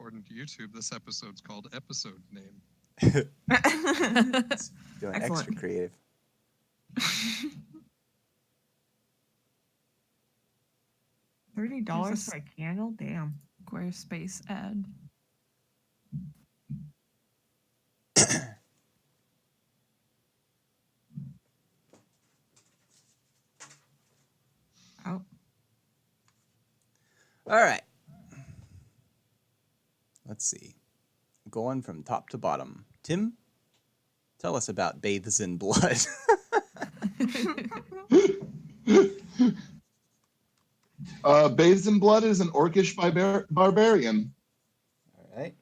according to YouTube, this episode's called Episode Name. Doing extra creative. $30 for a candle? Damn. Squarespace ad. Oh. All right. Let's see. Going from top to bottom. Tim, tell us about Bathes in Blood. Bathes in Blood is an orcish barbarian. All right.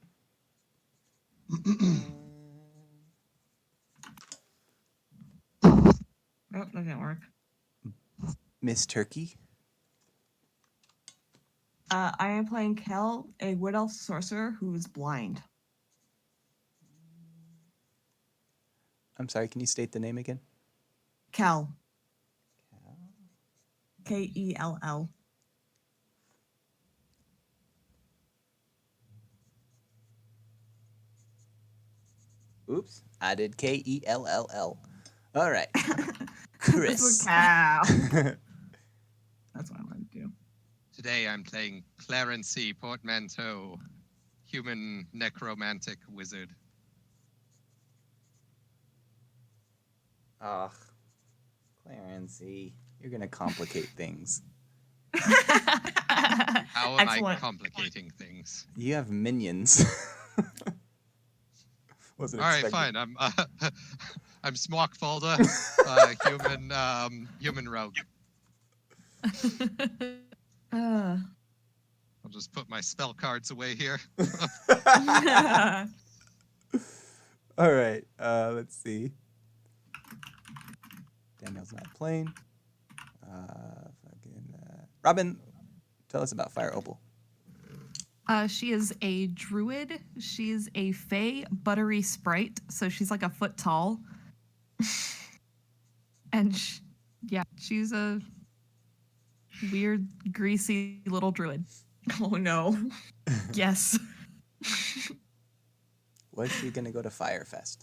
Oh, that didn't work. Miss Turkey. I am playing Kel, a wood elf sorcerer who is blind. I'm sorry, can you state the name again? Kel. Kell. Oops, I did Kell. All right. Chris. This is Cal. That's what I want to do. Today I'm playing Clarency Portmanteau, human necromantic wizard. Ugh. Clarency, you're going to complicate things. How am I Excellent. complicating things? You have minions. Wasn't All right, expecting- fine. I'm Smockfolder, human rogue. I'll just put my spell cards away here. All right, let's see. Daniel's not playing. Robin, tell us about Fire Opal. She is a druid. She's a fey buttery sprite, so she's like a foot tall. And she's a weird, greasy little druid. Oh no. Yes. Was she going to go to Firefest?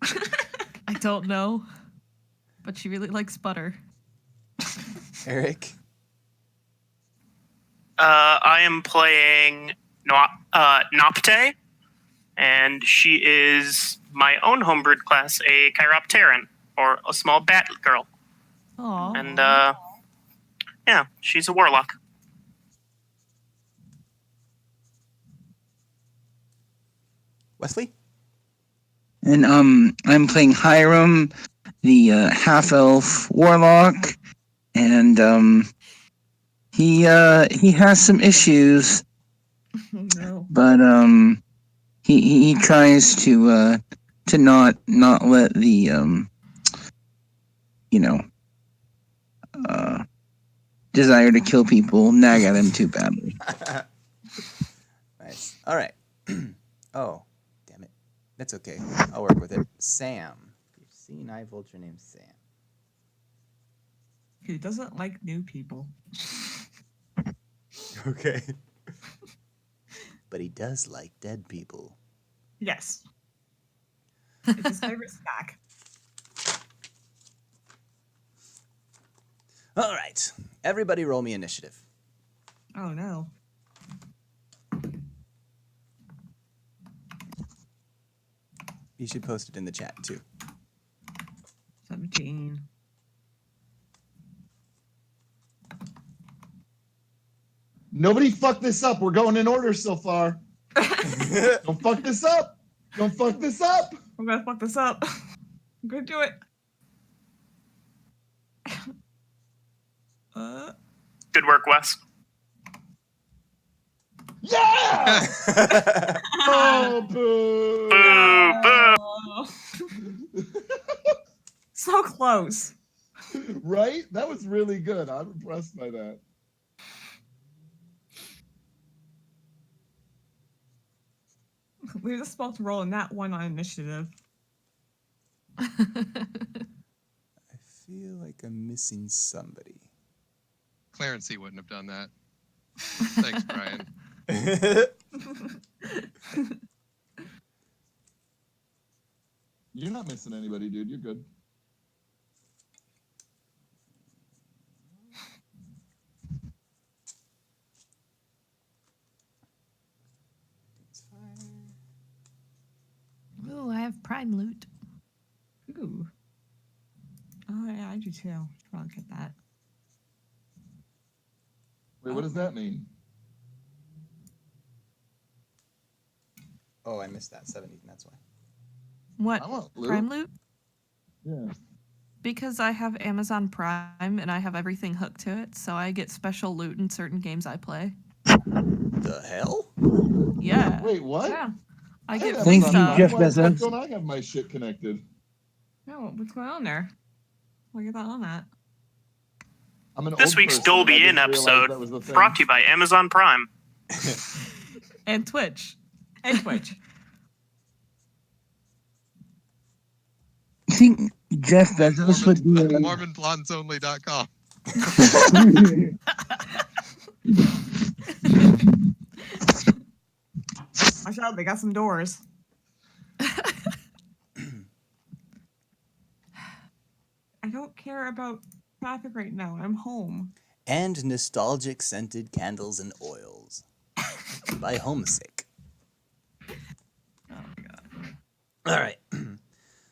I don't know, but she really likes butter. Eric? I am playing Nopte, and she is my own homebrewed class, a Chiropteran, or a small bat girl. Aww. And, yeah, she's a warlock. Wesley? And I'm playing Hiram, the half-elf warlock, and he has some issues, Oh no. but he tries to not let the desire to kill people nag at him too badly. Nice. All right. Oh, damn it. That's okay. I'll work with it. Sam. Your seeing eye vulture named Sam. He doesn't like new people. Okay. But he does like dead people. Yes. It's his favorite snack. All right. Everybody roll me initiative. Oh no. You should post it in the chat, too. 17. Nobody fuck this up. We're going in order so far. Don't fuck this up. Don't fuck this up. I'm gonna fuck this up. I'm gonna do it. Good work, Wes. Yeah! Oh, boo! Boo, boo. So close. Right? That was really good. I'm impressed by that. We were just supposed to roll in that one on initiative. I feel like I'm missing somebody. Clarency wouldn't have done that. Thanks, Brian. missing anybody, dude. You're good. Ooh, I have prime loot. Ooh. Oh yeah, I do too. Should probably get that. Wait, what does that mean? Oh, I missed that 17. That's why. What? I want loot. Prime loot? Yeah. Because I have Amazon Prime and I have everything hooked to it, so I get special loot in certain games I play. The hell? Yeah. Wait, what? Yeah. I have get Amazon free Thank you, stuff. Prime. Jeff Why the fuck Bezos. don't I have my shit connected? No, what's going on there? Why get that on that? I'm an This old week's person, and I Dolby In didn't realize episode that was the thing. brought to you by Amazon Prime. And Twitch. And Twitch. I think Jeff Bezos would be. MormonBlondesOnly.com. Watch out, they got some doors. I don't care about traffic right now. I'm home. And nostalgic scented candles and oils by Homesick. Oh my god. All right.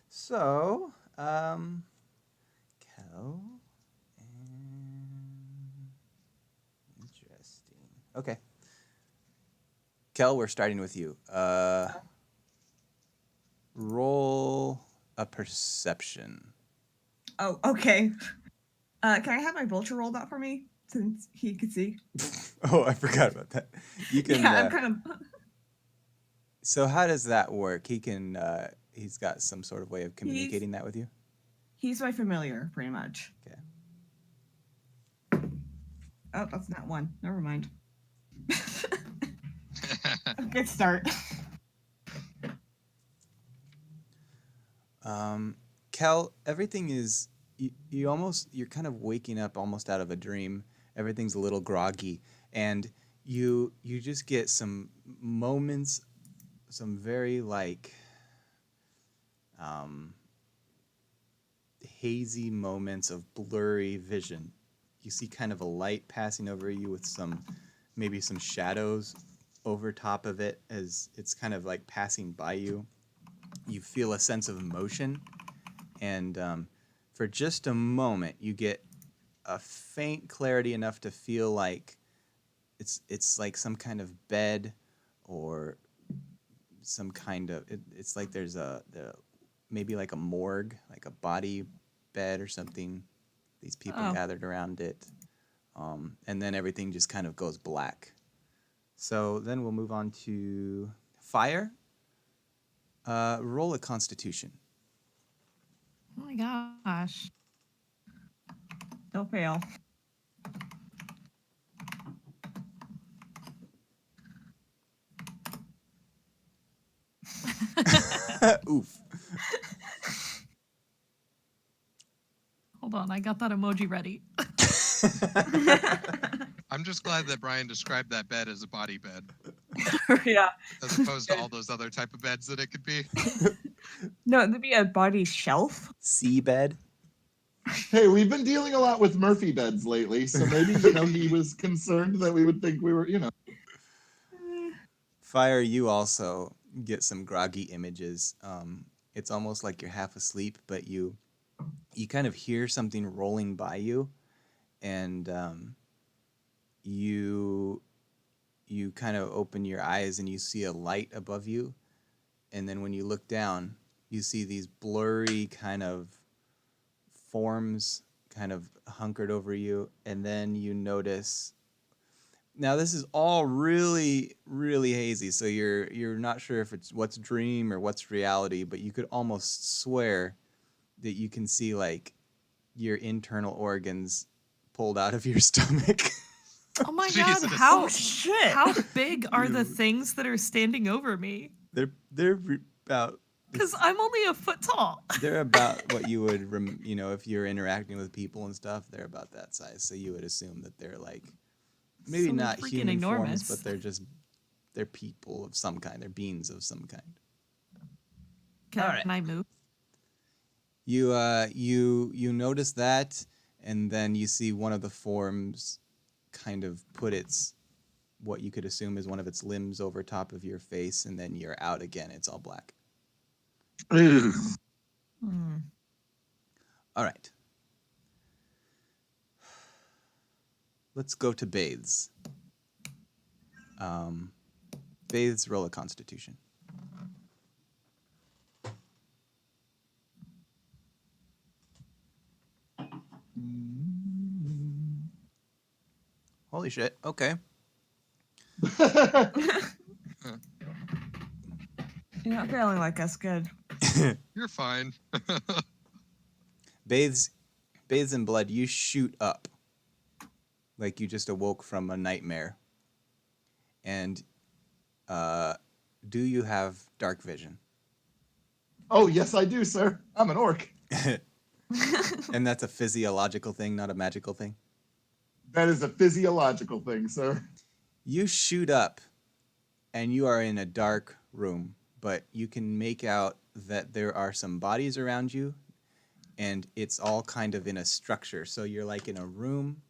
So, Cal, and interesting. Okay. Kel, we're starting with you. Roll a perception. Oh, okay. Can I have my vulture roll that for me? Since he could see. Oh, I forgot about that. You can. Yeah, I'm kind of. So how does that work? He can. He's got some sort of way of communicating that with you. He's my familiar, pretty much. Okay. Oh, that's not one. Never mind. Good start. Cal, everything is you're kind of waking up almost out of a dream. Everything's a little groggy, and you just get some moments, some very like hazy moments of blurry vision. You see kind of a light passing over you with maybe some shadows over top of it as it's kind of like passing by you. You feel a sense of motion, and for just a moment, you get a faint clarity enough to feel like it's like some kind of bed or some kind of it's like there's maybe like a morgue, like a body bed or something. These people gathered around it, and then everything just kind of goes black. So then we'll move on to fire. Roll a Constitution. Oh my gosh. Don't fail. Oof. Hold on, I got that emoji ready. I'm just glad that Brian described that bed as a body bed, Yeah. as opposed to all those other type of beds that it could be. No, it'd be a body shelf. Seabed. Hey, we've been dealing a lot with Murphy beds lately, so maybe he was concerned that we would think we were, Fire, you also get some groggy images. It's almost like you're half asleep, but you kind of hear something rolling by you, and you kind of open your eyes and you see a light above you, and then when you look down, you see these blurry kind of forms kind of hunkered over you, and then you notice. Now this is all really, really hazy, so you're not sure if it's what's dream or what's reality, but you could almost swear that you can see like your internal organs pulled out of your stomach. Oh my Jesus. god, how shit. how big are the things that are standing over me? They're about Because I'm only a foot tall. they're about what you would if you're interacting with people and stuff. They're about that size, so you would assume that they're like maybe So they're not freaking human enormous. forms, but they're people of some kind. They're beings of some kind. Can All right. I move? You notice that, and then you see one of the forms kind of put its what you could assume is one of its limbs over top of your face, and then you're out again. It's all black. Ugh. Hmm. All right. Let's go to bathes. Bathes, roll a constitution. Holy shit. Okay. You're not feeling like us. Good. You're fine. Bathes in blood. You shoot up like you just awoke from a nightmare. And do you have dark vision? Oh, yes, I do, sir. I'm an orc. And that's a physiological thing, not a magical thing? That is a physiological thing, sir. You shoot up, and you are in a dark room, but you can make out that there are some bodies around you, and it's all kind of in a structure. So you're like in a room.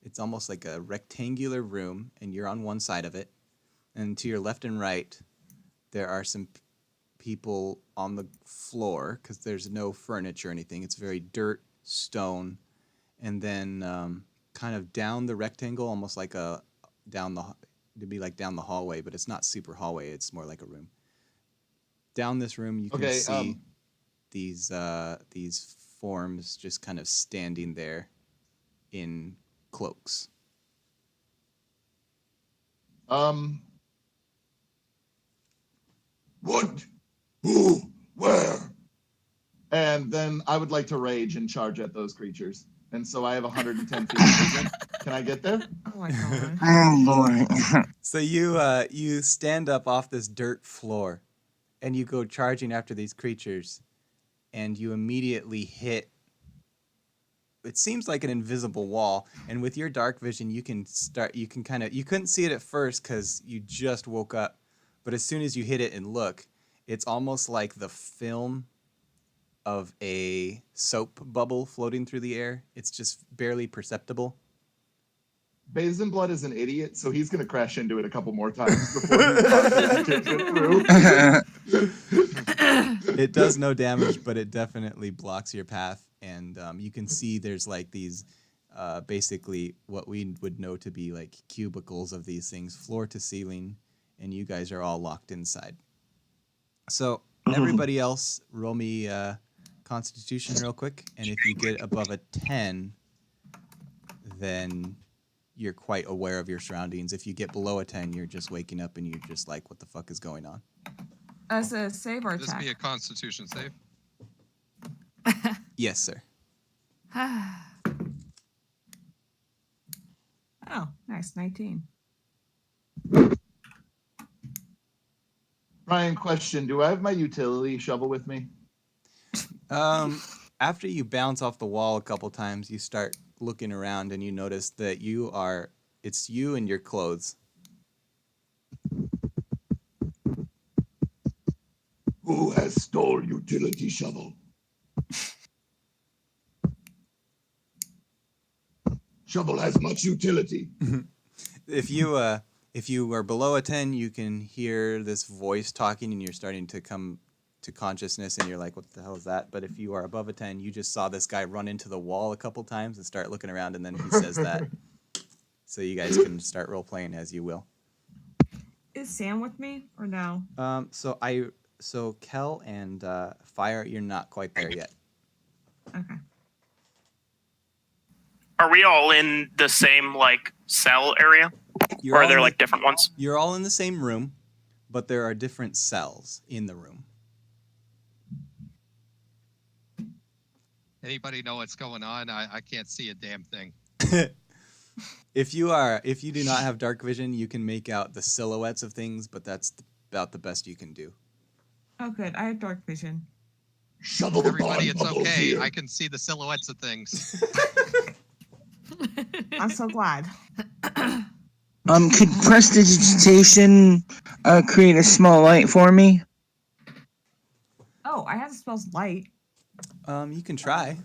It's almost like a rectangular room, and you're on one side of it. And to your left and right, there are some people on the floor because there's no furniture or anything. It's very dirt, stone, and then kind of down the rectangle, almost like down the hallway, but it's not super hallway. It's more like a room. Down this room, you can see these forms just kind of standing there in cloaks. What? Who? Where? And then I would like to rage and charge at those creatures. And so I have 110 feet of movement. Can I get there? Oh my god. Oh boy. So you stand up off this dirt floor, and you go charging after these creatures, and you immediately hit. It seems like an invisible wall, and with your dark vision, you can you couldn't see it at first because you just woke up, but as soon as you hit it and look, it's almost like the film of a soap bubble floating through the air. It's just barely perceptible. Bathes in Blood is an idiot, so he's going to crash into it a couple more times before he kicks it through. It does no damage, but it definitely blocks your path. And you can see there's like these, basically what we would know to be like cubicles of these things, floor to ceiling, and you guys are all locked inside. So everybody else, roll me Constitution real quick, and if you get above a 10, then you're quite aware of your surroundings. If you get below a 10, you're just waking up and you're just like, what the fuck is going on? As a save or This attack? be a Constitution save. Yes, sir. Oh, nice. 19. Ryan, question. Do I have my utility shovel with me? After you bounce off the wall a couple times, you start looking around and you notice that it's you and your clothes. Who has stole utility shovel? Shovel has much utility. If you are below a 10, you can hear this voice talking and you're starting to come to consciousness and you're like, what the hell is that? But if you are above a 10, you just saw this guy run into the wall a couple times and start looking around, and then he says that. So you guys can start role playing as you will. Is Sam with me or no? So Kel and Fire, you're not quite there yet. Okay. Are we all in the same like cell area, You're or are all there in like different ones? You're all in the same room, but there are different cells in the room. Anybody know what's going on? I can't see a damn thing. If you do not have dark vision, you can make out the silhouettes of things, but that's about the best you can do. Oh, good. I have dark vision. Shovel Everybody, it's bubbles okay. here. I can see the silhouettes of things. I'm so glad. Could prestidigitation create a small light for me? Oh, I have the spell's light. You can try.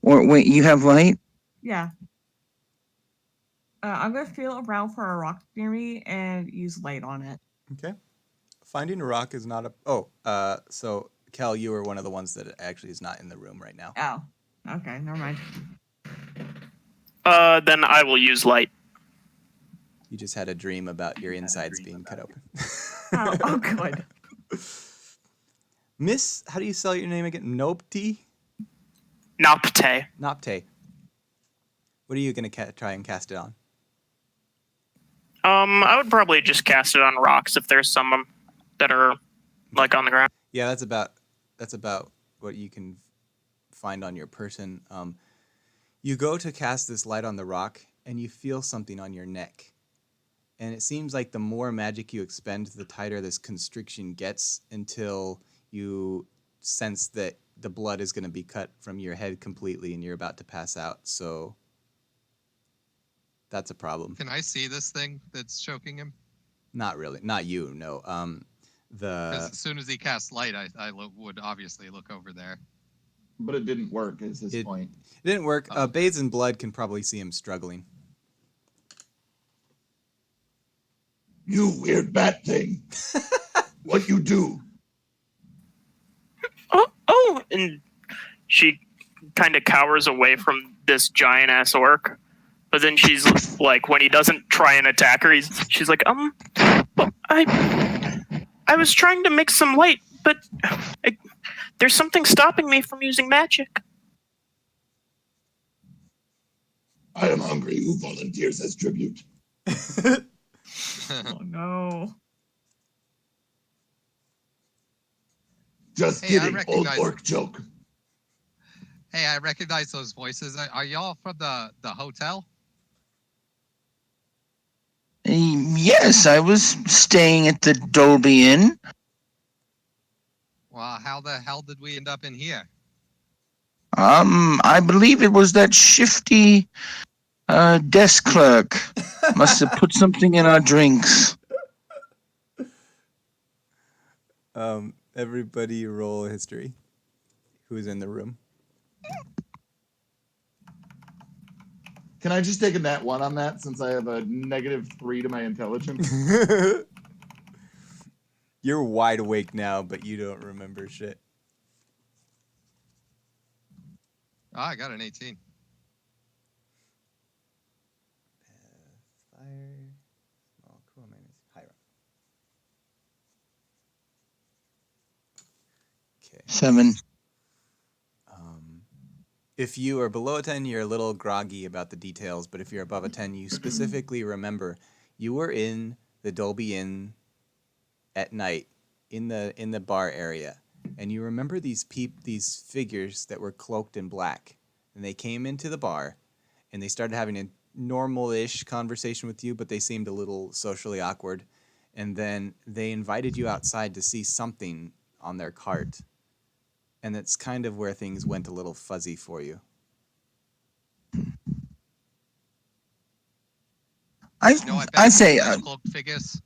Or wait, you have light? Yeah. I'm gonna feel around for a rock near me and use light on it. Okay. Finding a rock is not a. Oh, so Cal, you are one of the ones that actually is not in the room right now. Oh. Okay, never mind. Then I will use light. You just had a dream about your insides being cut open. Oh, good. Miss, how do you spell your name again? Nopte? Nopte. Nopte. What are you going to try and cast it on? I would probably just cast it on rocks if there's some that are like on the ground. Yeah, that's about what you can find on your person. You go to cast this light on the rock, and you feel something on your neck. And it seems like the more magic you expend, the tighter this constriction gets until you sense that the blood is going to be cut from your head completely and you're about to pass out. So that's a problem. Can I see this thing that's choking him? Not really. Not you, no. Because as soon as he casts light, I would obviously look over there. But it didn't work, is his point. It didn't work. Oh. Bathes in blood can probably see him struggling. You weird bat thing. What you do? Oh, and she kind of cowers away from this giant ass orc. But then she's like, when he doesn't try and attack her, she's like, well, I was trying to make some light, but there's something stopping me from using magic. I am hungry. Who volunteers as tribute? Oh no. Just Hey, I kidding. Old recognize- orc joke. Hey, I recognize those voices. Are y'all from the hotel? Yes, I was staying at the Dolby Inn. Well, how the hell did we end up in here? I believe it was that shifty desk clerk. Must have put something in our drinks. Everybody roll history. Who's in the room? Can I just take a nat 1 on that since I have a -3 to my intelligence? You're wide awake now, but you don't remember shit. Oh, I got an 18. Fire. Small cool minus Hiram. Okay. 7. If you are below a 10, you're a little groggy about the details, but if you're above a 10, you specifically remember you were in the Dolby Inn at night in the bar area, and you remember these figures that were cloaked in black, and they came into the bar, and they started having a normal-ish conversation with you, but they seemed a little socially awkward, and then they invited you outside to see something on their cart. And that's kind of where things went a little fuzzy for you. No, I bet I say, those cloaked figures.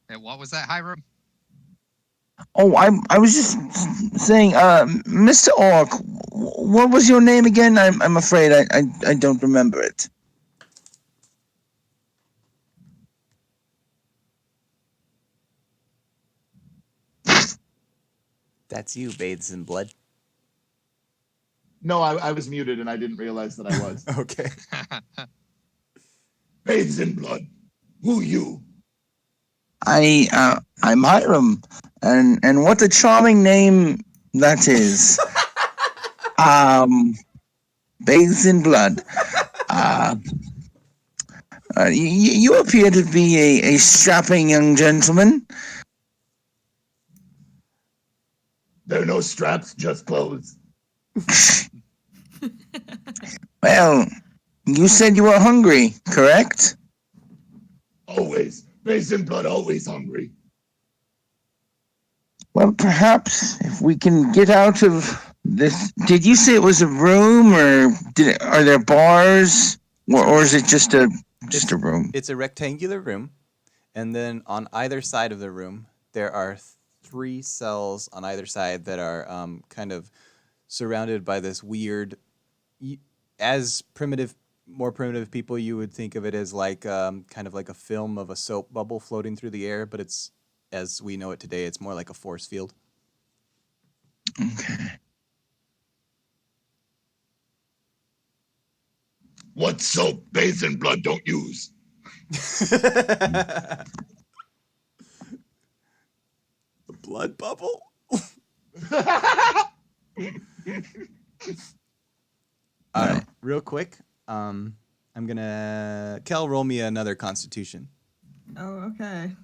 And what was that, Hiram? I was just saying, Mr. Orc, what was your name again? I'm afraid I don't remember it. That's you, bathes in blood. No, I was muted and I didn't realize that I was. Okay. Bathes in blood. Who you? I'm Hiram, and what a charming name that is. Bathes in blood. You appear to be a strapping young gentleman. There are no straps, just clothes. Well, you said you were hungry, correct? Always. Bathes in blood, always hungry. Well, perhaps if we can get out of this. Did you say it was a room, or are there bars, or is it just a Just a room. It's a rectangular room, and then on either side of the room, there are 3 cells on either side that are kind of surrounded by this weird. As more primitive people, you would think of it as like kind of like a film of a soap bubble floating through the air, but it's, as we know it today, it's more like a force field. Okay. What soap, bathe in blood, don't use? The blood bubble. All right, real quick. I'm gonna roll me another Constitution. Oh, okay.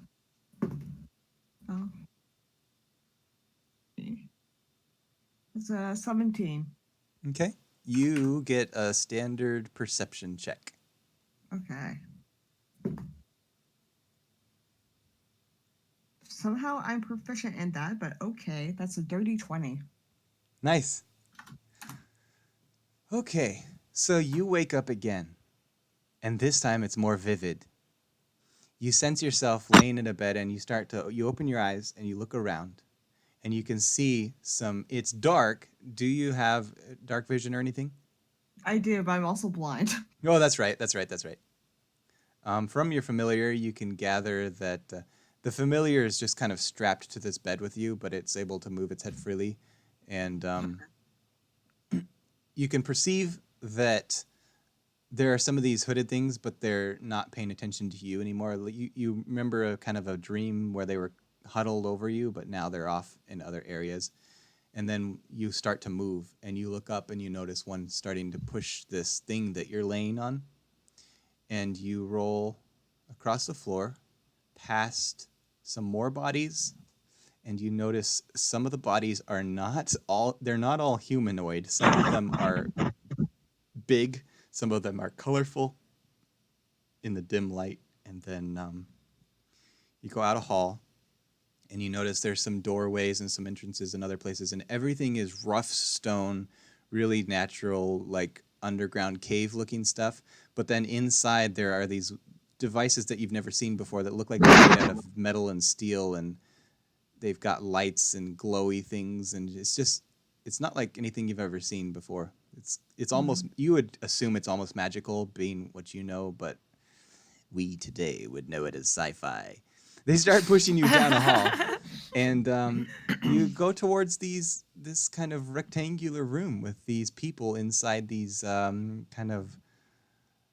Oh. It's 17. Okay. You get a standard perception check. Okay. Somehow I'm proficient in that, but okay. That's a dirty 20. Nice. Okay, so you wake up again, and this time it's more vivid. You sense yourself laying in a bed, and you open your eyes and you look around, and you can see it's dark. Do you have dark vision or anything? I do, but I'm also blind. Oh, that's right. From your familiar, you can gather that the familiar is just kind of strapped to this bed with you, but it's able to move its head freely. And you can perceive that there are some of these hooded things, but they're not paying attention to you anymore. You remember a kind of a dream where they were huddled over you, but now they're off in other areas. And then you start to move, and you look up and you notice one starting to push this thing that you're laying on. And you roll across the floor, past some more bodies, and you notice some of the bodies are they're not all humanoid. Some of them are big, some of them are colorful in the dim light. And then you go out a hall, and you notice there's some doorways and some entrances in other places, and everything is rough stone, really natural, like underground cave-looking stuff. But then inside there are these devices that you've never seen before that look like they're made out of metal and steel, and they've got lights and glowy things, and it's not like anything you've ever seen before. It's almost, you would assume it's almost magical, being what you know, but we today would know it as sci-fi. They start pushing you down a hall, and you go towards this kind of rectangular room with these people inside these kind of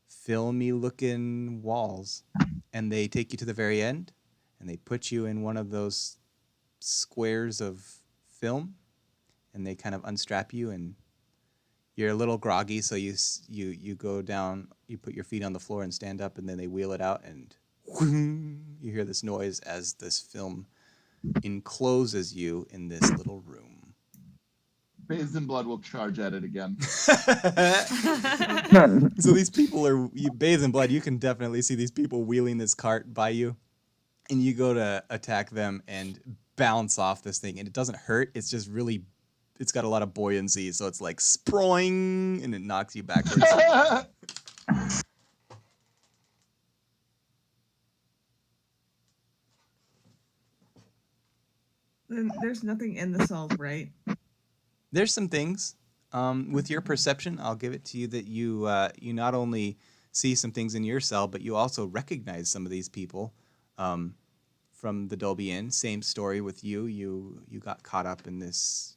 filmy-looking walls. And they take you to the very end, and they put you in one of those squares of film, and they kind of unstrap you, and you're a little groggy, so you go down, you put your feet on the floor and stand up, and then they wheel it out, and you hear this noise as this film encloses you in this little room. Bathed in blood will charge at it again. So these people you bathe in blood. You can definitely see these people wheeling this cart by you, and you go to attack them and bounce off this thing, and it doesn't hurt. It's just really, it's got a lot of buoyancy, so it's like sproing, and it knocks you backwards. Then there's nothing in the cells, right? There's some things. With your perception, I'll give it to you that you not only see some things in your cell, but you also recognize some of these people from the Dolby Inn. Same story with you. You got caught up in this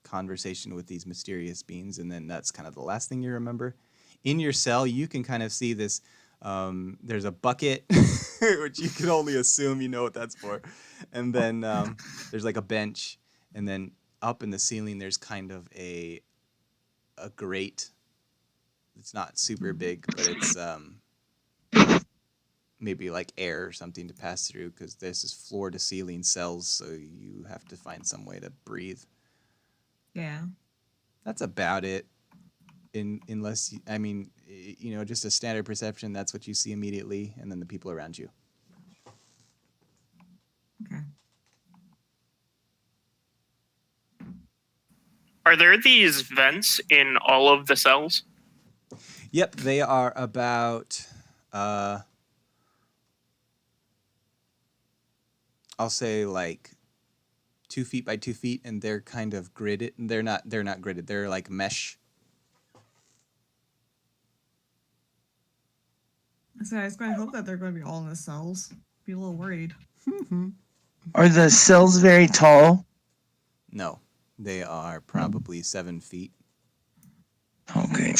conversation with these mysterious beings, and then that's kind of the last thing you remember. In your cell, you can kind of see this. There's a bucket, which you can only assume you know what that's for. And then there's like a bench, and then up in the ceiling there's kind of a grate. It's not super big, but it's maybe like air or something to pass through, because this is floor to ceiling cells, so you have to find some way to breathe. Yeah. That's about it. Unless just a standard perception, that's what you see immediately, and then the people around you. Okay. Are there these vents in all of the cells? Yep, they are about I'll say like 2 feet by 2 feet, and they're kind of gridded. They're not gridded. They're like mesh. So I just gotta hope that they're gonna be all in the cells. Be a little worried. Are the cells very tall? No, they are probably 7 feet. Okay.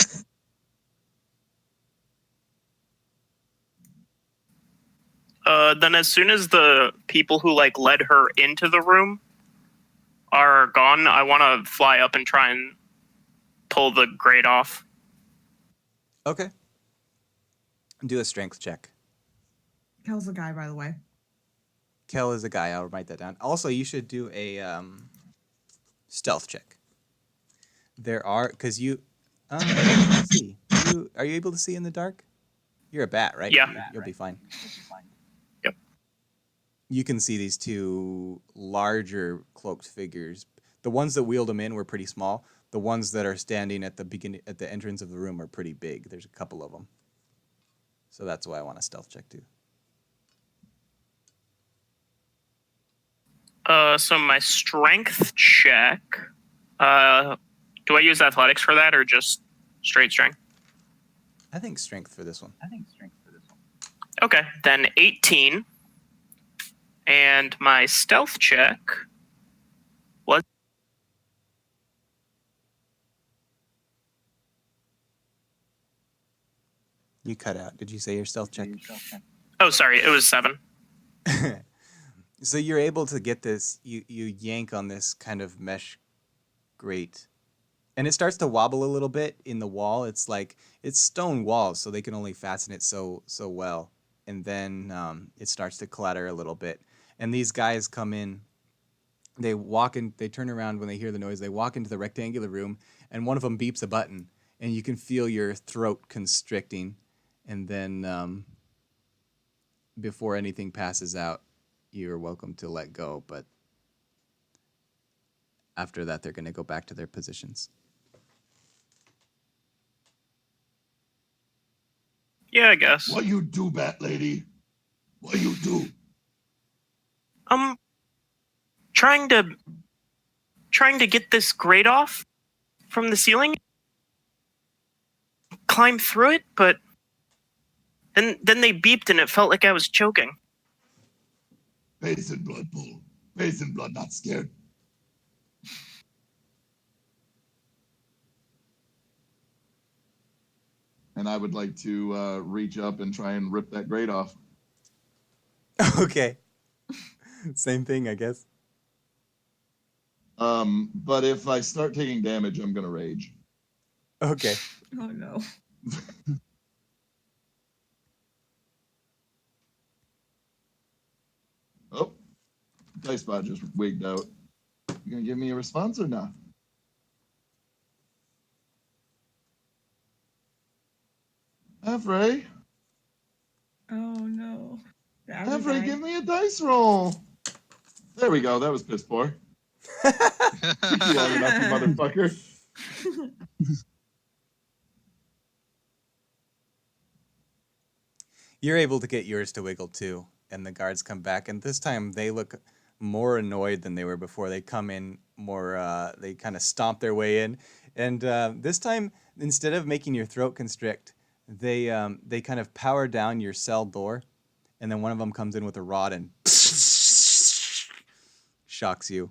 Then as soon as the people who like led her into the room are gone, I want to fly up and try and pull the grate off. Okay. Do a strength check. Kel's the guy, by the way. Kel is a guy. I'll write that down. Also, you should do a stealth check. There are because you. Let's see. Are you able to see in the dark? You're a bat, right? Yeah. You'll be fine. Yep. You can see these two larger cloaked figures. The ones that wheeled them in were pretty small. The ones that are standing at the entrance of the room are pretty big. There's a couple of them. So that's why I want a stealth check too. So my strength check. Do I use athletics for that or just straight strength? I think strength for this one. Okay, then 18. And my stealth check was. You cut out. Did you say your stealth check? Oh, sorry, it was 7. So you're able to get this. You yank on this kind of mesh grate, and it starts to wobble a little bit in the wall. It's like it's stone walls, so they can only fasten it so well. And then it starts to clatter a little bit. And these guys come in. They walk in. They turn around when they hear the noise. They walk into the rectangular room, and one of them beeps a button, and you can feel your throat constricting. And then before anything passes out, you're welcome to let go. But after that, they're going to go back to their positions. Yeah, I guess. What you do, Bat Lady? What you do? Trying to get this grate off from the ceiling. Climb through it, but then they beeped and it felt like I was choking. Face and blood, bull. Face and blood, not scared. And I would like to reach up and try and rip that grate off. Okay. Same thing, I guess. But if I start taking damage, I'm gonna rage. Okay. Oh no. Oh, dice bot just wigged out. You gonna give me a response or not? Evray, Oh no. Evray, give me a dice roll. There we go. That was piss poor. Took you long enough, you motherfucker. You're able to get yours to wiggle too, and the guards come back, and this time they look more annoyed than they were before. They come in more, they kind of stomp their way in, and this time, instead of making your throat constrict, they kind of power down your cell door, and then one of them comes in with a rod and shocks you.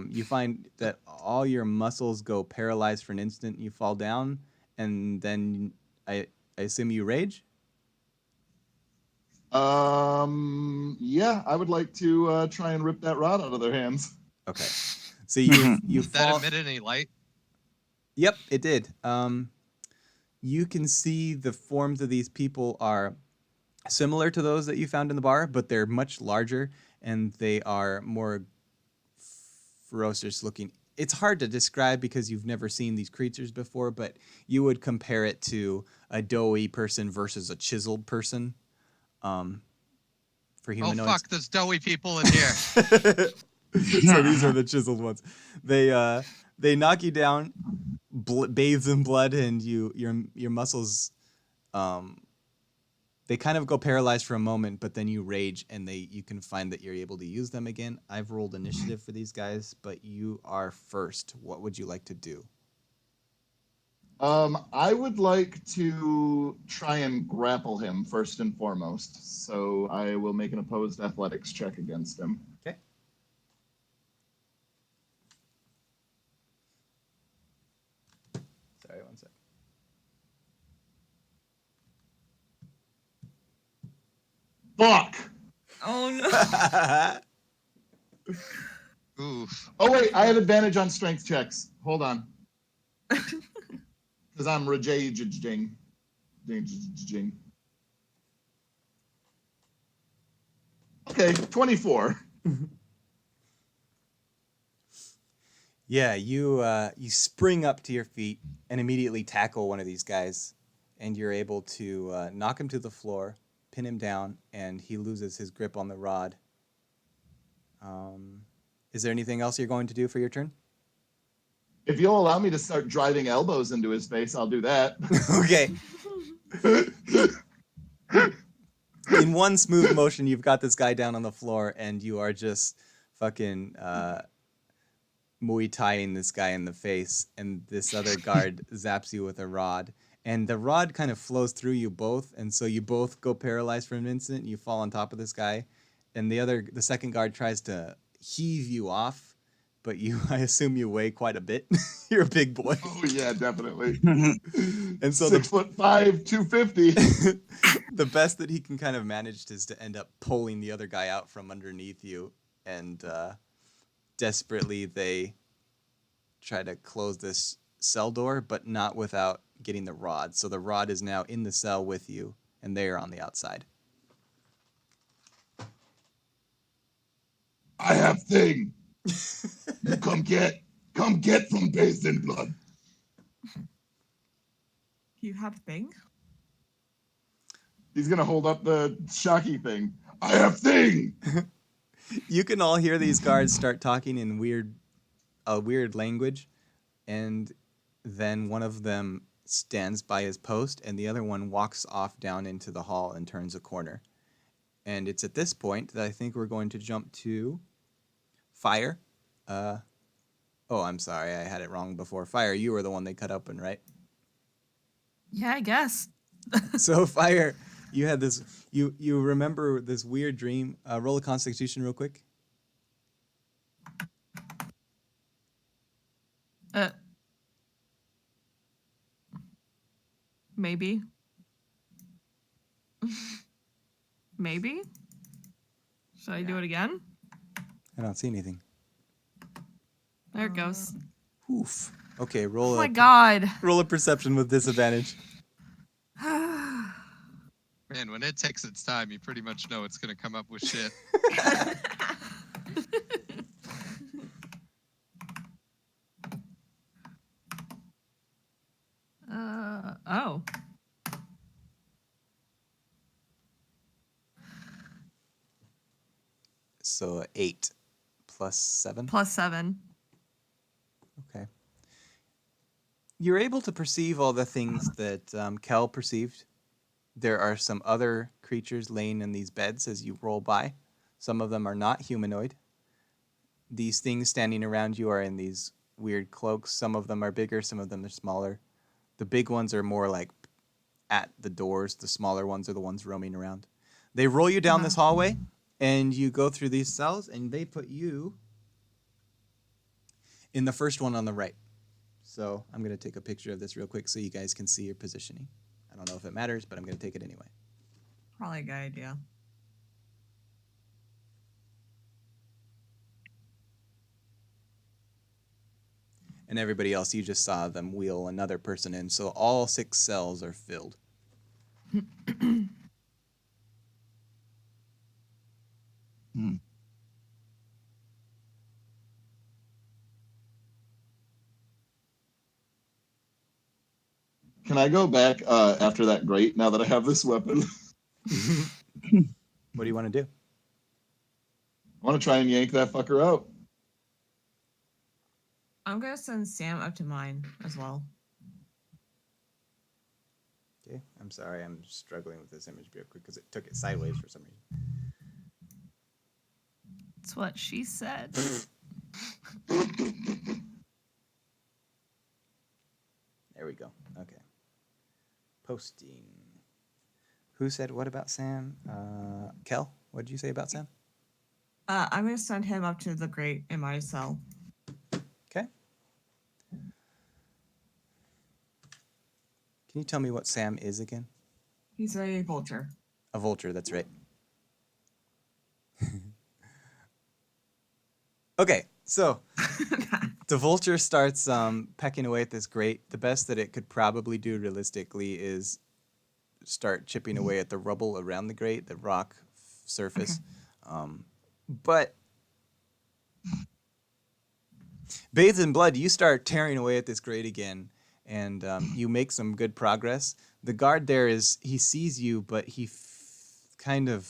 You find that all your muscles go paralyzed for an instant. You fall down, and then I assume you rage? Yeah, I would like to try and rip that rod out of their hands. Okay. So you Did that fall. emit any light? Yep, it did. You can see the forms of these people are similar to those that you found in the bar, but they're much larger and they are more ferocious looking. It's hard to describe because you've never seen these creatures before, but you would compare it to a doughy person versus a chiseled person. For Oh humanoids. fuck, there's doughy people in here. So these are the chiseled ones. They knock you down, bathed in blood, and your muscles, They kind of go paralyzed for a moment, but then you rage, and you can find that you're able to use them again. I've rolled initiative for these guys, but you are first. What would you like to do? I would like to try and grapple him first and foremost. So I will make an opposed athletics check against him. Okay. Sorry, one sec. Fuck! Oh no. Oof. Oh wait, I have advantage on strength checks. Hold on. Because I'm raging. Okay, 24. Yeah, you spring up to your feet and immediately tackle one of these guys, and you're able to knock him to the floor, pin him down, and he loses his grip on the rod. Is there anything else you're going to do for your turn? If you'll allow me to start driving elbows into his face, I'll do that. Okay. In one smooth motion, you've got this guy down on the floor, and you are just fucking Muay Thaiing this guy in the face, and this other guard zaps you with a rod. And the rod kind of flows through you both, and so you both go paralyzed for an instant, and you fall on top of this guy. And the second guard tries to heave you off, but I assume you weigh quite a bit. You're a big boy. Oh yeah, definitely. And so 6'5", 250. the best that he can kind of manage is to end up pulling the other guy out from underneath you, and desperately they try to close this cell door, but not without getting the rod. So the rod is now in the cell with you, and they are on the outside. I have thing. You come get from Bathed in Blood. You have thing? He's gonna hold up the shocky thing. I have thing. You can all hear these guards start talking in a weird language, and then one of them stands by his post, and the other one walks off down into the hall and turns a corner. And it's at this point that I think we're going to jump to Fire. I'm sorry, I had it wrong before. Fire, you were the one they cut open, right? Yeah, I guess. So Fire, you had this. You remember this weird dream? Roll a Constitution real quick. Maybe. Maybe. Should I do it again? I don't see anything. There it goes. Oof. Okay, roll Oh my god. roll a perception with disadvantage. Man, when it takes its time, you pretty much know it's going to come up with shit. Oh. So 8 plus 7. +7. Okay. You're able to perceive all the things that Kel perceived. There are some other creatures laying in these beds as you roll by. Some of them are not humanoid. These things standing around you are in these weird cloaks. Some of them are bigger, some of them are smaller. The big ones are more like at the doors. The smaller ones are the ones roaming around. They roll you down this hallway, and you go through these cells, and they put you in the first one on the right. So I'm going to take a picture of this real quick so you guys can see your positioning. I don't know if it matters, but I'm going to take it anyway. Probably a good idea. And everybody else, you just saw them wheel another person in. So all 6 cells are filled. Can I go back after that grate now that I have this weapon? What do you want to do? I want to try and yank that fucker out. I'm gonna send Sam up to mine as well. Okay, I'm sorry, I'm struggling with this image real quick because it took it sideways for some reason. That's what she said. There we go. Okay. Posting. Who said what about Sam? Kel, what did you say about Sam? I'm gonna send him up to the grate in my cell. Okay. Can you tell me what Sam is again? He's a vulture. A vulture, that's right. Okay, so the vulture starts pecking away at this grate. The best that it could probably do realistically is start chipping away at the rubble around the grate, the rock surface. But bathed in blood, you start tearing away at this grate again, and you make some good progress. The guard there he sees you, but he kind of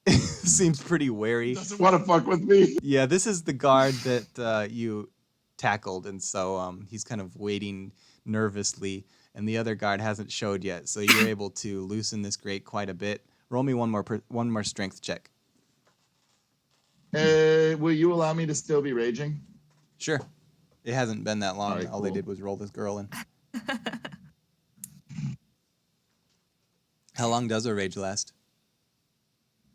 seems pretty wary. Doesn't want to fuck with me. Yeah, this is the guard that you tackled, and so he's kind of waiting nervously, and the other guard hasn't showed yet, so you're able to loosen this grate quite a bit. Roll me one more strength check. Will you allow me to still be raging? Sure. It hasn't been that long. All right, All they cool. did was roll this girl in. How long does a rage last?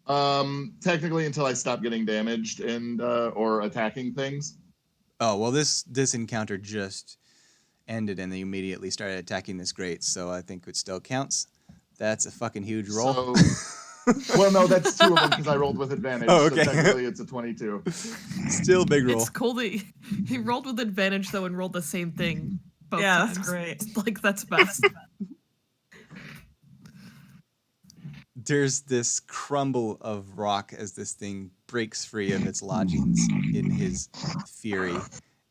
Technically until I stop getting damaged and or attacking things. Oh, well, this encounter just ended, and they immediately started attacking this grate, so I think it still counts. That's a fucking huge roll. Well, no, that's 2 of them because I rolled with advantage. Oh, okay. So technically it's a 22. Still big roll. It's cool that he rolled with advantage though and rolled the same thing both Yeah, times. that's great. Like that's best. There's this crumble of rock as this thing breaks free of its lodgings in his fury,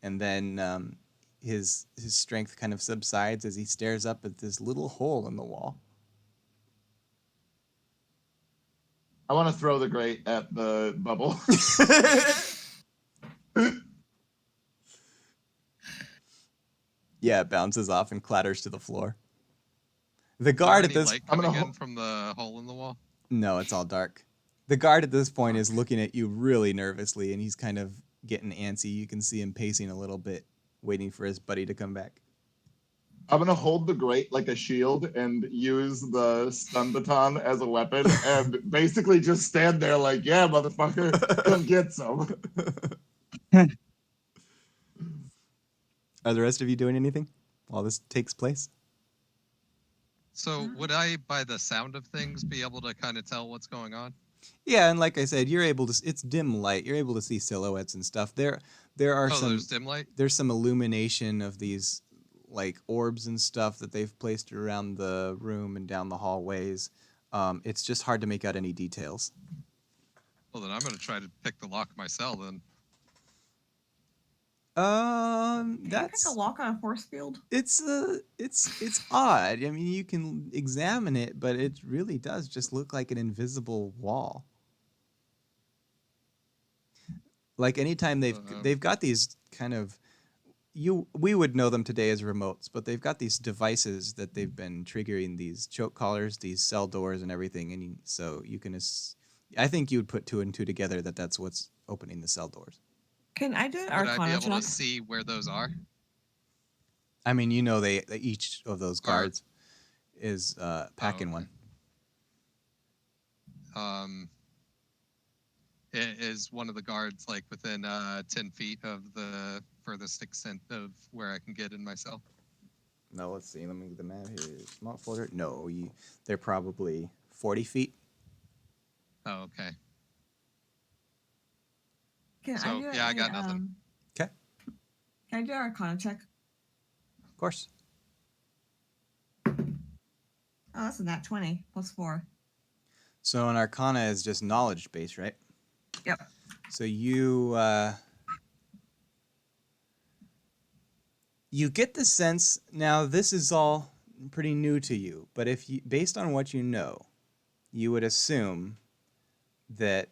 and then his strength kind of subsides as he stares up at this little hole in the wall. I want to throw the grate at the bubble. Yeah, it bounces off and clatters to the floor. The guard at this light I'm coming gonna in from the hole in the wall. No, it's all dark. The guard at this point is looking at you really nervously, and he's kind of getting antsy. You can see him pacing a little bit, waiting for his buddy to come back. I'm gonna hold the grate like a shield and use the stun baton as a weapon and basically just stand there like, yeah, motherfucker, come get some. Are the rest of you doing anything while this takes place? So would I, by the sound of things, be able to kind of tell what's going on? Yeah, and like I said, you're able to. It's dim light. You're able to see silhouettes and stuff. There are There's dim light. there's some illumination of these like orbs and stuff that they've placed around the room and down the hallways. It's just hard to make out any details. Well, then I'm going to try to pick the lock myself then. Can you That's pick a lock on a force field? it's odd. I mean, you can examine it, but it really does just look like an invisible wall. Like anytime they've got these kind of we would know them today as remotes, but they've got these devices that they've been triggering these choke collars, these cell doors, and everything. And so you can, I think you would put 2 and 2 together that that's what's opening the cell doors. Can I do an Would I be Arcana able to check? see where those are? I mean, you know, they each of those guards is packing okay. one. Is one of the guards like within 10 feet of the furthest extent of where I can get in myself? No, let's see. Let me get the map here. Small folder. No, they're probably 40 feet. Oh, okay. Can So, I do yeah, I got nothing. Okay. Can I do an Arcana check? Of course. Oh, that's a nat 20 plus 4. So an Arcana is just knowledge based, right? Yep. So you get the sense, now this is all pretty new to you, but based on what you know, you would assume that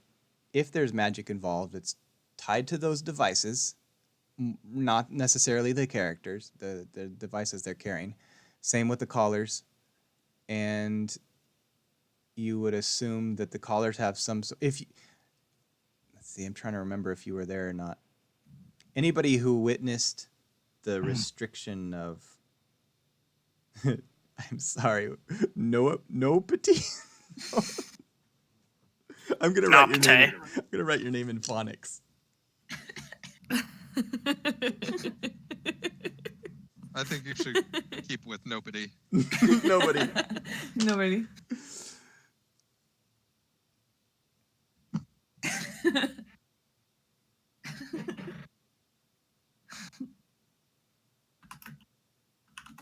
if there's magic involved, it's tied to those devices, not necessarily the characters, the devices they're carrying. Same with the collars. and you would assume that the collars have some. Let's see, I'm trying to remember if you were there or not. Anybody who witnessed the restriction of. I'm sorry, no petit. I'm gonna write your name. I'm gonna write your name in phonics. I think you should keep with nobody. Nobody. Nobody.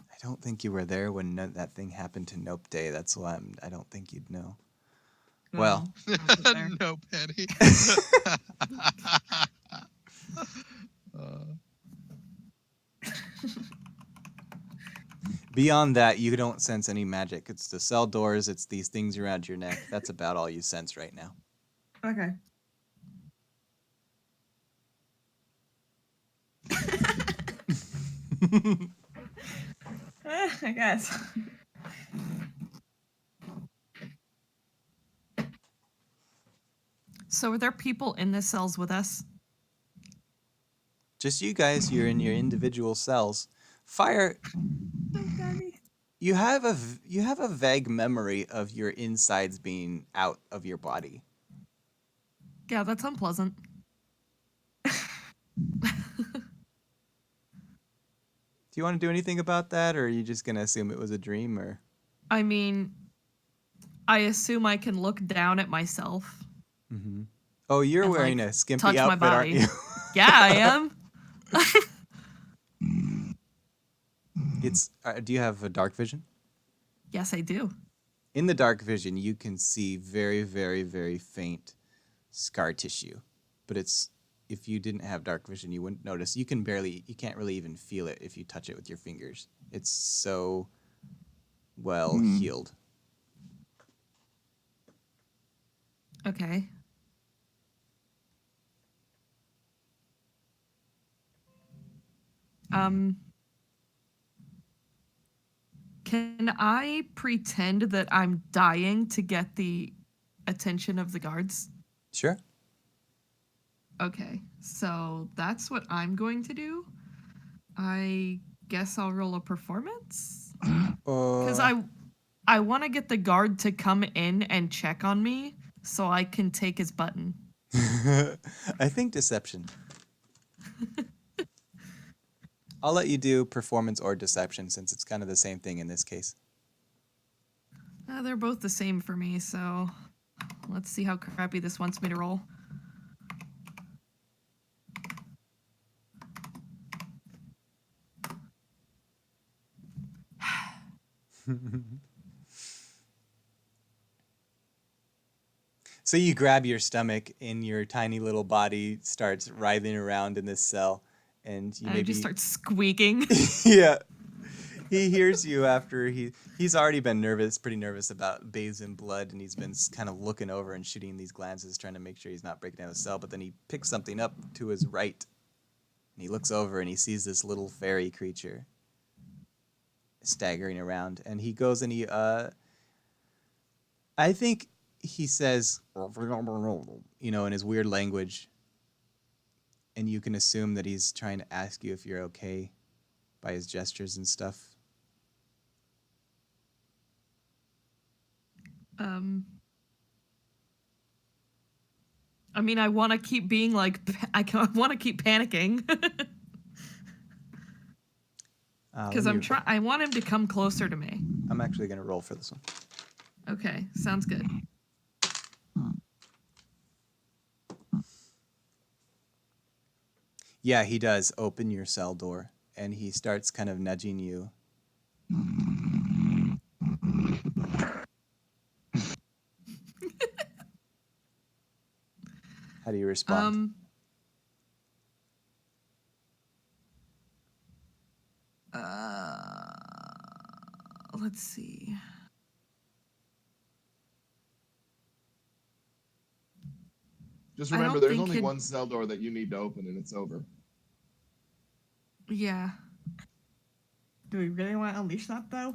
I don't think you were there when that thing happened to Nope Day. That's why I don't think you'd know. Well. No, Penny. Beyond that, you don't sense any magic. It's the cell doors. It's these things around your neck. That's about all you sense right now. Okay. I guess. So are there people in the cells with us? Just you guys. You're in your individual cells. Fire. You have a vague memory of your insides being out of your body. Yeah, that's unpleasant. Do you want to do anything about that, or are you just gonna assume it was a dream, or? I mean, I assume I can look down at myself. Mm-hmm. Oh, you're And, wearing like, a skimpy touch my outfit, aren't body. you? Yeah, I am. It's. Do you have a dark vision? Yes, I do. In the dark vision, you can see very, very, very faint scar tissue, but it's. If you didn't have dark vision, you wouldn't notice. You can't really even feel it if you touch it with your fingers. It's so well healed. Okay. Can I pretend that I'm dying to get the attention of the guards? Sure. Okay, so that's what I'm going to do. I guess I'll roll a performance. Because I want to get the guard to come in and check on me so I can take his button. I think deception. I'll let you do performance or deception since it's kind of the same thing in this case. They're both the same for me, so let's see how crappy this wants me to roll. So you grab your stomach and your tiny little body starts writhing around in this cell, and you I maybe just start squeaking. yeah. He hears you after he's already been pretty nervous about bathes in blood, and he's been kind of looking over and shooting these glances, trying to make sure he's not breaking down the cell. But then he picks something up to his right, and he looks over and he sees this little fairy creature staggering around, and he goes and I think he says, in his weird language, and you can assume that he's trying to ask you if you're okay by his gestures and stuff. I mean, I want to keep being like, I want to keep panicking. Because I want him to come closer to me. I'm actually going to roll for this one. Okay, sounds good. Yeah, he does open your cell door, and he starts kind of nudging you. How do you respond? Let's see. Just remember, there's only one cell door that you need to open, and it's over. Yeah. Do we really want to unleash that, though?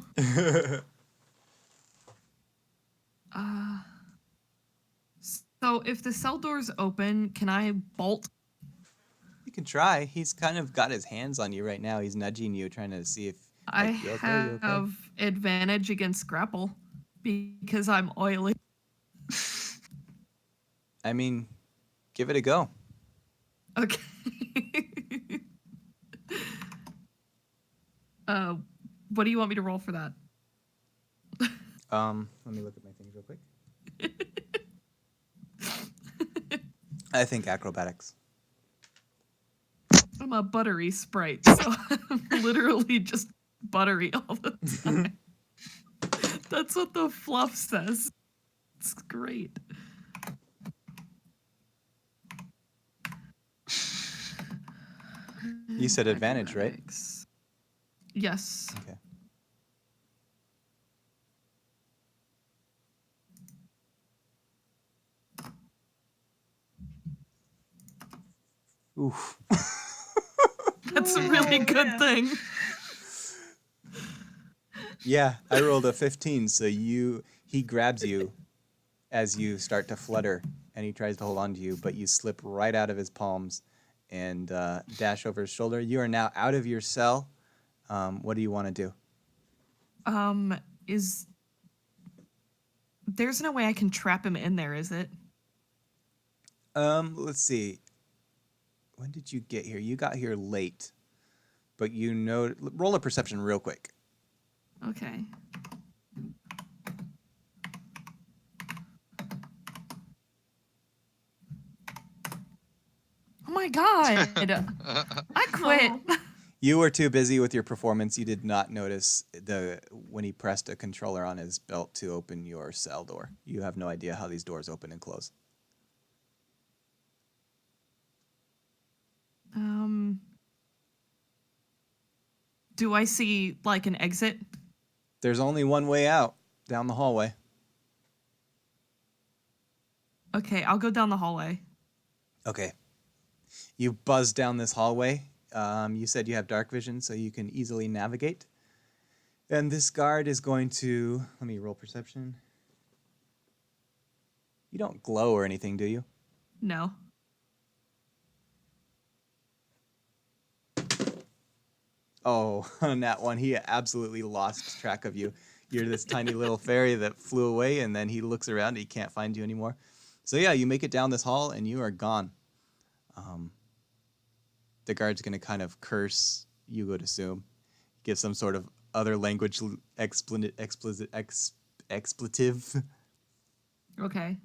So if the cell door's open, can I bolt? You can try. He's kind of got his hands on you right now. He's nudging you, trying to see if I like, you okay? You okay? have advantage against grapple because I'm oily. I mean, give it a go. Okay. What do you want me to roll for that? Let me look at my things real quick. I think acrobatics. I'm a buttery sprite, so I'm literally just buttery all the time. That's what the fluff says. It's great. You said advantage, right? Acrobatics. Yes. Okay. Oof. That's a really Oh, good man. thing. Yeah, I rolled a 15, so he grabs you as you start to flutter, and he tries to hold on to you, but you slip right out of his palms and dash over his shoulder. You are now out of your cell. What do you want to do? There's no way I can trap him in there, is it? Let's see. When did you get here? You got here late, but you know. Roll a perception real quick. Okay. Oh my god! I quit. Oh. You were too busy with your performance. You did not notice when he pressed a controller on his belt to open your cell door. You have no idea how these doors open and close. Do I see like an exit? There's only one way out, down the hallway. Okay, I'll go down the hallway. Okay. You buzz down this hallway. You said you have dark vision, so you can easily navigate. And this guard is going to... Let me roll perception. You don't glow or anything, do you? No. Oh, on that one, he absolutely lost track of you. You're this tiny little fairy that flew away, and then he looks around and he can't find you anymore. So yeah, you make it down this hall, and you are gone. The guard's going to kind of curse, you would assume. Give some sort of other language expletive. Okay.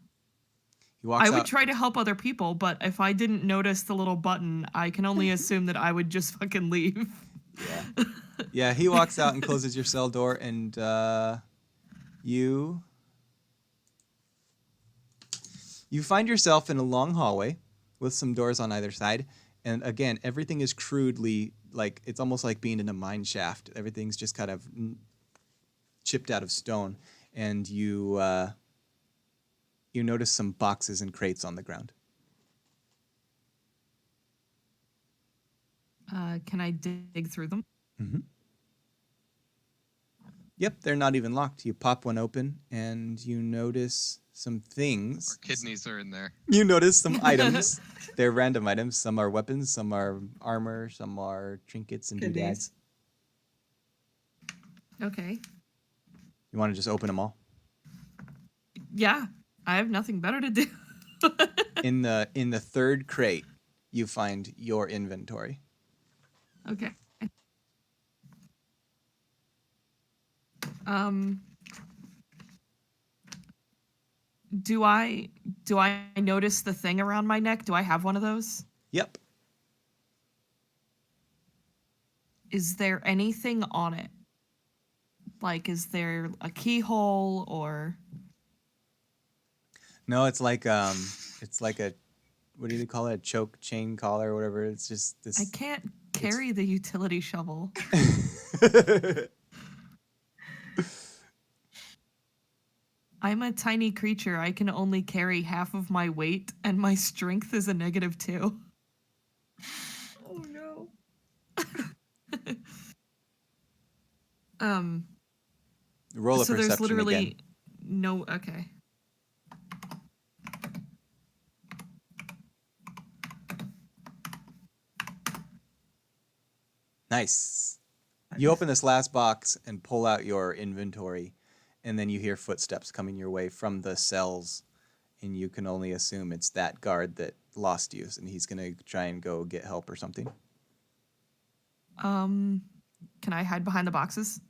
He walks I would out. try to help other people, but if I didn't notice the little button, I can only assume that I would just fucking leave. Yeah. Yeah, he walks out and closes your cell door, and you find yourself in a long hallway with some doors on either side. And again, everything is crudely, like, it's almost like being in a mine shaft. Everything's just kind of chipped out of stone. And you notice some boxes and crates on the ground. Can I dig through them? Mm-hmm. Yep, they're not even locked. You pop one open, and you notice some things. Our kidneys are in there. You notice some items. They're random items. Some are weapons, some are armor, some are trinkets and doodads. Okay. You want to just open them all? Yeah, I have nothing better to do. In the third crate, you find your inventory. Okay. Do I notice the thing around my neck? Do I have one of those? Yep. Is there anything on it? Like, is there a keyhole or? No, it's like a, what do they call it? A choke chain collar or whatever. It's just this. I can't carry the utility shovel. I'm a tiny creature. I can only carry half of my weight, and my strength is a -2. Oh no. Roll a So there's perception literally again. no. Okay. Nice. You open this last box and pull out your inventory, and then you hear footsteps coming your way from the cells, and you can only assume it's that guard that lost you, and he's going to try and go get help or something. Can I hide behind the boxes?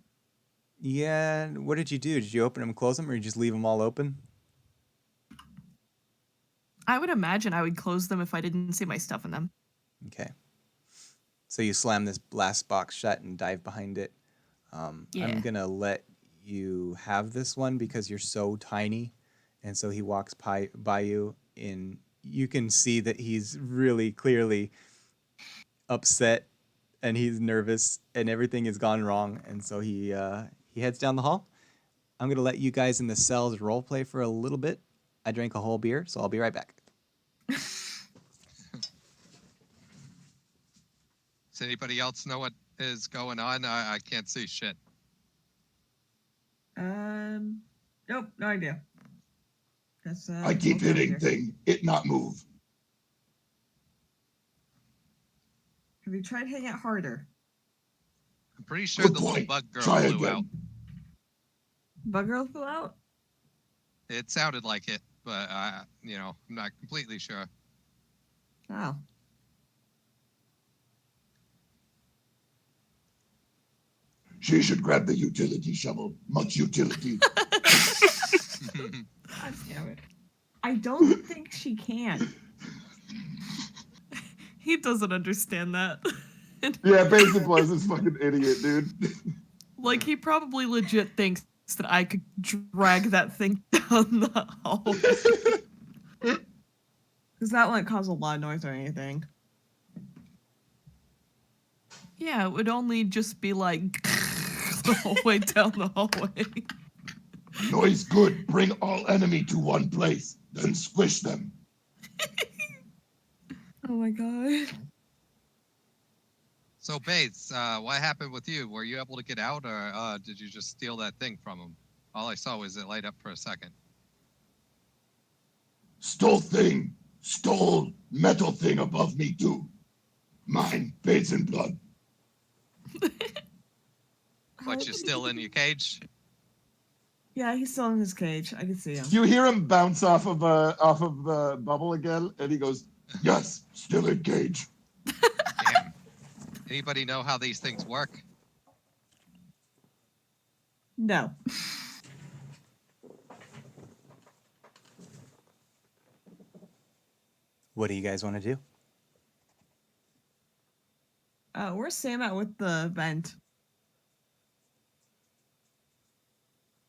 Yeah, what did you do? Did you open them and close them, or you just leave them all open? I would imagine I would close them if I didn't see my stuff in them. Okay. So you slam this last box shut and dive behind it. Yeah. I'm going to let you have this one because you're so tiny. And so he walks by you, and you can see that he's really clearly upset and he's nervous and everything has gone wrong. And so he heads down the hall. I'm going to let you guys in the cells role play for a little bit. I drank a whole beer, so I'll be right back. Does anybody else know what is going on? I can't see shit. Nope, no idea. That's, I keep I'll go hitting here. thing, it not move. Have you tried hitting it harder? I'm pretty sure Good the little point. bug girl Try flew out. again. Bug girl flew out? It sounded like it, but I'm not completely sure. Oh. She should grab the utility shovel. Much utility. God damn it. I don't think she can. He doesn't understand that. Yeah, Basic was this fucking idiot, dude. Like, he probably legit thinks that I could drag that thing down the hallway. Because that wouldn't cause a lot of noise or anything. Yeah, it would only just be like the whole way down the hallway. Noise good. Bring all enemy to one place. Then squish them. Oh my god. So, Bates, what happened with you? Were you able to get out, or did you just steal that thing from him? All I saw was it light up for a second. Stole metal thing above me too. Mine, Bates and blood. But you're still in your cage? Yeah, he's still in his cage. I can see him. You hear him bounce off of the bubble again, and he goes, "Yes, still in cage." Damn. Anybody know how these things work? No. What do you guys want to do? Where's Sam at with the vent?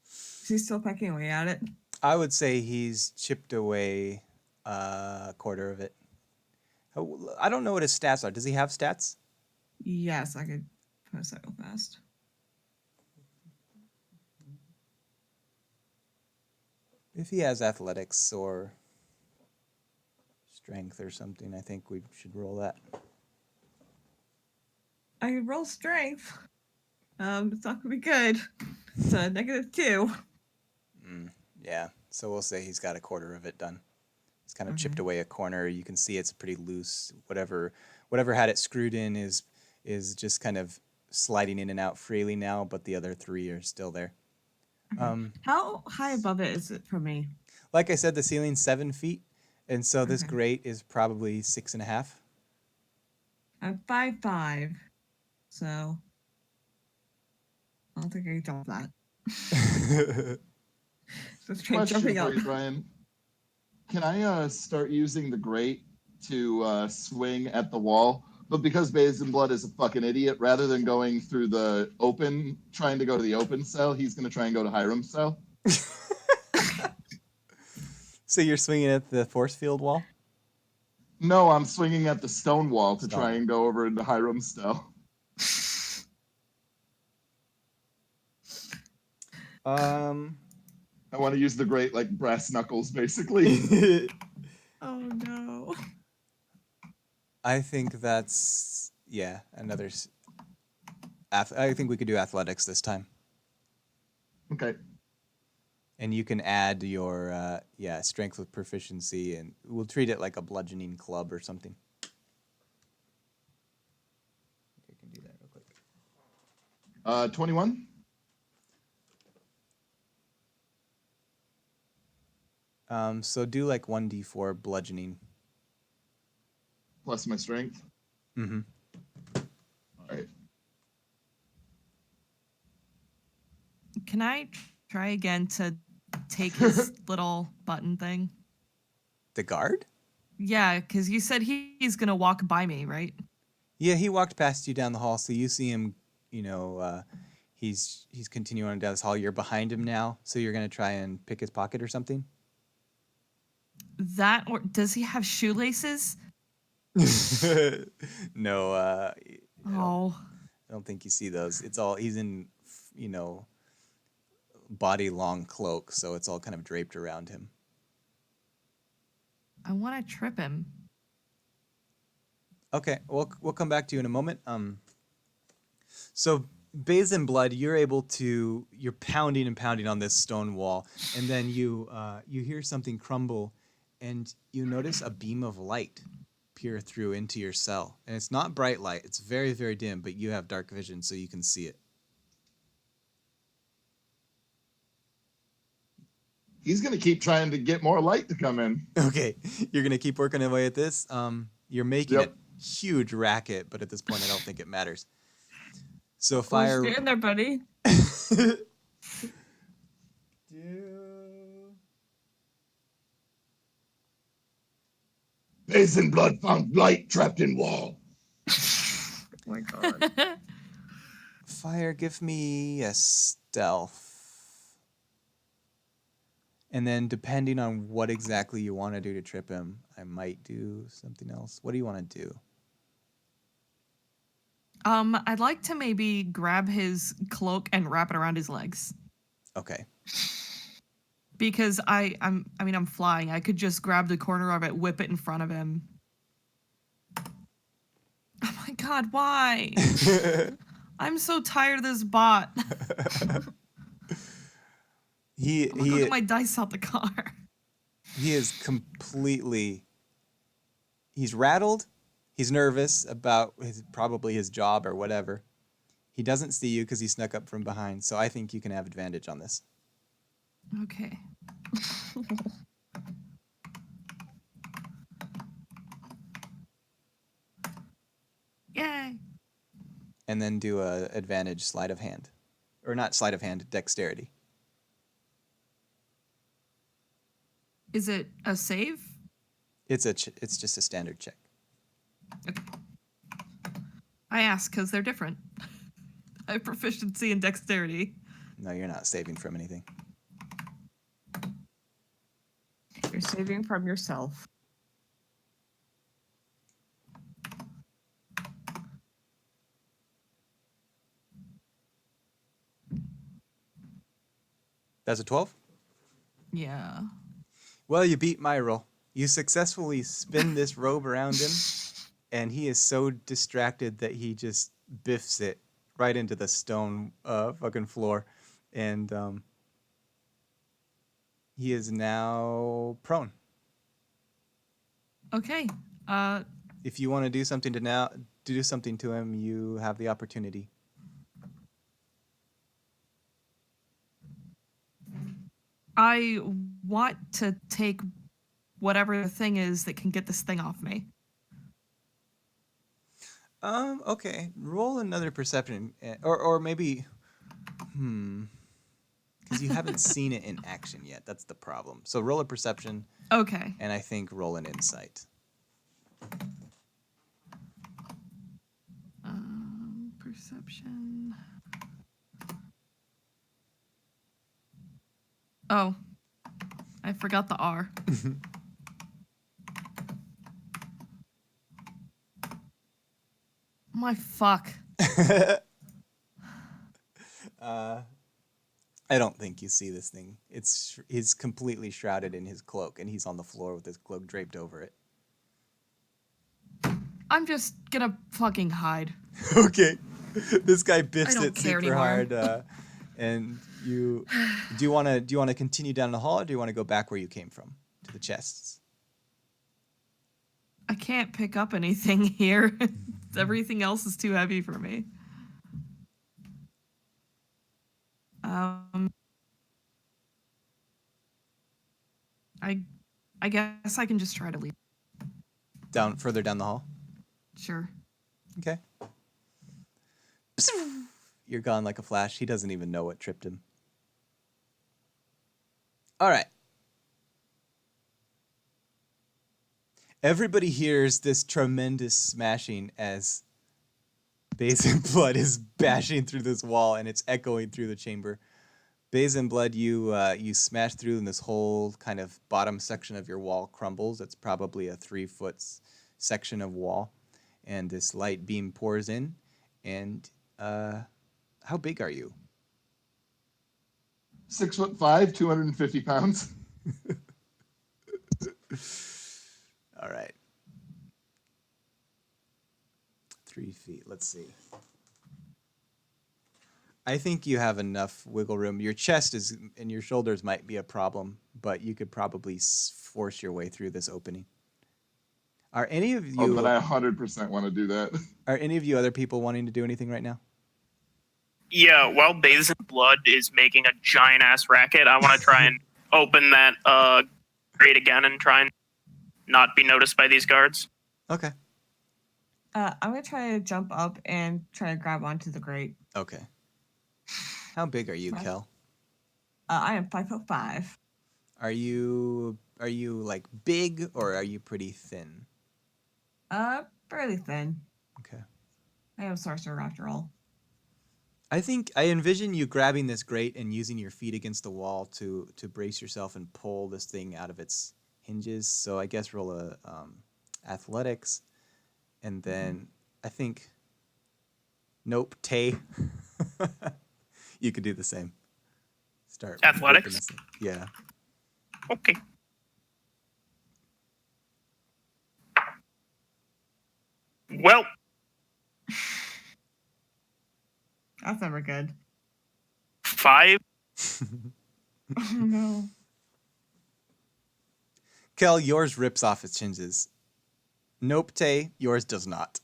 Is he still pecking away at it? I would say he's chipped away a quarter of it. I don't know what his stats are. Does he have stats? Yes, I could post that real fast. If he has athletics or strength or something, I think we should roll that. I could roll strength. It's not gonna be good. It's a -2. Yeah, so we'll say he's got a quarter of it done. It's kind of chipped away a corner. You can see it's pretty loose. Whatever had it screwed in is just kind of sliding in and out freely now, but the other 3 are still there. How high above it is it from me? Like I said, the ceiling's 7 feet, and so this Okay. grate is probably 6.5. I'm 5'5", so I don't think I can jump that. So straight Question jumping for up. you, Brian. Can I start using the grate to swing at the wall? But because Bathed in Blood is a fucking idiot, rather than going through the open, trying to go to the open cell, he's going to try and go to Hiram's cell. So you're swinging at the force field wall? No, I'm swinging at the stone wall to Stone. try and go over into Hiram's cell. I want to use the grate like brass knuckles, basically. Oh no. I think that's another. I think we could do athletics this time, Okay. and you can add your strength with proficiency, and we'll treat it like a bludgeoning club or something. I can do that real quick. 21 So do like 1d4 bludgeoning. plus my strength. Mm-hmm. All right. Can I try again to take his little button thing? The guard? Yeah, because you said he's gonna walk by me, right? Yeah, he walked past you down the hall, so you see him. He's continuing down this hall. You're behind him now, so you're gonna try and pick his pocket or something. That, or does he have shoelaces? No, Oh, I don't think you see those. It's all he's in, body long cloak, so it's all kind of draped around him. I want to trip him. Okay, we'll come back to you in a moment. So Bathed in Blood, you're pounding and pounding on this stone wall, and then you hear something crumble, and you notice a beam of light peer through into your cell, and it's not bright light; it's very, very dim, but you have dark vision, so you can see it. He's gonna keep trying to get more light to come in. Okay, you're gonna keep working away at this. You're making Yep. a huge racket, but at this point, I don't think it matters. So Well, fire. stay in there, buddy. Bathed in Blood found light trapped in wall. Oh my god. Fire, give me a stealth. And then depending on what exactly you want to do to trip him, I might do something else. What do you want to do? I'd like to maybe grab his cloak and wrap it around his legs. Okay. Because I'm flying. I could just grab the corner of it, whip it in front of him. Oh my god, why? I'm so tired of this bot. He I'm gonna go get my dice out the car. he is completely. He's rattled. He's nervous about probably his job or whatever. He doesn't see you because he snuck up from behind. So I think you can have advantage on this. Okay. Yay. And then do a advantage sleight of hand, or not sleight of hand, dexterity. Is it a save? It's just a standard check. Okay. I ask because they're different. I have proficiency in dexterity. No, you're not saving from anything. You're saving from yourself. That's a 12? Yeah. Well, you beat my roll. You successfully spin this robe around him, and he is so distracted that he just biffs it right into the stone fucking floor. And he is now prone. Okay. If you want to do something to him, you have the opportunity. I want to take whatever the thing is that can get this thing off me. Okay. Roll another perception, or maybe, because you haven't seen it in action yet. That's the problem. So roll a perception, Okay. and I think roll an insight. Perception. Oh, I forgot the R. My fuck. I don't think you see this thing. He's completely shrouded in his cloak, and he's on the floor with his cloak draped over it. I'm just gonna fucking hide. Okay. This guy biffs I don't it care super anymore. hard, and do you want to continue down the hall, or do you want to go back where you came from to the chests? I can't pick up anything here. Everything else is too heavy for me. Um, I guess I can just try to leave. Further down the hall. Sure. Okay. You're gone like a flash. He doesn't even know what tripped him. All right. Everybody hears this tremendous smashing as Bays and Blood is bashing through this wall and it's echoing through the chamber. Bays and Blood, you smash through and this whole kind of bottom section of your wall crumbles. It's probably a 3-foot section of wall. And this light beam pours in. And how big are you? 6'5", 250 pounds. All right. 3 feet. Let's see. I think you have enough wiggle room. Your chest is and your shoulders might be a problem, but you could probably force your way through this opening. Are any of Oh, you? but I 100% want to do that. Are any of you other people wanting to do anything right now? Yeah, while Bathes in Blood is making a giant ass racket, I want to try and open that grate again and try and not be noticed by these guards. Okay. I'm gonna try to jump up and try to grab onto the grate. Okay. How big are you, Right. Kel? I am 5'5". Are you like big or are you pretty thin? Fairly thin. Okay. I am a sorcerer after all. I think I envision you grabbing this grate and using your feet against the wall to brace yourself and pull this thing out of its hinges. So I guess roll a athletics, and then I think nope, Tay. You could do the same. Start Athletics? ripping this thing. Yeah. Okay. Well, That's never good. 5. Oh no. Kel, yours rips off its hinges. Nope, Tay, yours does not.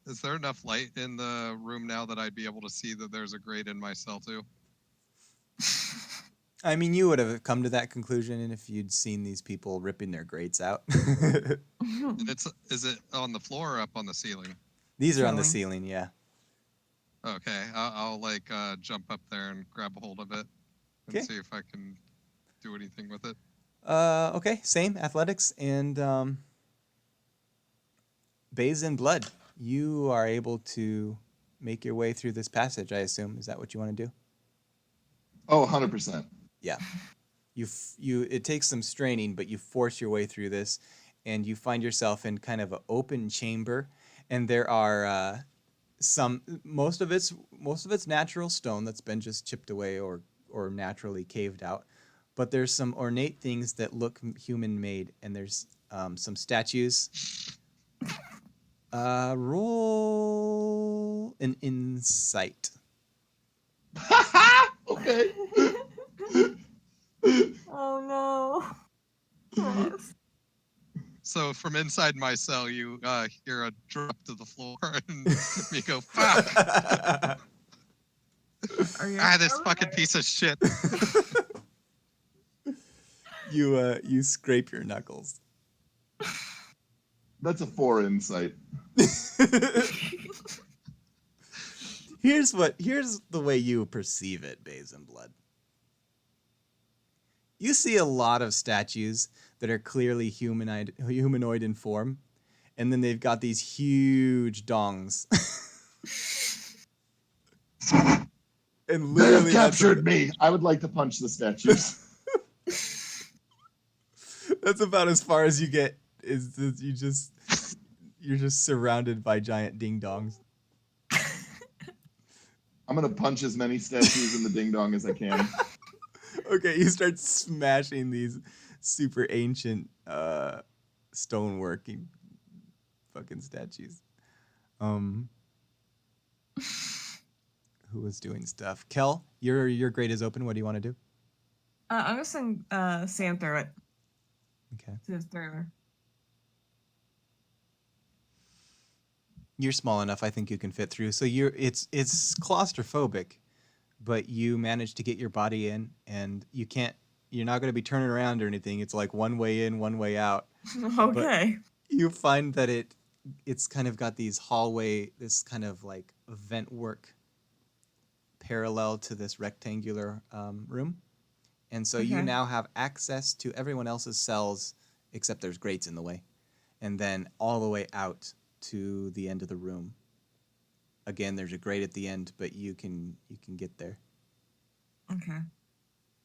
Is there enough light in the room now that I'd be able to see that there's a grate in my cell too? I mean, you would have come to that conclusion if you'd seen these people ripping their grates out. And is it on the floor or up on the ceiling? These are on the Ceiling. ceiling, yeah. Okay, I'll like jump up there and grab a hold of it and Okay. see if I can do anything with it. Okay, same athletics and Bays in Blood. You are able to make your way through this passage, I assume. Is that what you want to do? Oh, 100%. Yeah. It takes some straining, but you force your way through this and you find yourself in kind of an open chamber, and there are most of it's natural stone that's been just chipped away or naturally caved out, but there's some ornate things that look human made, and there's some statues. Roll an insight. Okay. Oh no. Yes. So from inside my cell, you hear a drop to the floor and me go, "Fuck! Are you Ah, this fucking piece of shit." You scrape your knuckles. That's a 4 insight. Here's the way you perceive it, Bays and Blood. You see a lot of statues that are clearly humanoid in form, and then they've got these huge dongs. And They have literally captured me. I would like to punch the statues. That's about as far as you get. You're just surrounded by giant ding dongs. I'm going to punch as many statues in the ding dong as I can. Okay, you start smashing these super ancient stoneworking fucking statues. Who was doing stuff? Kel, your grate is open. What do you want to do? I'm gonna send Sam through it. Okay. To his thrower. You're small enough. I think you can fit through. So it's claustrophobic, but you manage to get your body in, and you're not going to be turning around or anything. It's like one way in, one way out. Okay. You find that it's kind of got this kind of like vent work parallel to this rectangular room. And so you Okay. now have access to everyone else's cells, except there's grates in the way, and then all the way out to the end of the room. Again, there's a grate at the end, but you can get there. Okay.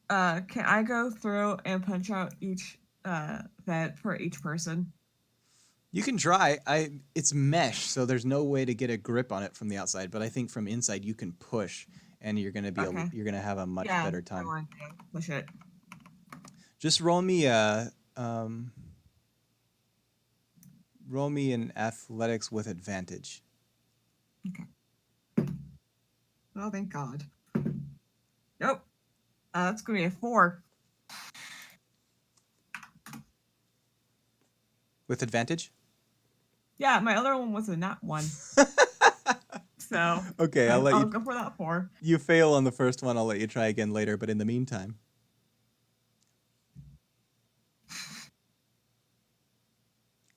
Can I go through and punch out each vent for each person? You can try. It's mesh, so there's no way to get a grip on it from the outside. But I think from inside you can push, and you're gonna Okay. you're gonna have a much Yeah, better I time. want to push it. Just roll me an athletics with advantage. Okay. Oh, thank God. Nope. That's gonna be a 4. With advantage? Yeah, my other one was a nat 1. So Okay, I'll you go for that 4. You fail on the first one. I'll let you try again later. But in the meantime,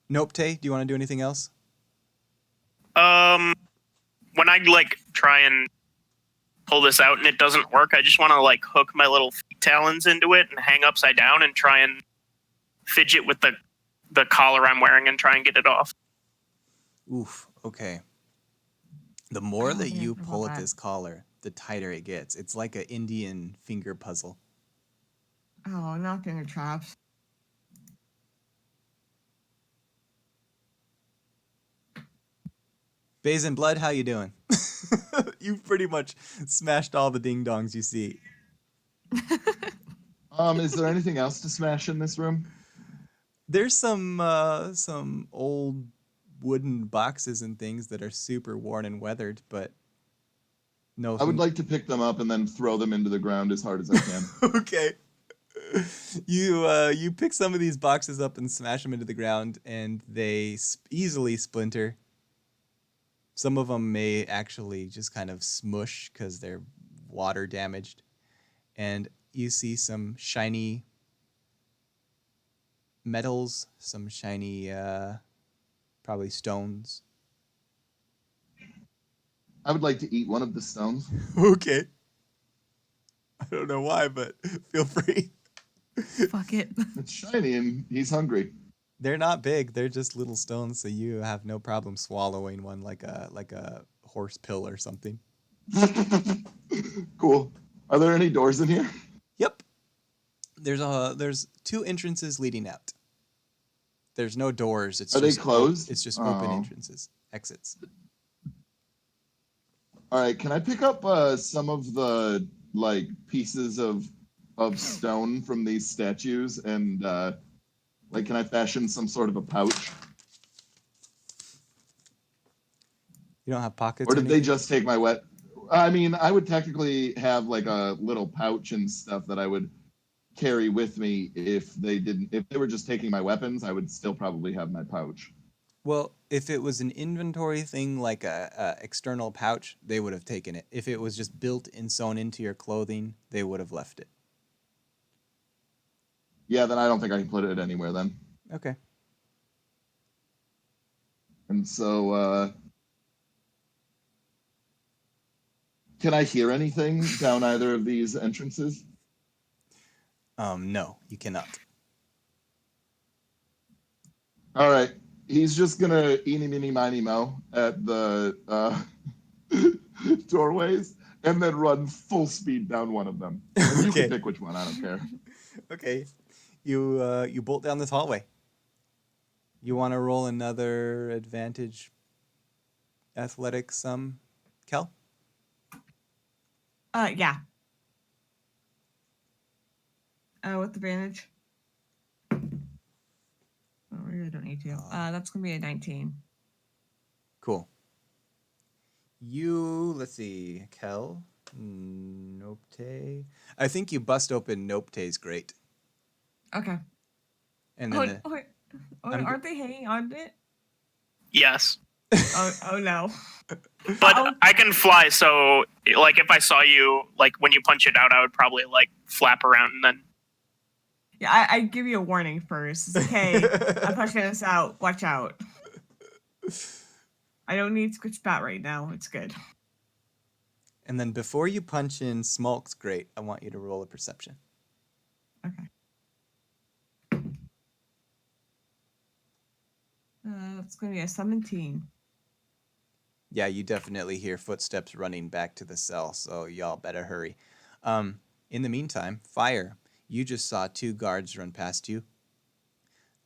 Nope. Do you want to do anything else? When I like try and pull this out and it doesn't work, I just want to like hook my little feet talons into it and hang upside down and try and fidget with the collar I'm wearing and try and get it off. Oof. Okay. The more that yeah, you I pull love at that. this collar, the tighter it gets. It's like an Indian finger puzzle. Oh, not finger traps. Bays and Blood, how you doing? You've pretty much smashed all the ding dongs you see. Is there anything else to smash in this room? There's some old wooden boxes and things that are super worn and weathered, but no. I would like to pick them up and then throw them into the ground as hard as I can. Okay. You pick some of these boxes up and smash them into the ground, and they easily splinter. Some of them may actually just kind of smush because they're water damaged. And you see some shiny metals, some shiny, probably stones. I would like to eat one of the stones. Okay. I don't know why, but feel free. Fuck it. It's shiny and he's hungry. They're not big. They're just little stones, so you have no problem swallowing one like a horse pill or something. Cool. Are there any doors in here? Yep. There's 2 entrances leading out. There's no doors. Are they closed? It's just open Oh. entrances, exits. All right. Can I pick up some of the like pieces of stone from these statues and like can I fashion some sort of a pouch? You don't have pockets. Or did they anything? just take my wet? I mean, I would technically have like a little pouch and stuff that I would carry with me if they didn't. If they were just taking my weapons, I would still probably have my pouch. Well, if it was an inventory thing like a external pouch, they would have taken it. If it was just built and sewn into your clothing, they would have left it. Yeah, then I don't think I can put it anywhere then. Okay. And so, can I hear anything down either of these entrances? No, you cannot. All right. He's just gonna eeny, meeny, miny, mo at the doorways and then run full speed down one of them. And you Okay. can pick which one. I don't care. Okay. You bolt down this hallway. You want to roll another advantage athletics Kel? Yeah. With advantage. Oh, really don't need to. That's gonna be a 19. Cool. Let's see, Kel, Nopte. I think you bust open Nopte's grate. Okay. And then Aren't they hanging on it? Yes. Oh no. But Oh. I can fly, so like if I saw you, like when you punch it out, I would probably like flap around and then. Yeah, I give you a warning first. Okay, I'm punching this out. Watch out. I don't need Squitch Bat right now. It's good. And then before you punch in Smolk's grate, I want you to roll a perception. Okay. It's going to be a 17. Yeah, you definitely hear footsteps running back to the cell, so y'all better hurry. In the meantime, Fire, you just saw 2 guards run past you.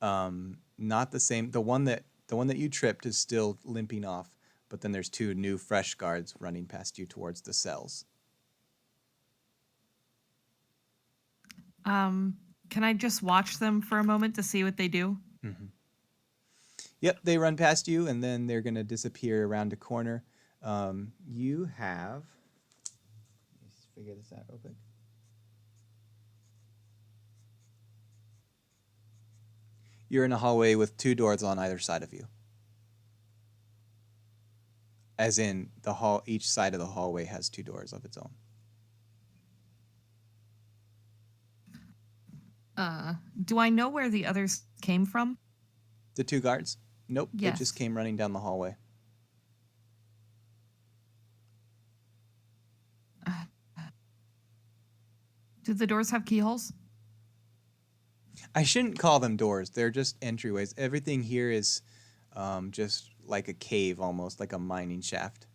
Not the same. The one that you tripped is still limping off, but then there's 2 new fresh guards running past you towards the cells. Can I just watch them for a moment to see what they do? Mm-hmm. Yep, they run past you, and then they're going to disappear around a corner. You have... Let's figure this out real quick. You're in a hallway with 2 doors on either side of you. As in, the hall. Each side of the hallway has 2 doors of its own. Do I know where the others came from? The 2 guards? Nope, they Yes. just came running down the hallway. Do the doors have keyholes? I shouldn't call them doors. They're just entryways. Everything here is just like a cave, almost like a mining shaft.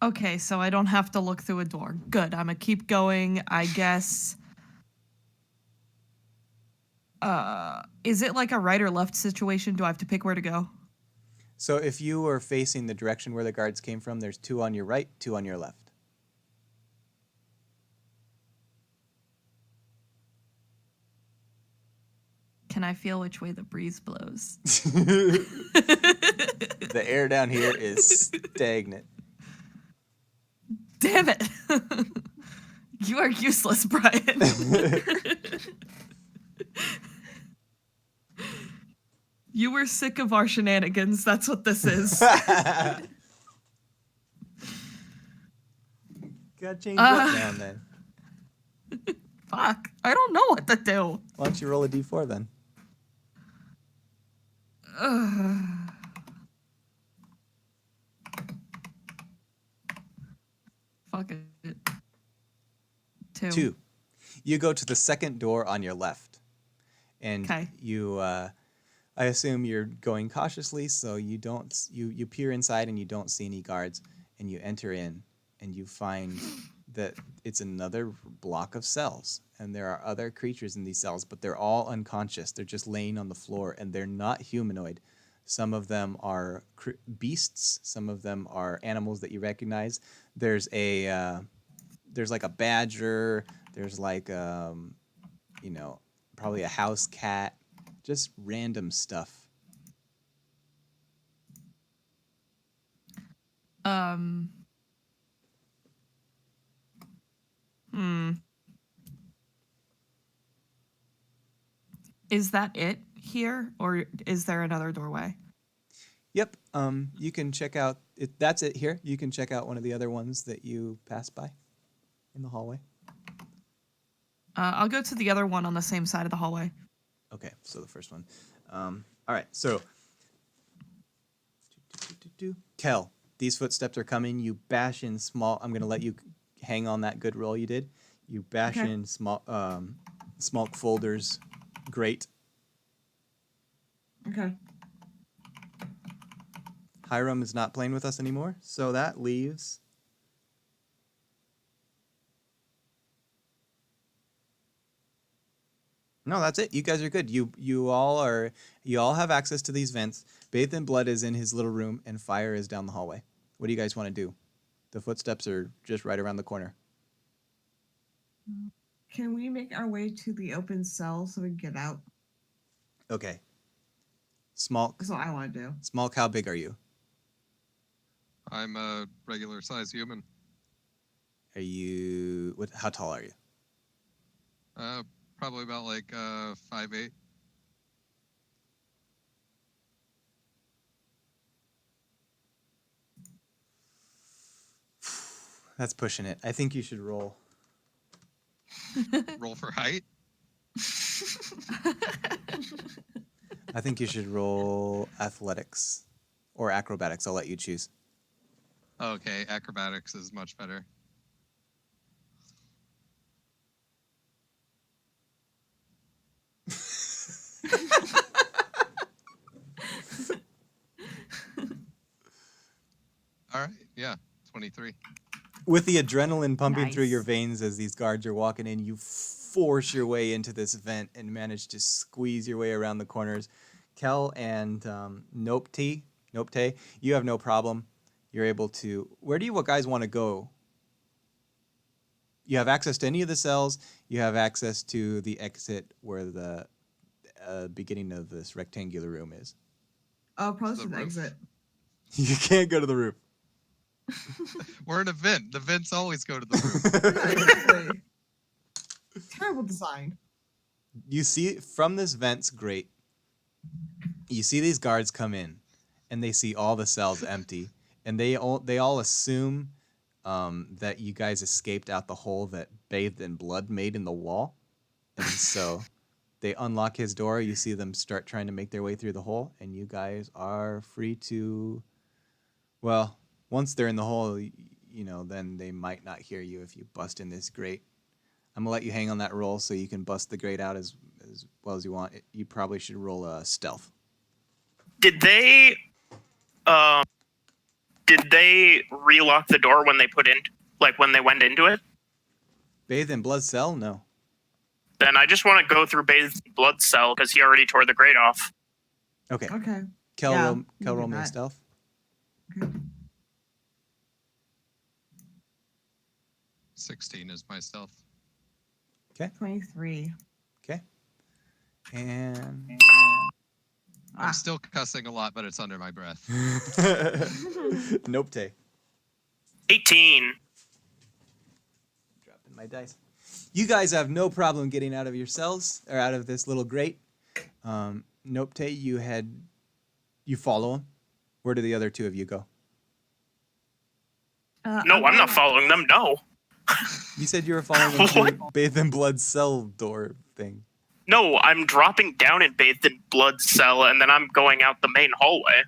Okay, so I don't have to look through a door. Good. I'm gonna keep going, I guess. Is it like a right or left situation? Do I have to pick where to go? So if you were facing the direction where the guards came from, there's 2 on your right, 2 on your left. Can I feel which way the breeze blows? The air down here is stagnant. Damn it! You are useless, Brian. You were sick of our shenanigans. That's what this is. Gotta change what down then? Fuck. I don't know what to do. Why don't you roll a d4 then? Fuck it. 2. 2. You go to the second door on your left. And 'Kay. you, I assume you're going cautiously, so you peer inside and you don't see any guards, and you enter in, and you find that it's another block of cells, and there are other creatures in these cells, but they're all unconscious. They're just laying on the floor, and they're not humanoid. Some of them are beasts. Some of them are animals that you recognize. There's like a badger. There's like probably a house cat. Just random stuff. Is that it here, or is there another doorway? Yep. You can check out it. That's it here. You can check out one of the other ones that you passed by in the hallway. I'll go to the other one on the same side of the hallway. Okay, so the first one. All right, so Kel, these footsteps are coming. You bash in small. I'm gonna let you hang on that good roll you did. You bash in small folders. Great. Okay. Hiram is not playing with us anymore, so that leaves. No, that's it. You guys are good. You all have access to these vents. Bathed in Blood is in his little room, and Fire is down the hallway. What do you guys want to do? The footsteps are just right around the corner. Can we make our way to the open cell so we can get out? Okay. Small. That's what I want to do. Small. How big are you? I'm a regular size human. Are you? How tall are you? Probably about like 5'8". That's pushing it. I think you should roll. Roll for height. I think you should roll athletics or acrobatics. I'll let you choose. Okay, acrobatics is much better. All right, yeah, 23. With the adrenaline pumping through your Nice. veins as these guards are walking in, you force your way into this vent and manage to squeeze your way around the corners. Kel and Nopte, you have no problem. You're able to. Where do you guys want to go? You have access to any of the cells. You have access to the exit where the beginning of this rectangular room is. Oh, probably The to the roof. exit. You can't go to the roof. We're in a vent. The vents always go to the Yeah, roof. exactly. Terrible design. You see from this vent's grate, you see these guards come in, and they see all the cells empty, and they all assume that you guys escaped out the hole that Bathed in Blood made in the wall, and so they unlock his door. You see them start trying to make their way through the hole, and you guys are free to. Well, once they're in the hole, then they might not hear you if you bust in this grate. I'm gonna let you hang on that roll so you can bust the grate out as well as you want. You probably should roll a stealth. Did they relock the door when they when they went into it? Bathed in Blood cell? No. Then I just want to go through Bathed Blood cell because he already tore the grate off. Okay. Okay. Kel, Yeah, roll, you Kel can roll do me a that. stealth. Okay. 16 is my stealth. 23. Okay. And I'm Ah. still cussing a lot, but it's under my breath. Nope. 18. Dropping my dice. You guys have no problem getting out of your cells or out of this little grate. Nope. You follow him. Where do the other two of you go? No, I'm not following them. No. You said you were following him What? through Bathed in Blood cell door thing. No, I'm dropping down in Bathed in Blood cell, and then I'm going out the main hallway.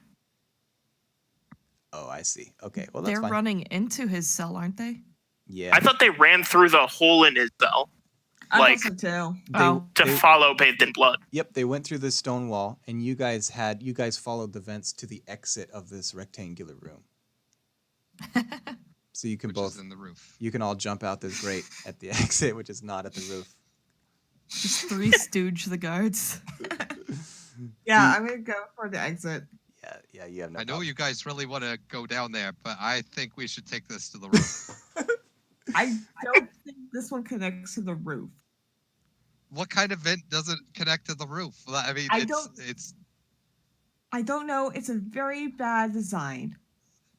Oh, I see. Okay, well that's They're fine. running into his cell, aren't they? Yeah. I thought they ran through the hole in his cell I like- thought so too. Oh. to follow Bathed in Blood. Yep, they went through the stone wall, and you guys followed the vents to the exit of this rectangular room. So you can Which both is in the roof. you can all jump out this grate at the exit, which is not at the roof. Just three stooge the guards. Yeah, I'm gonna go for the exit. Yeah, you have no. I know problem. you guys really want to go down there, but I think we should take this to the roof. I don't think this one connects to the roof. What kind of vent doesn't connect to the roof? I mean, I it's I don't know. It's a very bad design.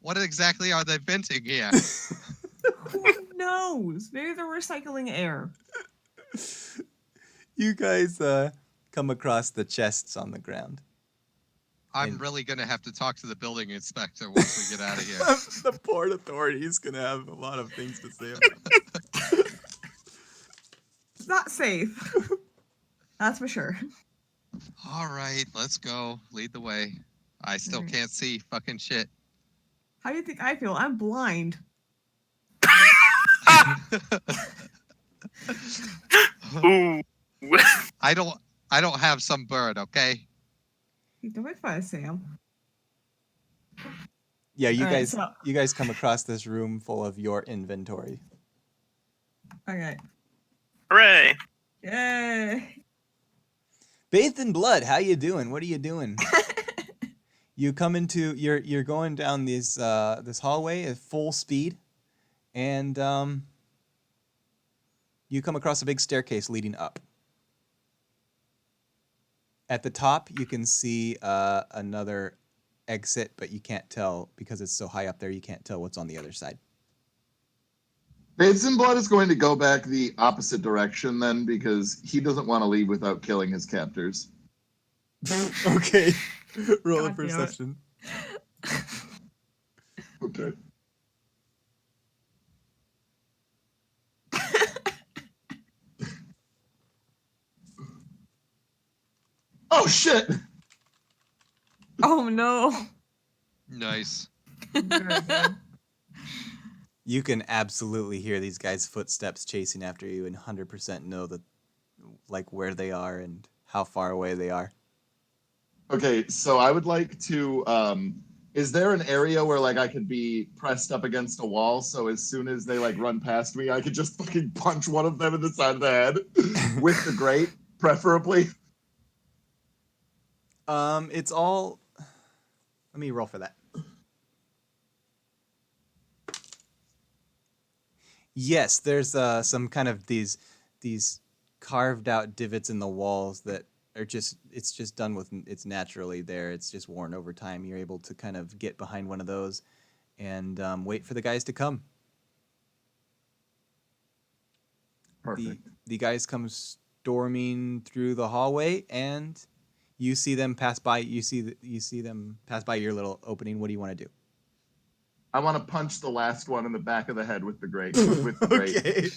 what exactly are they venting here? Who knows? Maybe they're recycling air. You guys come across the chests on the ground. I'm And- really gonna have to talk to the building inspector once we get out of here. The Port Authority is gonna have a lot of things to say about it. It's not safe. That's for sure. All right, let's go. Lead the way. I still Alright. can't see fucking shit. How do you think I feel? I'm blind. Ooh. I don't have some bird, okay? Don't make fun of Sam. Yeah, you Alright, guys so- you guys come across this room full of your inventory. Okay. Hooray. Yay. Bathed in Blood, how you doing? What are you doing? You come into you're going down this hallway at full speed, and you come across a big staircase leading up. At the top, you can see another exit, but you can't tell because it's so high up there. You can't tell what's on the other side. Bathed in Blood is going to go back the opposite direction then because he doesn't want to leave without killing his captors. Okay, roll a God damn it. perception. Okay. Oh shit! Oh no. Nice. Very good. You can absolutely hear these guys' footsteps chasing after you, and 100% know that, like, where they are and how far away they are. Okay, so I would like to. Is there an area where like I could be pressed up against a wall, so as soon as they like run past me, I could just fucking punch one of them in the side of the head with the grate, preferably? It's all. Let me roll for that. Yes, there's some kind of these carved out divots in the walls that are just it's just done with it's naturally there. It's just worn over time. You're able to kind of get behind one of those and wait for the guys to come. Perfect. The guys come storming through the hallway, and you see them pass by. You see them pass by your little opening. What do you want to do? I want to punch the last one in the back of the head with the grate. With the grate.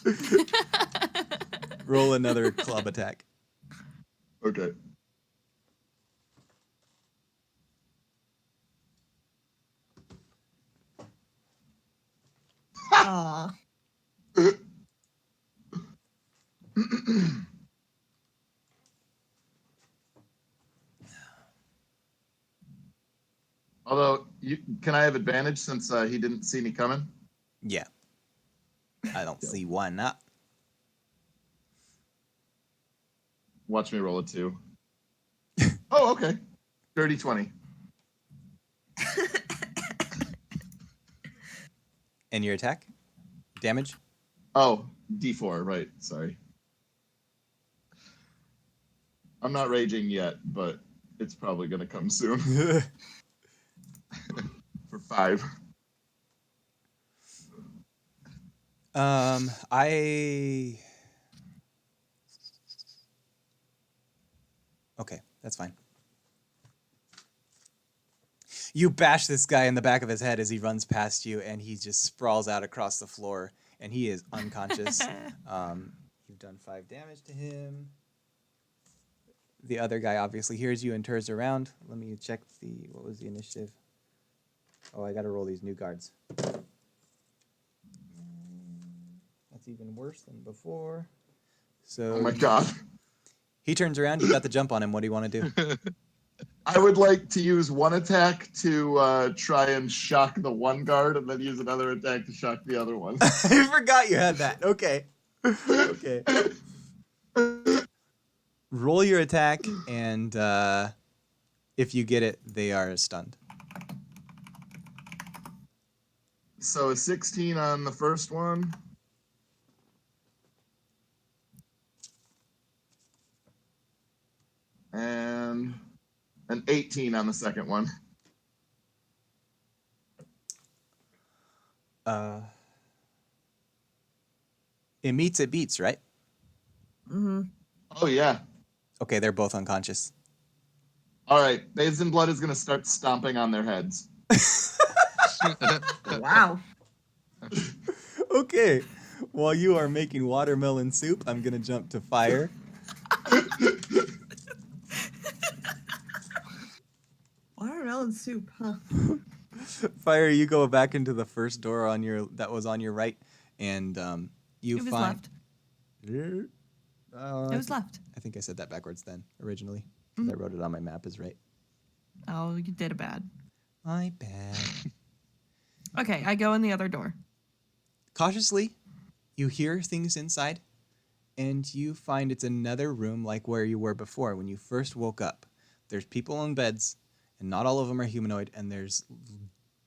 Okay. Roll another club attack. Okay. Aw. Although, can I have advantage since he didn't see me coming? Yeah. I don't see why not. Watch me roll a 2. Oh, okay. Dirty 20. And your attack? Damage? Oh, D4, right. Sorry. I'm not raging yet, but it's probably going to come soon. For 5. I. Okay, that's fine. You bash this guy in the back of his head as he runs past you, and he just sprawls out across the floor, and he is unconscious. You've done 5 damage to him. The other guy obviously hears you and turns around. Let me check what was the initiative? Oh, I gotta roll these new guards. That's even worse than before. So Oh my god. he turns around. You got the jump on him. What do you want to do? I would like to use one attack to try and shock the one guard, and then use another attack to shock the other one. I forgot you had that. Okay. Okay. Roll your attack, and if you get it, they are stunned. So a 16 on the first one. And an 18 on the second one. It meets, it beats, right? Mm-hmm. Oh, yeah. Okay, they're both unconscious. All right. Bathes in Blood is going to start stomping on their heads. Wow. Okay. While you are making watermelon soup, I'm going to jump to Fire. Watermelon soup, huh? Fire, you go back into the first door that was on your right, and you It was find. left. It It was left. I think I said that backwards then, originally. 'Cause I wrote it on my map as right. Oh, you did a bad. My bad. Okay, I go in the other door. Cautiously, you hear things inside, and you find it's another room like where you were before when you first woke up. There's people on beds, and not all of them are humanoid, and there's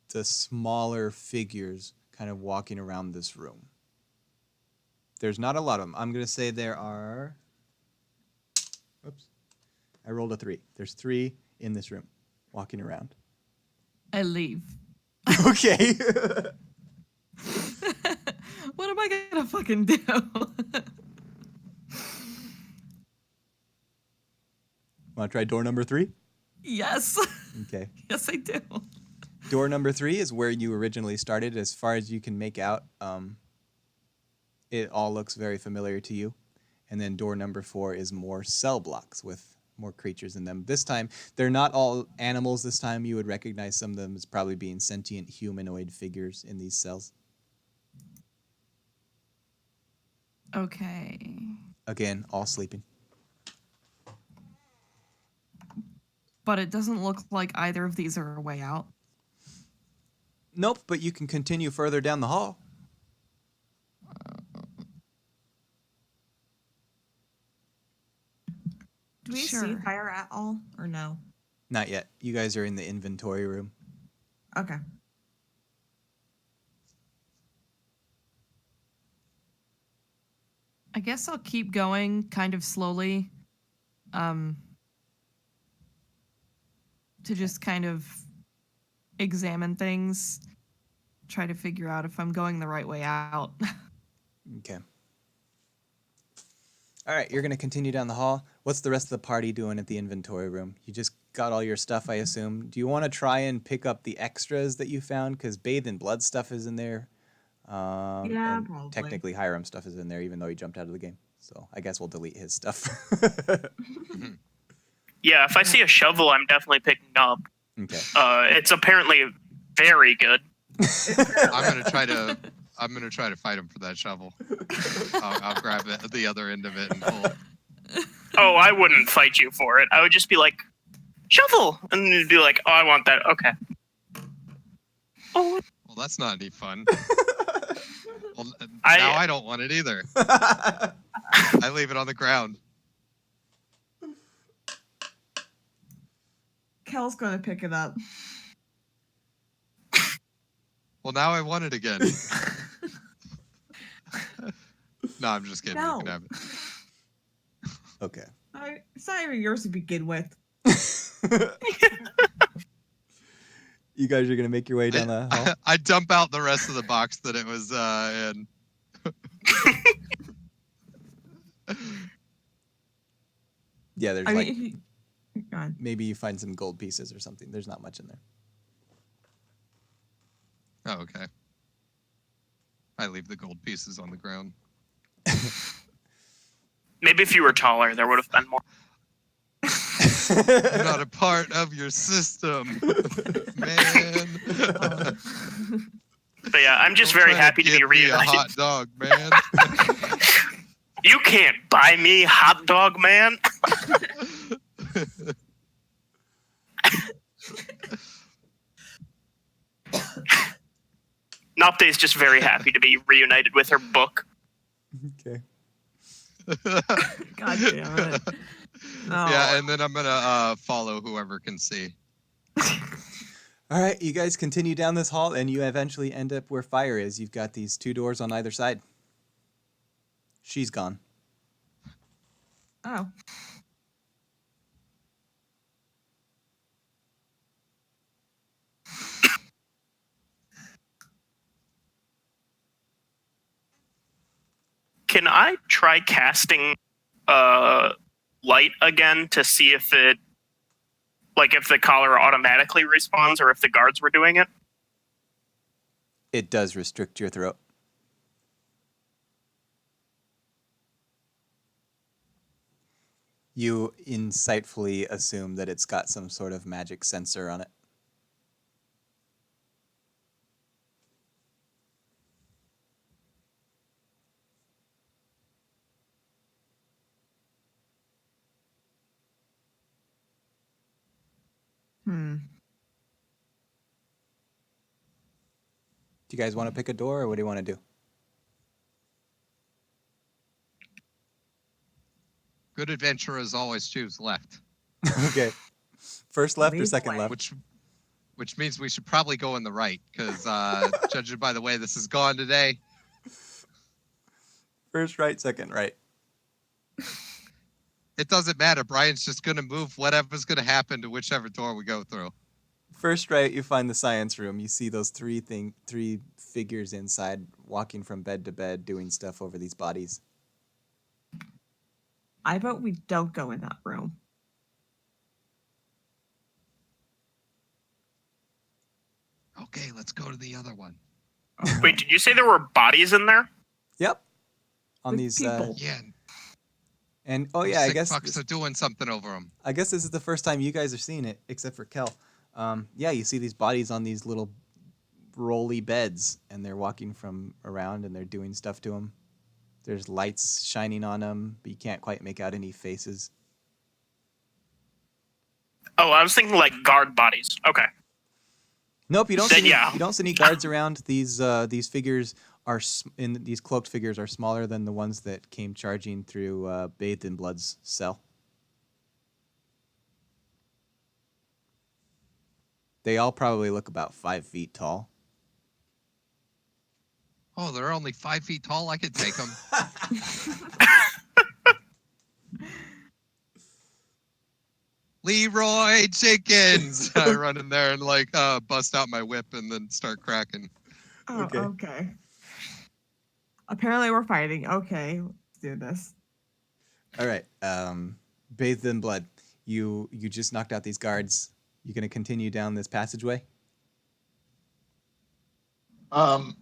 the smaller figures kind of walking around this room. There's not a lot of them. I'm going to say there are... Oops. I rolled a 3. There's 3 in this room walking around. I leave. Okay. What am I gonna fucking do? Want to try door number 3? Yes. Okay. Yes, I do. Door number 3 is where you originally started. As far as you can make out, it all looks very familiar to you. And then door number 4 is more cell blocks with more creatures in them. This time, they're not all animals. This time, you would recognize some of them as probably being sentient humanoid figures in these cells. Okay. Again, all sleeping. But it doesn't look like either of these are a way out. Nope, but you can continue further down the hall. Do we see Sure. fire at all, or no? Not yet. You guys are in the inventory room. Okay. I guess I'll keep going kind of slowly. To just kind of examine things, try to figure out if I'm going the right way out. Okay. All right, you're going to continue down the hall. What's the rest of the party doing at the inventory room? You just got all your stuff, I assume. Do you want to try and pick up the extras that you found? Because Bathe in Blood stuff is in there. Yeah, and probably. technically Hiram stuff is in there, even though he jumped out of the game. So I guess we'll delete his stuff. Yeah, if I see a shovel, I'm definitely picking up. Okay. It's apparently very good. I'm gonna try to fight him for that shovel. I'll grab it at the other end of it and pull. Oh, I wouldn't fight you for it. I would just be like, shovel! And you'd be like, oh, I want that. Okay. Oh, Well, that's not any fun. Well, now I- I don't want it either. I leave it on the ground. Kel's gonna pick it up. Well, now I want it again. No, I'm just kidding. No. You can have it. Okay. It's not even yours to begin with. You guys are going to make your way down the hall? I dump out the rest of the box that it was in. Yeah, there's I like, mean, God. maybe you find some gold pieces or something. There's not much in there. Oh, okay. I leave the gold pieces on the ground. maybe if you were taller, there would have been more. I'm not a part of your system, man. But yeah, I'm just Don't very try happy to be give me a reunited. hot dog, man. You can't buy me, hot dog man. Nopte is just very happy to be reunited with her book. Okay. God damn it. No. Yeah, and then I'm gonna follow whoever can see. All right, you guys continue down this hall, and you eventually end up where fire is. You've got these two doors on either side. She's gone. Oh. Can I try casting light again to see if it, like, if the collar automatically respawns or if the guards were doing it? It does restrict your throat. You insightfully assume that it's got some sort of magic sensor on it. Hmm. Do you guys want to pick a door, or what do you want to do? Good adventurers always choose left, Okay. First left or Lead second the way. left? which means we should probably go in the right, because judging by the way this has gone today, First right, second right. it doesn't matter. Brian's just gonna move whatever's gonna happen to whichever door we go through. First right, you find the science room. You see those three figures inside, walking from bed to bed, doing stuff over these bodies. I vote we don't go in that room. Okay, let's go to the other one. Wait, did you say there were bodies in there? Yep. On With these people. Yeah, And oh Those yeah, sick fucks this, are doing something over them. I guess this is the first time you guys are seeing it, except for Kel. Yeah, you see these bodies on these little rolly beds, and they're walking from around, and they're doing stuff to them. There's lights shining on them, but you can't quite make out any faces. Oh, I was thinking like guard bodies. Okay. Nope, you don't Then see any, yeah. you don't see any guards around. These figures are these cloaked figures are smaller than the ones that came charging through Bathed in Blood's cell. They all probably look about 5 feet tall. Oh, they're only 5 feet tall. I could take them. Leroy Jenkins. I run in there and like bust out my whip and then start cracking. Oh, Okay. okay. Apparently we're fighting. Okay, let's do this. All right. Bathed in Blood. You just knocked out these guards. You gonna continue down this passageway? Well,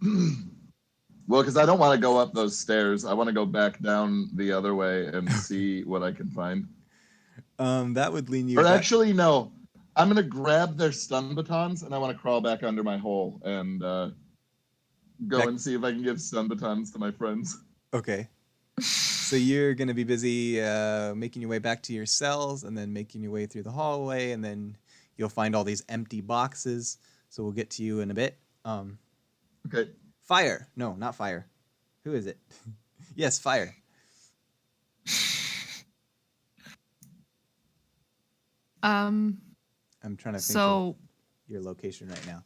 because I don't want to go up those stairs. I want to go back down the other way and see what I can find. That would lean you. Or actually, no. I'm gonna grab their stun batons and I want to crawl back under my hole and go and see if I can give stun batons to my friends. Okay. So you're gonna be busy making your way back to your cells, and then making your way through the hallway, and then you'll find all these empty boxes. So we'll get to you in a bit. Okay. Fire. No, not fire. Who is it? Yes, fire. I'm trying to think So of your location right now.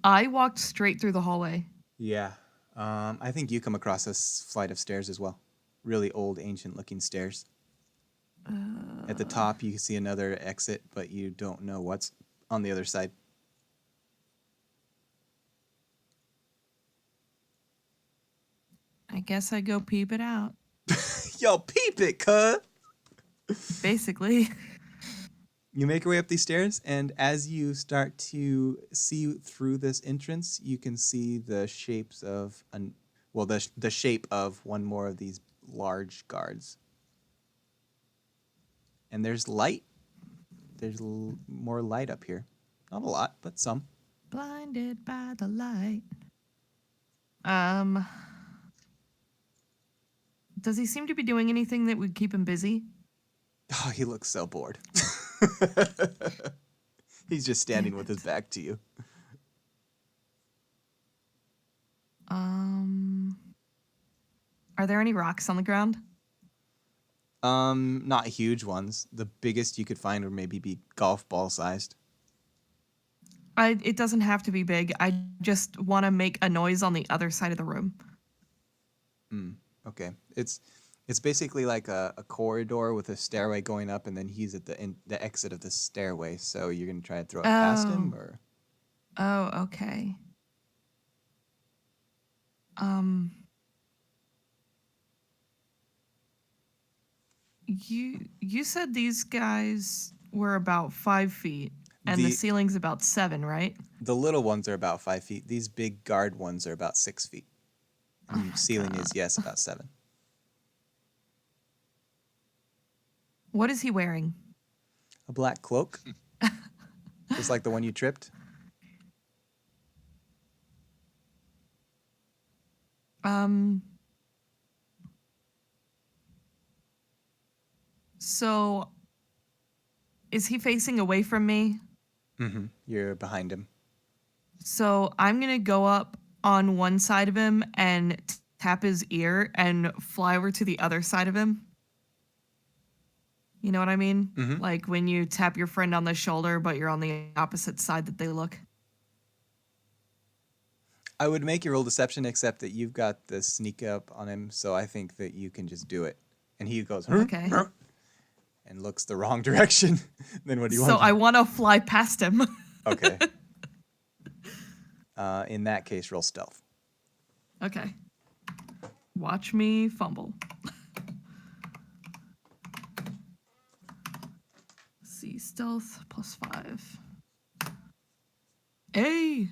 I walked straight through the hallway. Yeah. I think you come across this flight of stairs as well. Really old, ancient-looking stairs. At the top, you see another exit, but you don't know what's on the other side. I guess I go peep it out. Yo, peep it, cuz! Basically. You make your way up these stairs, and as you start to see through this entrance, you can see the shapes of the shape of one more of these large guards. And there's light. There's more light up here. Not a lot, but some. Blinded by the light. Does he seem to be doing anything that would keep him busy? Oh, he looks so bored. He's just standing with his back to you. Are there any rocks on the ground? Not huge ones. The biggest you could find would maybe be golf ball sized. It doesn't have to be big. I just want to make a noise on the other side of the room. Okay. It's basically like a corridor with a stairway going up, and then he's at the exit of the stairway. So you're gonna try to throw it past him, or? Oh, okay. You said these guys were about 5 feet, and the ceiling's about 7, right? The little ones are about 5 feet. These big guard ones are about 6 feet. And the ceiling is, yes, about 7. What is he wearing? A black cloak, just like the one you tripped. So, is he facing away from me? Mm-hmm. You're behind him. So I'm gonna go up on one side of him and tap his ear and fly over to the other side of him. You know what I mean? Mhm. Like when you tap your friend on the shoulder, but you're on the opposite side that they look. I would make your roll deception, except that you've got the sneak up on him, so I think that you can just do it. And he goes, Okay. and looks the wrong direction. Then what do you want? So I want to fly past him. Okay. In that case, roll stealth. Okay. Watch me fumble. See, stealth +5. Hey!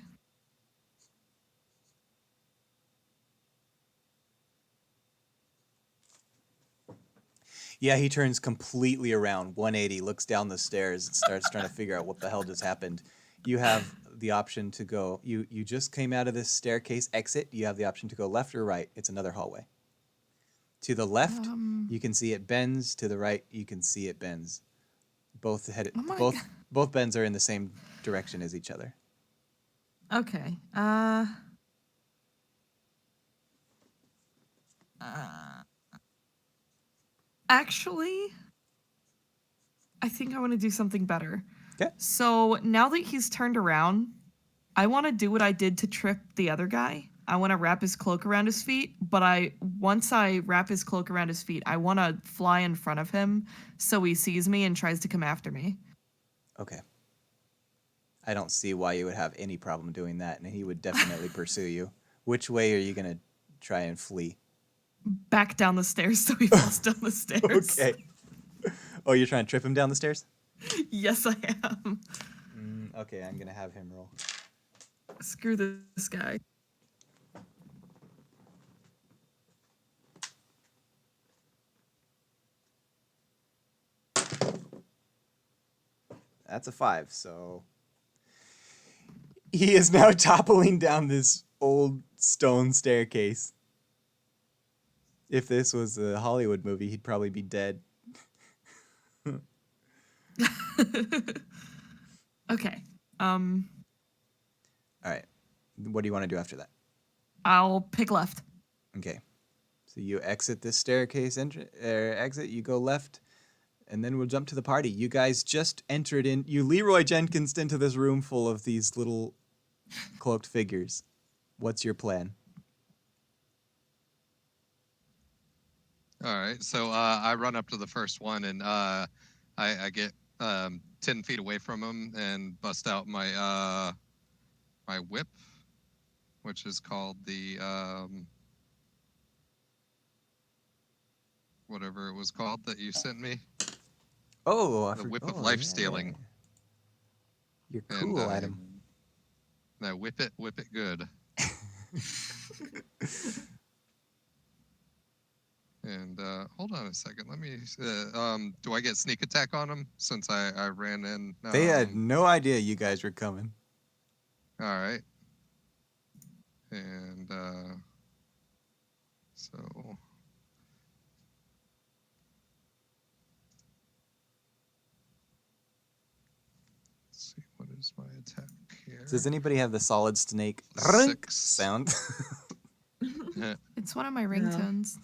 Yeah, he turns completely around, 180, looks down the stairs, and starts trying to figure out what the hell just happened. You have the option to go. You just came out of this staircase exit. You have the option to go left or right. It's another hallway. To the left, you can see it bends. To the right, you can see it bends. Both Oh my both bends are in the same direction as each other. Okay. Actually, I think I want to do something better. Okay. So now that he's turned around, I want to do what I did to trip the other guy. I want to wrap his cloak around his feet, but once I wrap his cloak around his feet, I want to fly in front of him so he sees me and tries to come after me. Okay. I don't see why you would have any problem doing that, and he would definitely pursue you. Which way are you going to try and flee? Back down the stairs so he falls down the stairs. Okay. Oh, you're trying to trip him down the stairs? Yes, I am. Okay, I'm going to have him roll. Screw this guy. That's a 5, so he is now toppling down this old stone staircase. If this was a Hollywood movie, he'd probably be dead. Okay. All right. What do you want to do after that? I'll pick left. Okay. So you exit this staircase exit, you go left, and then we'll jump to the party. You guys just entered in. You Leroy Jenkins into this room full of these little cloaked figures. What's your plan? All right, so I run up to the first one and I get 10 feet away from him and bust out my my whip, which is called the whatever it was called that you sent me, Oh, the whip of life stealing. Your And cool item. I whip it good. And hold on a second. Let me. Do I get sneak attack on them since I ran in? They had no idea you guys were coming. All right. And so. Let's see. What is my attack here? Does anybody have the solid snake 6. sound? It's one of my ringtones.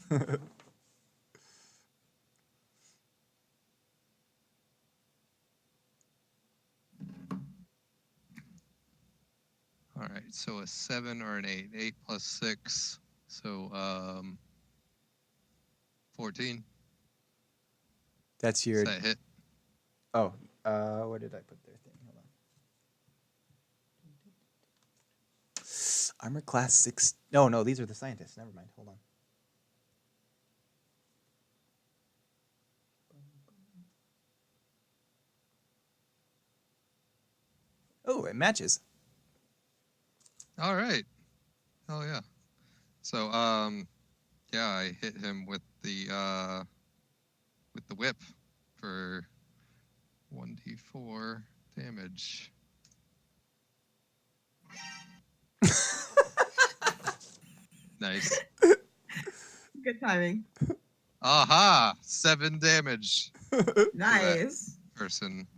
All right, so a 7 or an 8. 8 plus 6, so 14. That's your. Does that hit? Oh, where did I put their thing? Hold on. Armor class 6. No, these are the scientists. Never mind. Hold on. Oh, it matches. All right. Hell yeah. So yeah, I hit him with the whip for 1d4 damage. Nice. Good timing. Aha! 7 damage. Nice. Person.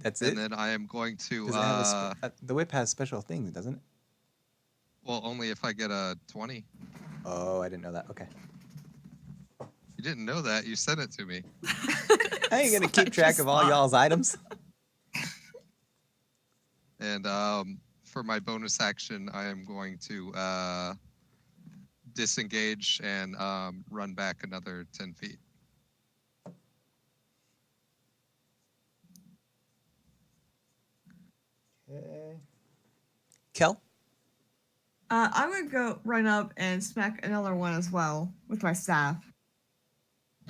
That's And it. then I am going to Does it have the whip has special things, doesn't it? well, only if I get a 20. Oh, I didn't know that. Okay. You didn't know that. You sent it to me. I ain't gonna keep track of all y'all's items. And for my bonus action, I am going to disengage and run back another 10 feet. Okay. Kel? I'm gonna go run up and smack another one as well with my staff.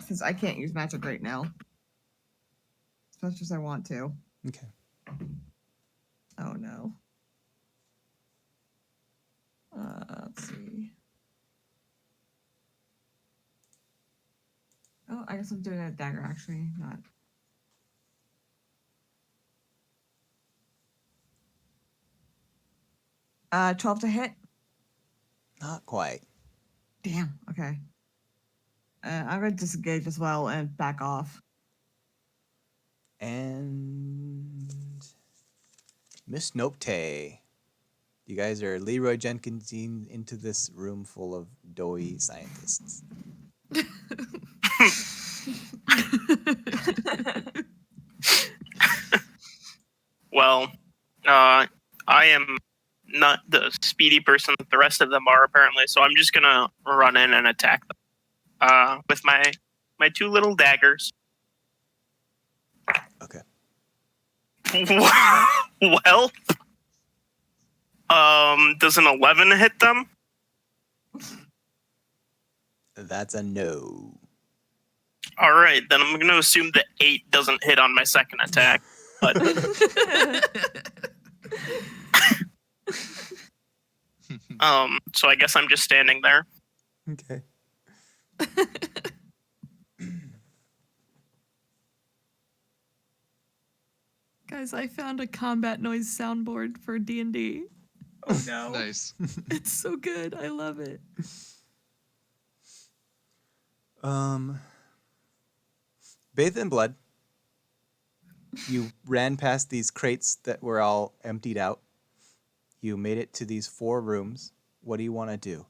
Since I can't use magic right now. As much as I want to. Okay. Oh no. Let's see. I guess I'm doing a dagger actually, not. 12 to hit. Not quite. Damn. Okay. I'm gonna disengage as well and back off. And Miss Nopte. You guys are Leroy Jenkinsing into this room full of doughy scientists. Well, I am not the speedy person that the rest of them are apparently, so I'm just gonna run in and attack them with my two little daggers. Okay. Well, does an 11 hit them? That's a no. All right, then I'm gonna assume that 8 doesn't hit on my second attack. But so I guess I'm just standing there. Okay. Guys, I found a combat noise soundboard for D&D. Oh no. Nice. It's so good. I love it. Bathed in blood. You ran past these crates that were all emptied out. You made it to these 4 rooms. What do you want to do?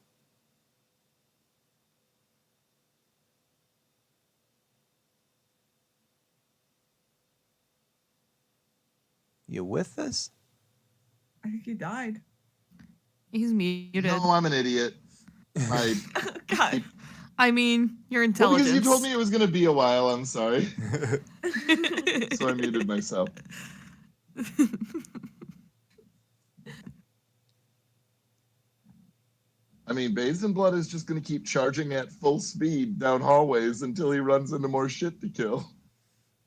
You with us? I think he died. He's muted. No, I'm an idiot. I, God. I mean, your well, intelligence. because you told me it was going to be a while. I'm sorry. So I muted myself. I mean, Bathed in Blood is just going to keep charging at full speed down hallways until he runs into more shit to kill.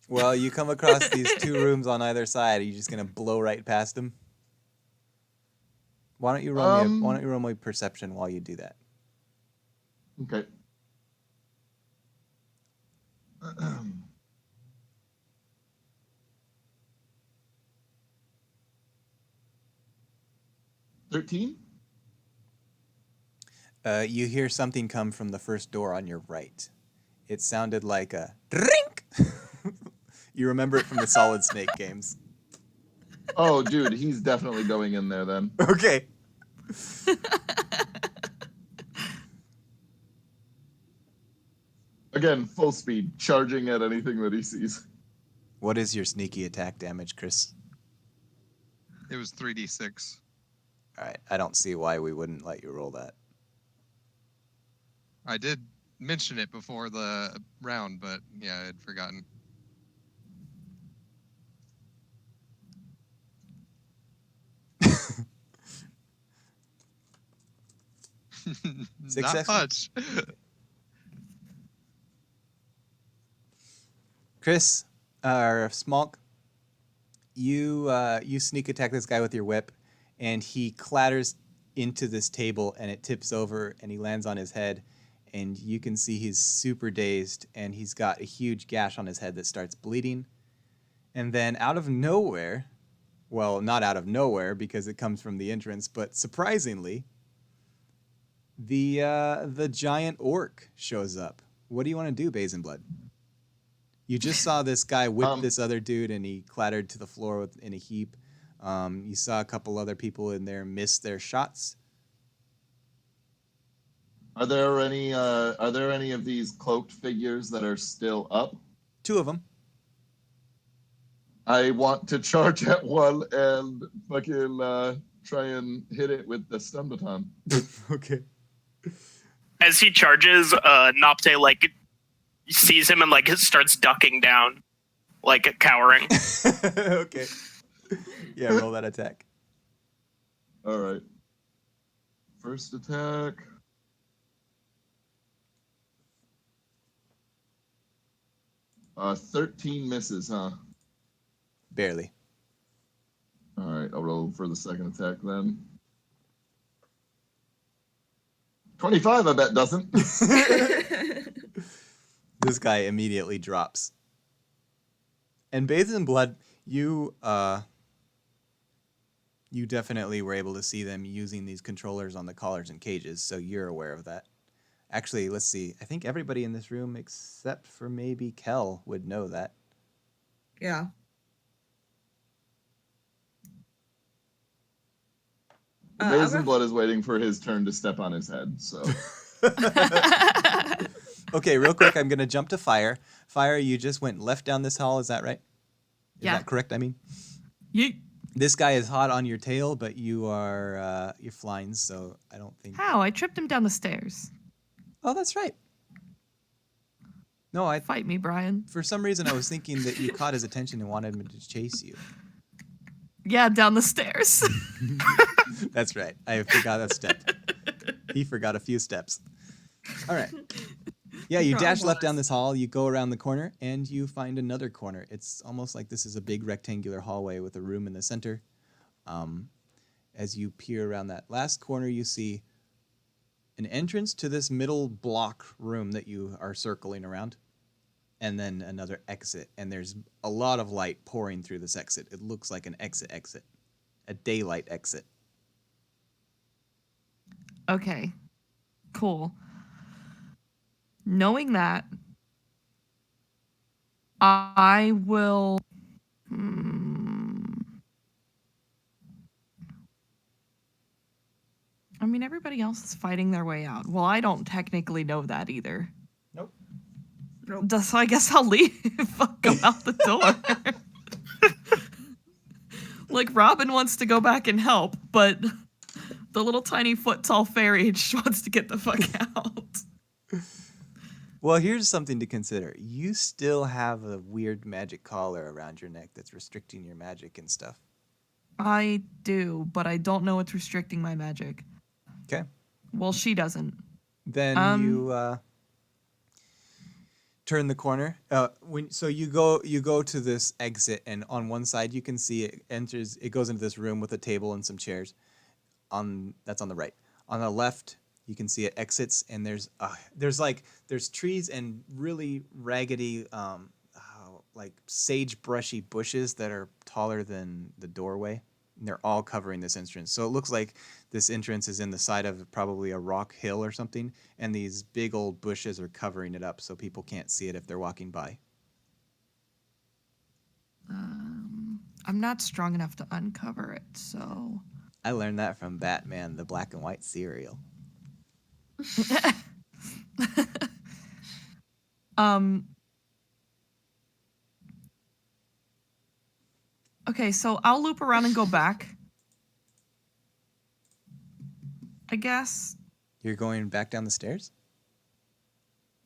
Well, you come across these 2 rooms on either side. Are you just gonna blow right past them? Why don't you roll me perception while you do that? Okay. 13? You hear something come from the first door on your right. It sounded like a drink. You remember it from the Solid Snake games. Oh, dude, he's definitely going in there then. Okay. Again, full speed, charging at anything that he sees. What is your sneaky attack damage, Chris? It was 3d6. All right. I don't see why we wouldn't let you roll that. I did mention it before the round, but yeah, I had forgotten. Not Successful. much. Chris, or Smolk, you sneak attack this guy with your whip, and he clatters into this table, and it tips over, and he lands on his head, and you can see he's super dazed, and he's got a huge gash on his head that starts bleeding. And then out of nowhere, well, not out of nowhere because it comes from the entrance, but surprisingly, the giant orc shows up. What do you want to do, Bathed in Blood? You just saw this guy whip this other dude, and he clattered to the floor in a heap. You saw a couple other people in there miss their shots. Are there any of these cloaked figures that are still up? 2 of them. I want to charge at one and fucking try and hit it with the stun baton. Okay. As he charges, Nopte like sees him and like starts ducking down, like cowering. Okay. Yeah, roll that attack. All right. First attack. Uh, 13 misses, huh? Barely. All right, I'll roll for the second attack then. 25, I bet doesn't. This guy immediately drops. And bathed in blood, you definitely were able to see them using these controllers on the collars and cages, so you're aware of that. Actually, let's see. I think everybody in this room except for maybe Kel would know that. Yeah. Well, I'll Basin go- Blood is waiting for his turn to step on his head. So Okay, real quick, I'm going to jump to Fire. Fire, you just went left down this hall, is that right? Is Yeah. that correct, I mean? You This guy is hot on your tail, but you're flying, so I don't think... how? I tripped him down the stairs. Oh, that's right. No, Fight me, Brian. for some reason I was thinking that you caught his attention and wanted him to chase you. Yeah, down the stairs. That's right. I forgot that step. He forgot a few steps. All right. Yeah, you Sure, I dash left was. down this hall, you go around the corner, and you find another corner. It's almost like this is a big rectangular hallway with a room in the center. As you peer around that last corner, you see an entrance to this middle block room that you are circling around, and then another exit. And there's a lot of light pouring through this exit. It looks like an exit, a daylight exit. Okay. Cool. Knowing that, I will. I mean, everybody else is fighting their way out. Well, I don't technically know that either. Nope. So I guess I'll leave. Go out the door. Like, Robin wants to go back and help, but the little tiny foot tall fairy just wants to get the fuck out. Well, here's something to consider. You still have a weird magic collar around your neck that's restricting your magic and stuff. I do, but I don't know what's restricting my magic. Okay. Well, she doesn't. Then you turn the corner. So you go to this exit, and on one side you can see it goes into this room with a table and some chairs. That's on the right. On the left, you can see it exits, and there's trees and really raggedy like sagebrushy bushes that are taller than the doorway. And they're all covering this entrance. So it looks like this entrance is in the side of probably a rock hill or something, and these big old bushes are covering it up so people can't see it if they're walking by. I'm not strong enough to uncover it, so. I learned that from Batman, the black and white cereal. Okay, so I'll loop around and go back. I guess. You're going back down the stairs?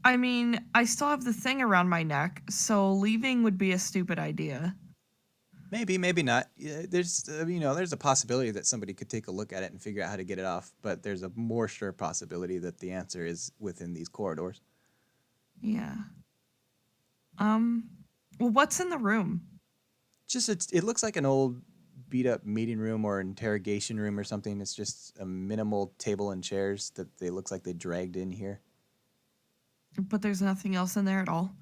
I mean, I still have the thing around my neck, so leaving would be a stupid idea. Maybe, maybe not. Yeah, there's a possibility that somebody could take a look at it and figure out how to get it off, but there's a more sure possibility that the answer is within these corridors. Yeah. Well, what's in the room? It looks like an old beat up meeting room or interrogation room or something. It's just a minimal table and chairs that they looks like they dragged in here. But there's nothing else in there at all.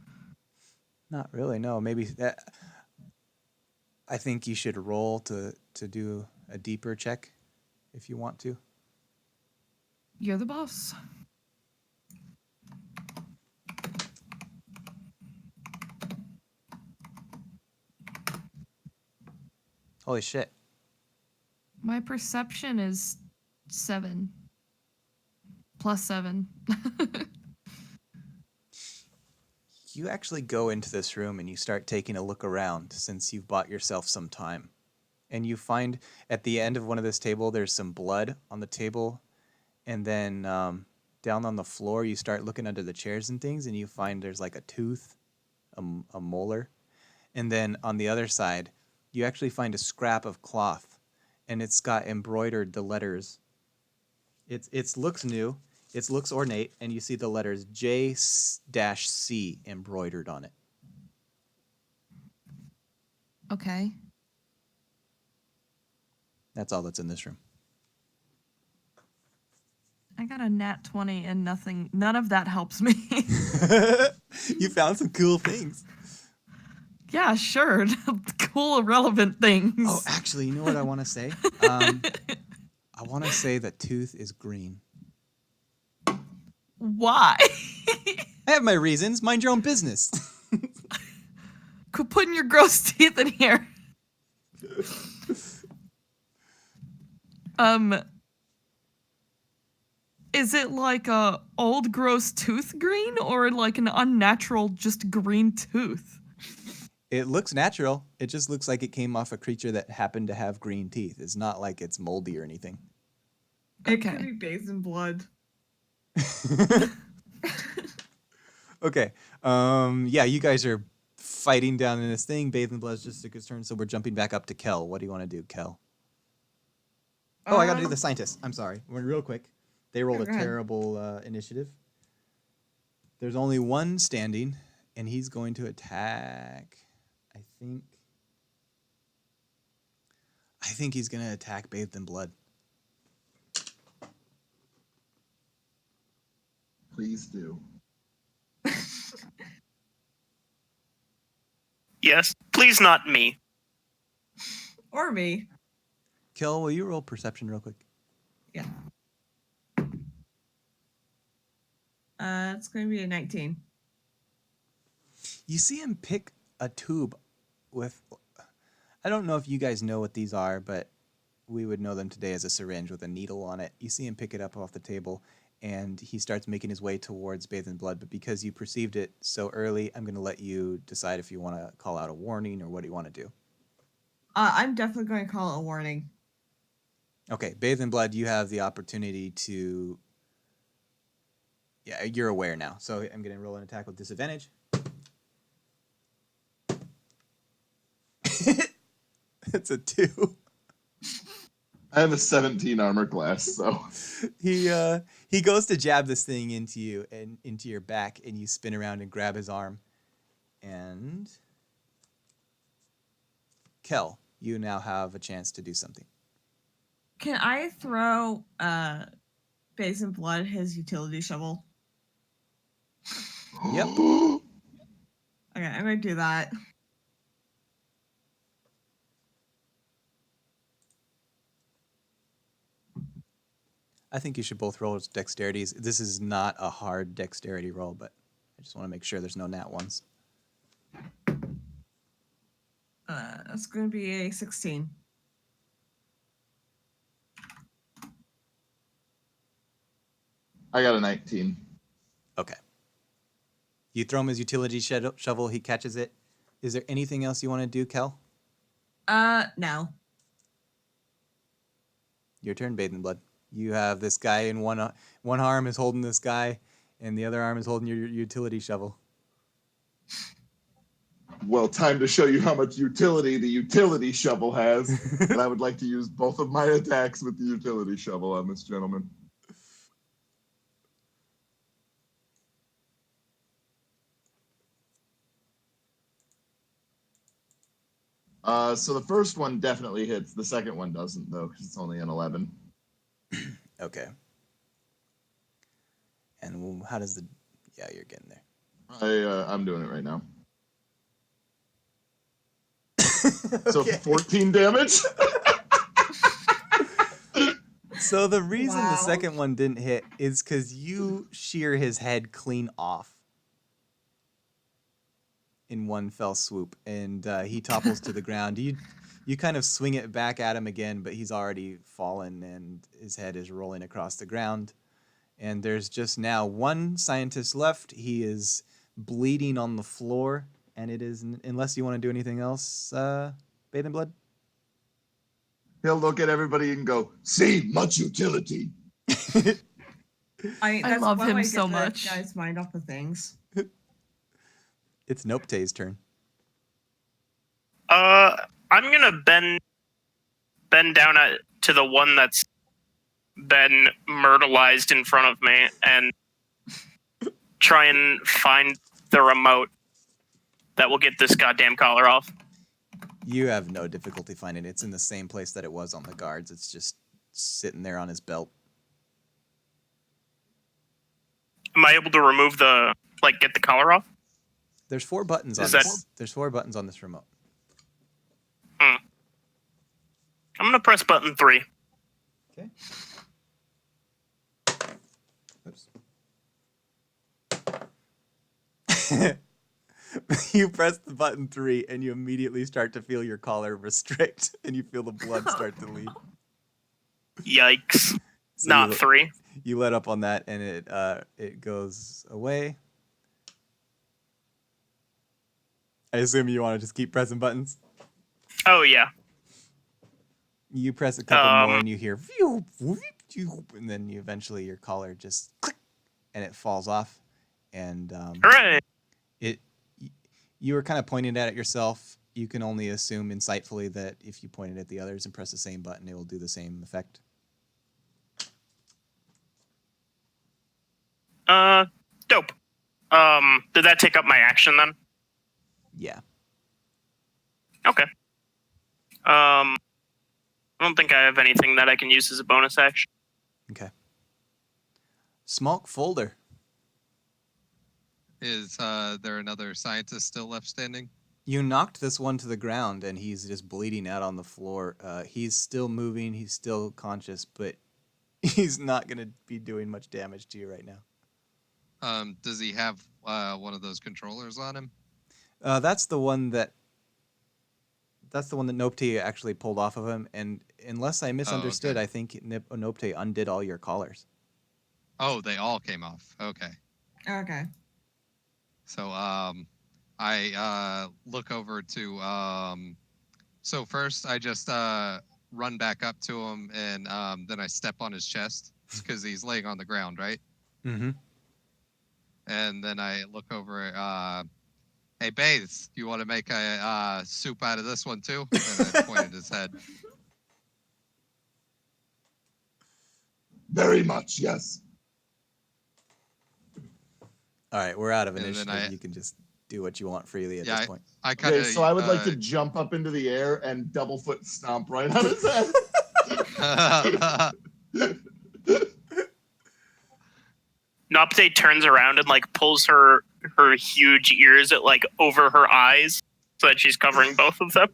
Not really, no. Maybe that. I think you should roll to do a deeper check if you want to. You're the boss. Holy shit. My perception is 7. Plus 7. You actually go into this room and you start taking a look around since you've bought yourself some time. And you find at the end of one of this table, there's some blood on the table. And then down on the floor, you start looking under the chairs and things, and you find there's like a tooth, a molar. And then on the other side, you actually find a scrap of cloth, and it's got embroidered the letters. It looks new. It looks ornate, and you see the letters J-C embroidered on it. Okay. That's all that's in this room. I I got a nat 20 and none of that helps me. You found some cool things. Yeah, sure. Cool, irrelevant things. Oh, actually, you know what I want to say? I want to say that Tooth is green. Why? I have my reasons. Mind your own business. Quit putting your gross teeth in here. Is it like a old gross tooth green or like an unnatural just green tooth? It looks natural. It just looks like it came off a creature that happened to have green teeth. It's not like it's moldy or anything. It Okay. could be bathed in blood. Okay. Yeah, you guys are fighting down in this thing. Bathed in blood is just took his turn, so we're jumping back up to Kel. What do you want to do, Kel? Oh, I got to do the scientist. I'm sorry. Real quick. They rolled a go ahead. terrible initiative. There's only one standing, and he's going to attack. I think he's going to attack Bathed in Blood. Please do. Yes, please not me. Or me. Kel, will you roll perception real quick? Yeah. It's going to be a 19. You see him pick a tube with... I don't know if you guys know what these are, but we would know them today as a syringe with a needle on it. You see him pick it up off the table, and he starts making his way towards Bathed in Blood. But because you perceived it so early, I'm going to let you decide if you want to call out a warning or what do you want to do. I'm definitely going to call it a warning. Okay, Bathed in Blood, you have the opportunity to... Yeah, you're aware now. So I'm going to roll an attack with disadvantage. It's a 2. I have a 17 armor class, so He goes to jab this thing into you and into your back, and you spin around and grab his arm. And Kel, you now have a chance to do something. Can I throw Bathed in Blood his utility shovel? Yep. Okay, I'm going to do that. I think you should both roll dexterities. This is not a hard dexterity roll, but I just want to make sure there's no nat ones. That's going to be a 16. I got a 19. Okay. You throw him his utility shovel. He catches it. Is there anything else you want to do, Kel? No. Your turn, Bathed in Blood. You have this guy in one arm is holding this guy, and the other arm is holding your utility shovel. Well, time to show you how much utility the utility shovel has. And I would like to use both of my attacks with the utility shovel on this gentleman. So the first one definitely hits. The second one doesn't, though, because it's only an 11. Okay. And how does the... Yeah, you're getting there. I'm doing it right now. So 14 damage. So the reason the Wow. second one didn't hit is because you shear his head clean off in one fell swoop, and he topples to the ground. You kind of swing it back at him again, but he's already fallen, and his head is rolling across the ground. And there's just now one scientist left. He is bleeding on the floor, and it is, unless you want to do anything else, Bathed in Blood? He'll look at everybody and go, "See, much utility." That's love one him way to so get much. The guy's mind off of things. It's Nopte's turn. I'm gonna bend down to the one that's been myrtleized in front of me and try and find the remote that will get this goddamn collar off. You have no difficulty finding it. It's in the same place that it was on the guards. It's just sitting there on his belt. Am I able to remove get the collar off? There's 4 buttons on Is that- this. There's 4 buttons on this remote. I'm gonna press button 3. Okay. Oops. You press the button 3 and you immediately start to feel your collar restrict and you feel the blood start to leave. Yikes! So Not 3. You let up on that and it goes away. I assume you want to just keep pressing buttons. Oh yeah. You press a couple more and you hear and then your collar just click and it falls off. And Hooray! you were kind of pointing at it yourself. You can only assume insightfully that if you pointed at the others and press the same button, it will do the same effect. Dope. Did that take up my action then? Yeah. Okay. I don't think I have anything that I can use as a bonus action. Okay. Smoke folder. Is there another scientist still left standing? You knocked this one to the ground and he's just bleeding out on the floor. He's still moving. He's still conscious, but he's not going to be doing much damage to you right now. Does he have one of those controllers on him? That's the one that Nopte actually pulled off of him. And unless I misunderstood, okay. I think Nopte undid all your collars. Oh, they all came off. Okay. Okay. So I look over to so first I just run back up to him and then I step on his chest because he's laying on the ground, right? Mm-hmm. And then I look over. Hey, Bates, you want to make a soup out of this one too? And I pointed his head. Very much, yes. All right, we're out of And then initiative. You can just do what you want freely at this point. I kind Okay, of. so I would like to jump up into the air and double foot stomp right on his head. Nopte turns around and pulls her huge ears at over her eyes so that she's covering both of them.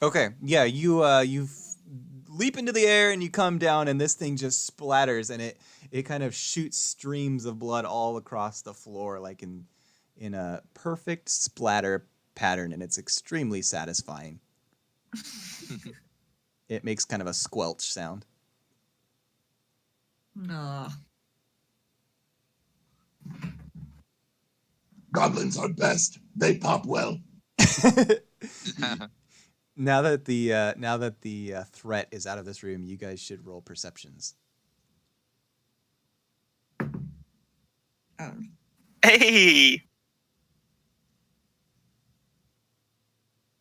Okay, yeah, you leap into the air and you come down and this thing just splatters and it kind of shoots streams of blood all across the floor like in a perfect splatter pattern, and it's extremely satisfying. It makes kind of a squelch sound. No. Goblins are best. They pop well. Now that the threat is out of this room, you guys should roll perceptions. Hey!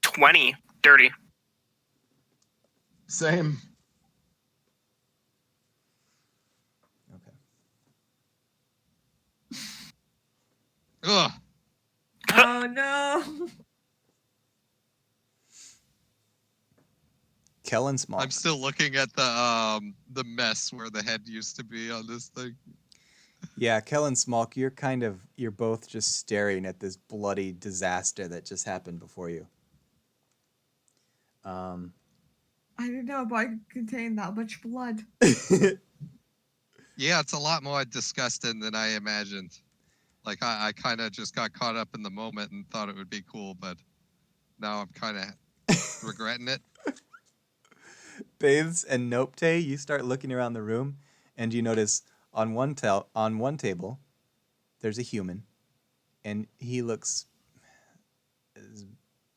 20. Dirty. Same. Okay. Ugh. Oh no. Kellen Small. I'm still looking at the mess where the head used to be on this thing. Yeah, Kellen Smolk, you're both just staring at this bloody disaster that just happened before you. I didn't know if I could contain that much blood. Yeah, it's a lot more disgusting than I imagined. I kind of just got caught up in the moment and thought it would be cool, but now I'm kind of regretting it. Bathes and Nopte, you start looking around the room, and you notice on one table, there's a human, and he looks,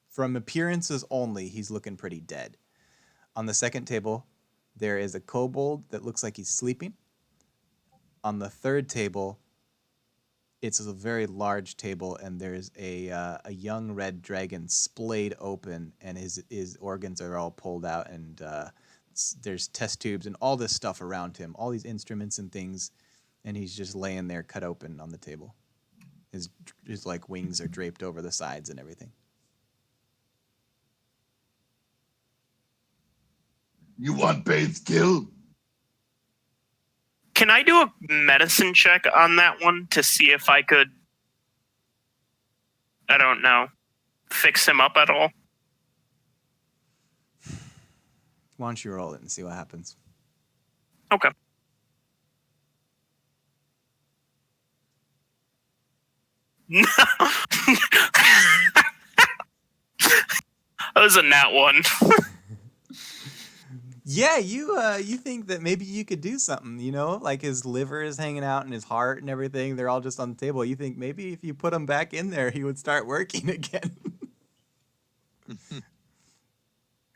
from appearances only, he's looking pretty dead. On the second table, there is a kobold that looks like he's sleeping. On the third table, it's a very large table, and there's a young red dragon splayed open, and his organs are all pulled out, and there's test tubes and all this stuff around him, all these instruments and things, and he's just laying there cut open on the table. His like wings are draped over the sides and everything. You want Bates killed? Can I do a medicine check on that one to see if I could, I don't know, fix him up at all? Why don't you roll it and see what happens? Okay. No. That was a nat one. Yeah, you think that maybe you could do something, like his liver is hanging out and his heart and everything. They're all just on the table. You think maybe if you put him back in there, he would start working again.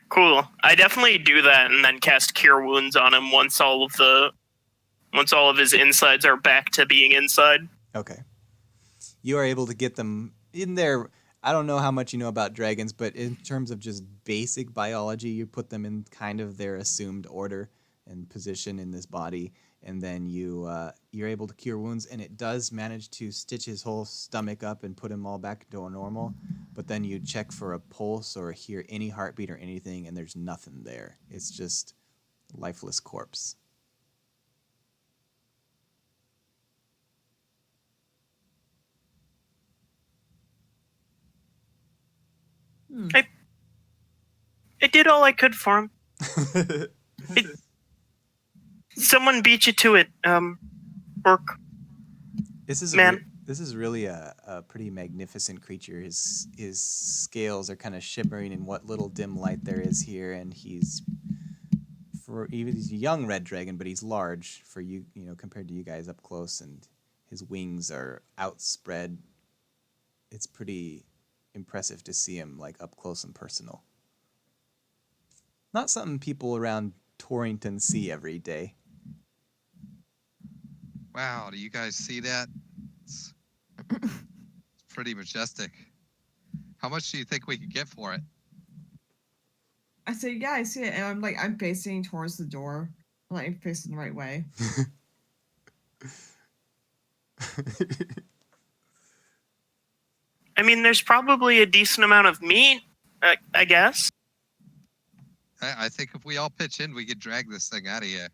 Cool. I definitely do that and then cast Cure Wounds on him once all of his insides are back to being inside. Okay. You are able to get them in there. I don't know how much you know about dragons, but in terms of just basic biology, you put them in kind of their assumed order and position in this body, and then you're able to cure wounds, and it does manage to stitch his whole stomach up and put him all back to normal. But then you check for a pulse or hear any heartbeat or anything, and there's nothing there. It's just lifeless corpse. I did all I could for him. Someone beat you to it, Orc. This is Man. this is really a pretty magnificent creature. His scales are kind of shimmering in what little dim light there is here, and he's a young red dragon, but he's large for you compared to you guys up close, and his wings are outspread. It's pretty impressive to see him like up close and personal. Not something people around Torrington see every day. Wow, do you guys see that? It's pretty majestic. How much do you think we could get for it? I say, yeah, I see it, and I'm facing towards the door. I'm facing the right way. I mean, there's probably a decent amount of meat, I guess. I think if we all pitch in, we could drag this thing out of here.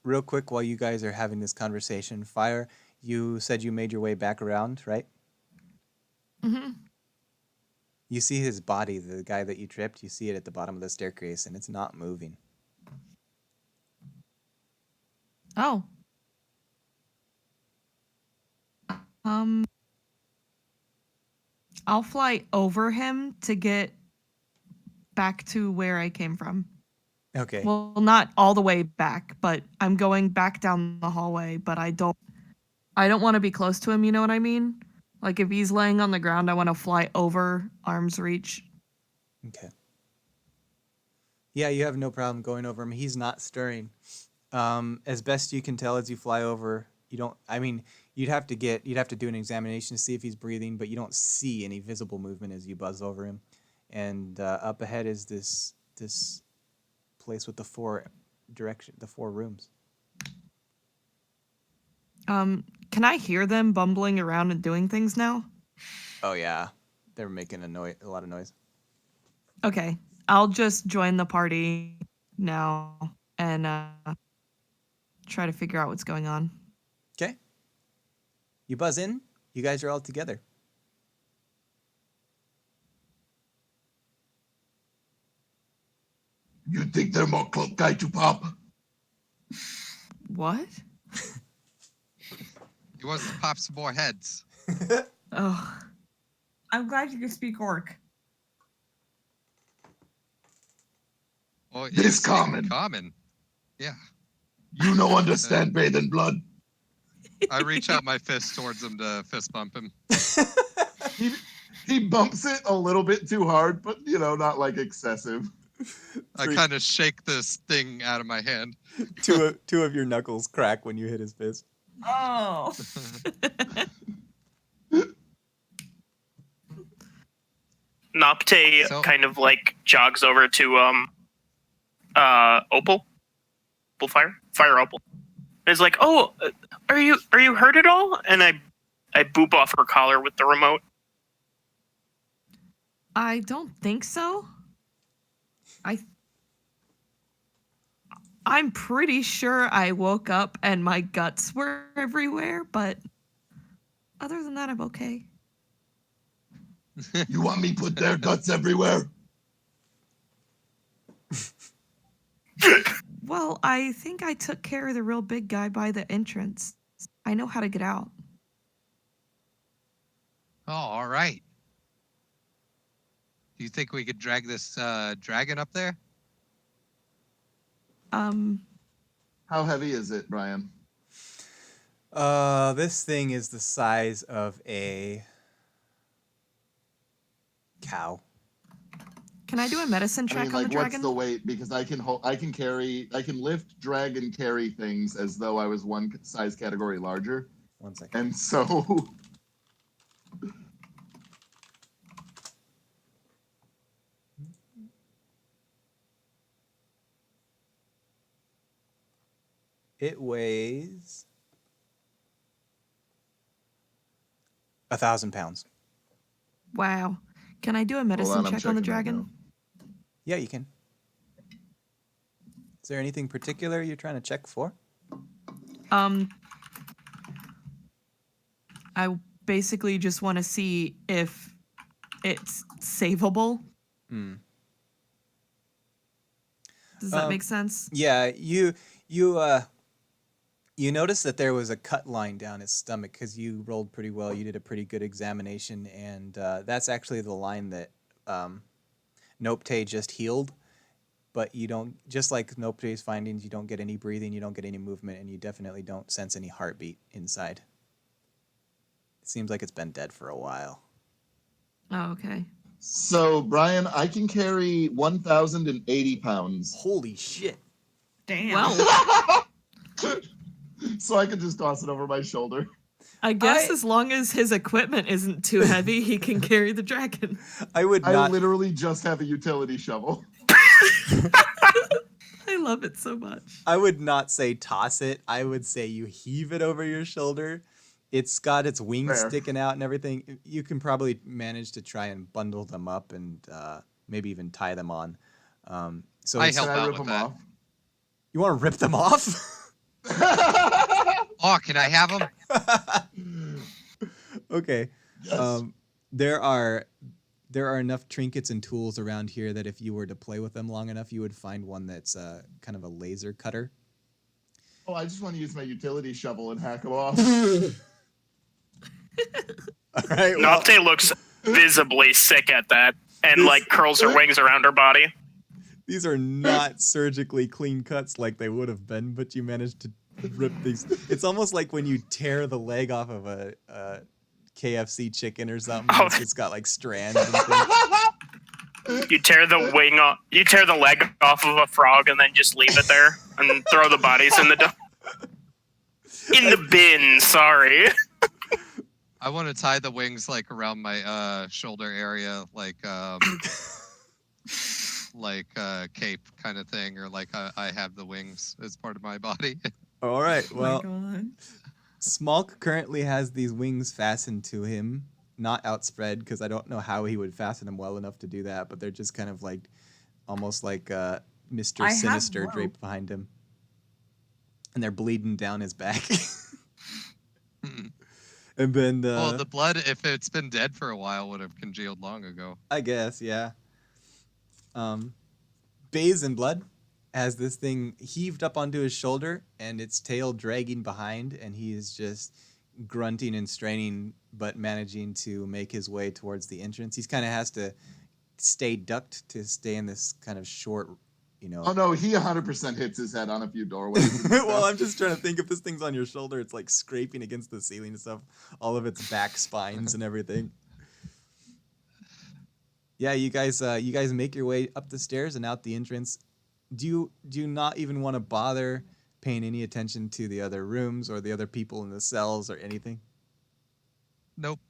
Real quick, while you guys are having this conversation, Fire, you said you made your way back around, right? Mm-hmm. You see his body, the guy that you tripped, you see it at the bottom of the staircase, and it's not moving. Oh. I'll fly over him to get back to where I came from. Okay. Well, not all the way back, but I'm going back down the hallway, but I don't want to be close to him, you know what I mean? Like if he's laying on the ground, I want to fly over arm's reach. Okay. Yeah, you have no problem going over him. He's not stirring. As best you can tell as you fly over, you'd have to do an examination to see if he's breathing, but you don't see any visible movement as you buzz over him. And up ahead is this place with the four rooms. Can I hear them bumbling around and doing things now? Oh yeah, they're making a lot of noise. Okay, I'll just join the party now and try to figure out what's going on. Okay. You buzz in. You guys are all together. You think they're more cloak guy to pop? What? He wants to pop some more heads. Oh. I'm glad you can speak Orc. Well, This common. Common. Yeah. You no understand bathe in blood. I reach out my fist towards him to fist bump him. He bumps it a little bit too hard, but not like excessive. I kind of shake this thing out of my hand. Two of your knuckles crack when you hit his fist. Oh. Nopte kind of like jogs over to Opal fire Opal. And it's like, oh, are you hurt at all? And I boop off her collar with the remote. I don't think so. I'm pretty sure I woke up and my guts were everywhere, but other than that, I'm okay. You want me to put their guts everywhere? Well, I think I took care of the real big guy by the entrance. I know how to get out. Oh, all right. Do you think we could drag this dragon up there? How heavy is it, Brian? This thing is the size of a cow. Can I do a medicine check I mean, on like, the what's dragon? the weight? Because I can lift, drag, and carry things as though I was one size category larger. 1 second. And so, It weighs 1,000 pounds. Wow. Can I do a medicine on, I'm check on the checking that dragon? Yeah, you can. Is there anything particular you're trying to check for? I basically just want to see if it's savable. Does that make sense? Yeah, you noticed that there was a cut line down his stomach because you rolled pretty well. You did a pretty good examination, and that's actually the line that Nopte just healed. But you don't, just like Nopte's findings, you don't get any breathing, you don't get any movement, and you definitely don't sense any heartbeat inside. It seems like it's been dead for a while. Oh, okay. so Brian, I can carry 1,080 pounds. Holy shit. Damn. Well, So I can just toss it over my shoulder. I guess as long as his equipment isn't too heavy, he can carry the dragon. I would I not. literally just have a utility shovel. I love it so much. I would not say toss it. I would say you heave it over your shoulder. It's got its wings Fair. sticking out and everything. You can probably manage to try and bundle them up and maybe even tie them on. So I it's- help Can I out rip with them that. off? you want to rip them off? Oh, can I have them? Okay. Yes. There are enough trinkets and tools around here that if you were to play with them long enough, you would find one that's kind of a laser cutter. Oh, I just want to use my utility shovel and hack them off. All right. Well, Nopte looks visibly sick at that and like curls her wings around her body. these are not surgically clean cuts like they would have been, but you managed to rip these. It's almost like when you tear the leg off of a KFC chicken or something. Oh. It's just got like strands and things. You tear the wing off, you tear the leg off of a frog and then just leave it there and throw the bodies in the bin. Sorry. I want to tie the wings like around my shoulder area, like cape kind of thing, or like I have the wings as part of my body. All right. Oh my Well, God. Smulk currently has these wings fastened to him, not outspread, because I don't know how he would fasten them well enough to do that, but they're just kind of like, almost like Mr. I have Sinister rope. draped behind him. And they're bleeding down his back. And then, Well, the blood, if it's been dead for a while, would have congealed long ago. I guess, yeah. Bays in Blood has this thing heaved up onto his shoulder and its tail dragging behind, and he is just grunting and straining, but managing to make his way towards the entrance. He's kind of has to stay ducked to stay in this kind of short, Oh no, he 100% hits his head on a few doorways. and Well, stuff. I'm just trying to think, if this thing's on your shoulder, it's like scraping against the ceiling and stuff, all of its back spines and everything. Yeah, you guys make your way up the stairs and out the entrance. Do you not even want to bother paying any attention to the other rooms or the other people in the cells or anything? Nope.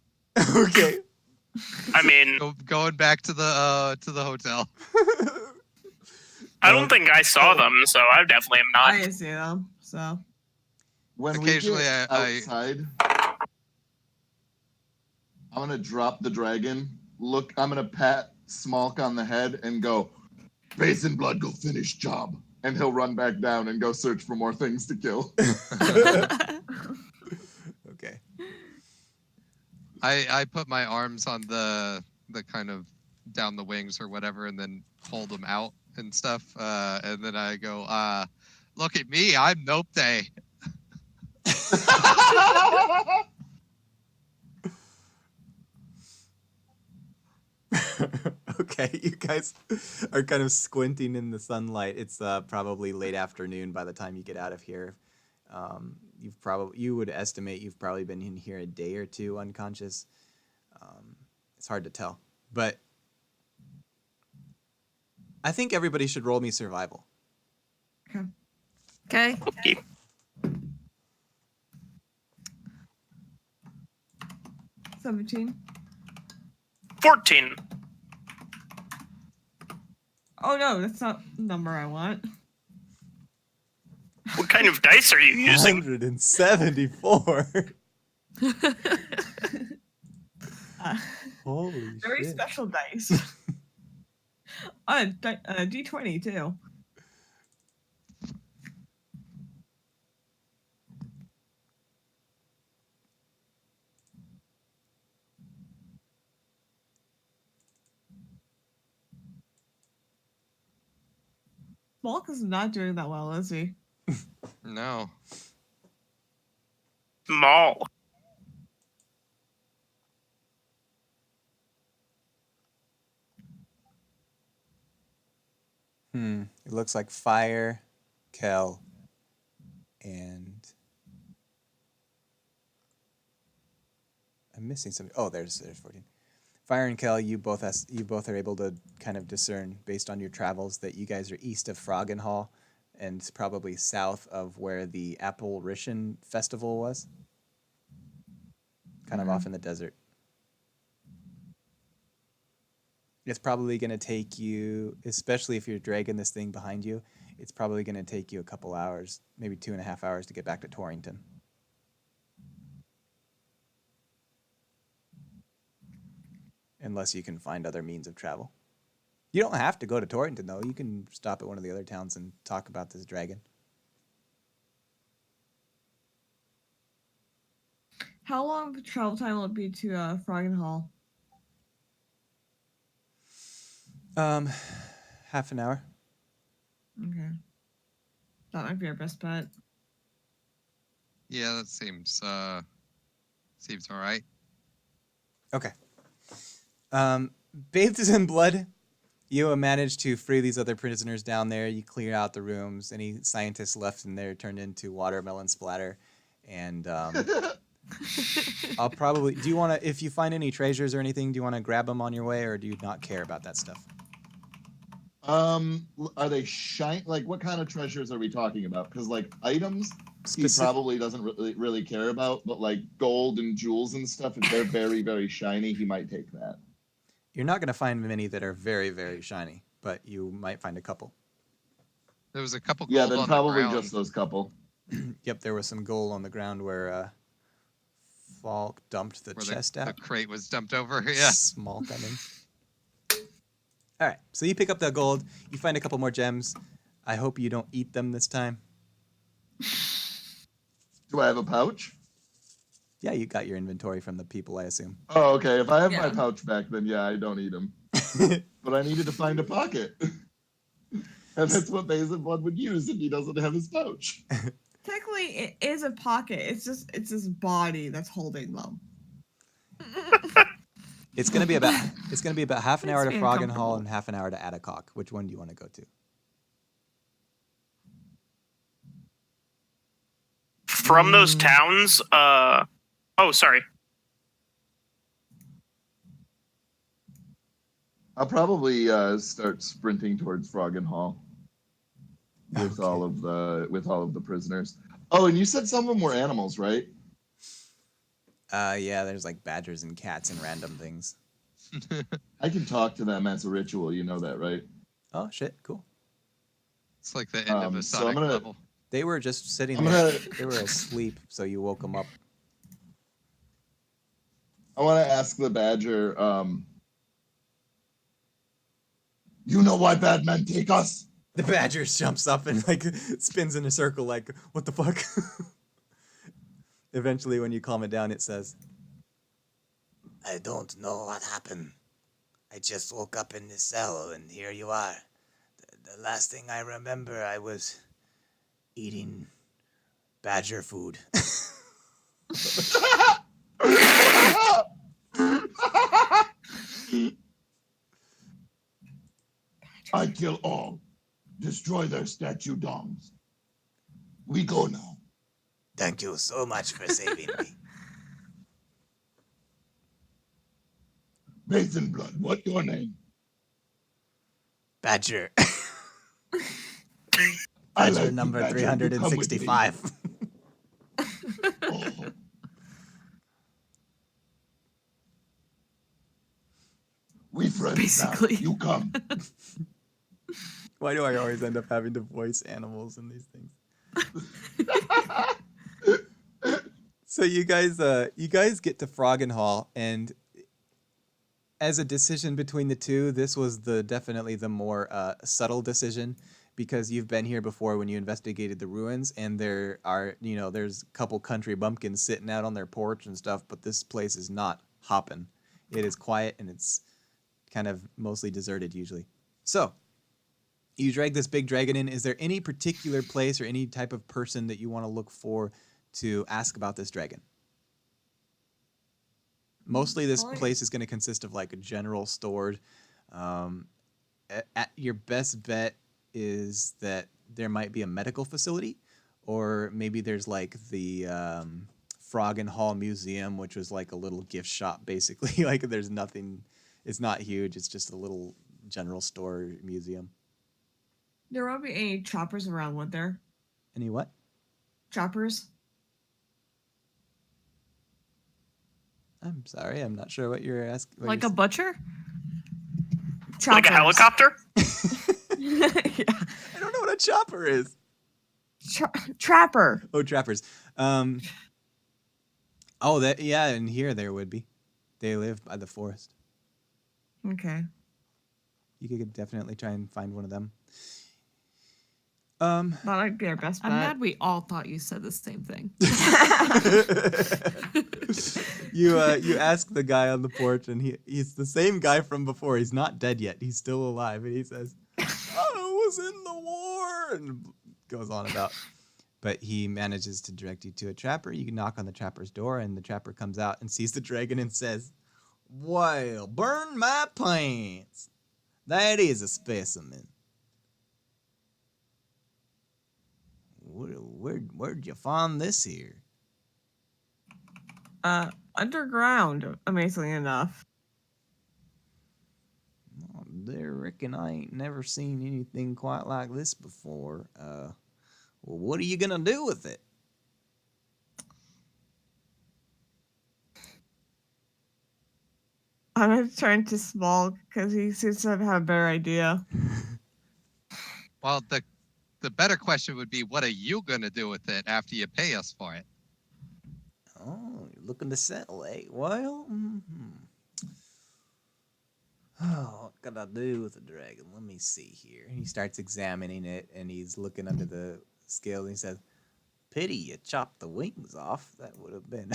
Okay. I mean, Going back to the hotel. I don't think I saw them, so I definitely am I not. didn't see them, so. When we Occasionally, get I outside, I'm gonna drop the dragon. Look, I'm gonna pat Smalk on the head and go, "Base and blood, go finish job." And he'll run back down and go search for more things to kill. Okay. I put my arms on the kind of down the wings or whatever, and then hold them out and stuff. And then I go, look at me, I'm Nope Day. Okay, you guys are kind of squinting in the sunlight. It's probably late afternoon by the time you get out of here. You would estimate you've probably been in here a day or two unconscious. It's hard to tell, but I think everybody should roll me survival. Okay. Okay. 17. 14. Oh no, that's not the number I want. What kind of dice are you using? 174. Uh, Holy very shit. special dice. D20 too. Bulk is not doing that well, is he? No. Small. It looks like Fire, Kel, and I'm missing something. Oh, there's 14. Fire and Kel, you both are able to kind of discern based on your travels that you guys are east of Froggenhall and probably south of where the Apparition Festival was. Kind of off in the desert. It's probably going to take you, especially if you're dragging this thing behind you, it's probably going to take you a couple hours, maybe 2.5 hours to get back to Torrington. Unless you can find other means of travel. You don't have to go to Torrington, though. You can stop at one of the other towns and talk about this dragon. How long of a travel time will it be to Froggenhall? Half an hour. Okay. That might be our best bet. Yeah, that seems all right. Okay. Bathed in blood, you managed to free these other prisoners down there. You cleared out the rooms. Any scientists left in there turned into watermelon splatter. And I'll probably... Do you want to... If you find any treasures or anything, do you want to grab them on your way, or do you not care about that stuff? Are they like what kind of treasures are we talking about? Because like items he probably doesn't really care about, but like gold and jewels and stuff, if they're very, very shiny, he might take that. You're not going to find many that are very, very shiny, but you might find a couple. There was a couple gold Yeah, then on probably the ground. just those couple. Yep, there was some gold on the ground where Falk dumped the chest out. The crate was dumped over. Yeah. Small, I mean. All right, so you pick up the gold. You find a couple more gems. I hope you don't eat them this time. Do I have a pouch? Yeah, you got your inventory from the people, I assume. Oh, okay. If I have my Yeah. pouch back, then yeah, I don't eat them. But I needed to find a pocket. And that's what Basin Blood would use if he doesn't have his pouch. Technically, it is a pocket. It's his body that's holding them. It's gonna be about half an hour to Makes me Froggenhall uncomfortable. and half an hour to Atticock. Which one do you want to go to? From those towns, oh, sorry. I'll probably start sprinting towards Froggenhall with Okay. all of the prisoners. Oh, and you said some of them were animals, right? Yeah, there's like badgers and cats and random things. I can talk to them as a ritual. You know that, right? Oh shit, cool. It's like the end of a So Sonic level. They were just sitting I'm there. gonna. They were asleep, so you woke them up. I want to ask the badger. You know why bad men take us? The badger jumps up and like spins in a circle, like, what the fuck? Eventually, when you calm it down, it says, I don't know what happened. I just woke up in this cell, and here you are. The last thing I remember, I was eating badger food. I kill all. Destroy their statue dongs. We go now. Thank you so much for saving me. Basin Blood, what your name? Badger. I Badger like you, number Badger. You come with me. 365. Oh. We friends Basically. now. You come. Why do I always end up having to voice animals in these things? So you guys get to Froggen Hall, and as a decision between the two, this was definitely the more subtle decision, because you've been here before when you investigated the ruins, and there are, there's a couple country bumpkins sitting out on their porch and stuff, but this place is not hopping. It is quiet, and it's kind of mostly deserted usually. So, you drag this big dragon in. Is there any particular place or any type of person that you want to look for to ask about this dragon? Mostly this place is going to consist of like a general store. Your best bet is that there might be a medical facility, or maybe there's like the Froggen Hall Museum, which was like a little gift shop basically. Like there's nothing, it's not huge, it's just a little general store museum. There won't be any choppers around, would there? Any what? Choppers? I'm sorry, I'm not sure what you're asking. Like a butcher? Choppers. Like a helicopter? Yeah. I don't know what a chopper is. Trapper. Oh, trappers. Oh, yeah, and here there would be. They live by the forest. Okay. You could definitely try and find one of them. That might be our best bet. I'm mad we all thought you said the same thing. You ask the guy on the porch, and he's the same guy from before. He's not dead yet. He's still alive, and he says, "I was in the war," and goes on about. But he manages to direct you to a trapper. You can knock on the trapper's door, and the trapper comes out and sees the dragon and says, "Well, burn my pants. That is a specimen. Where'd you find this here?" Underground, amazingly enough. I reckon I ain't never seen anything quite like this before. Well, what are you gonna do with it? I'm gonna turn to Small because he seems to have a better idea. Well, the better question would be, what are you gonna do with it after you pay us for it? Oh, you're looking to settle, eh? Well, oh, what could I do with the dragon? Let me see here. He starts examining it, and he's looking under the scale, and he says, "Pity you chopped the wings off. That would have been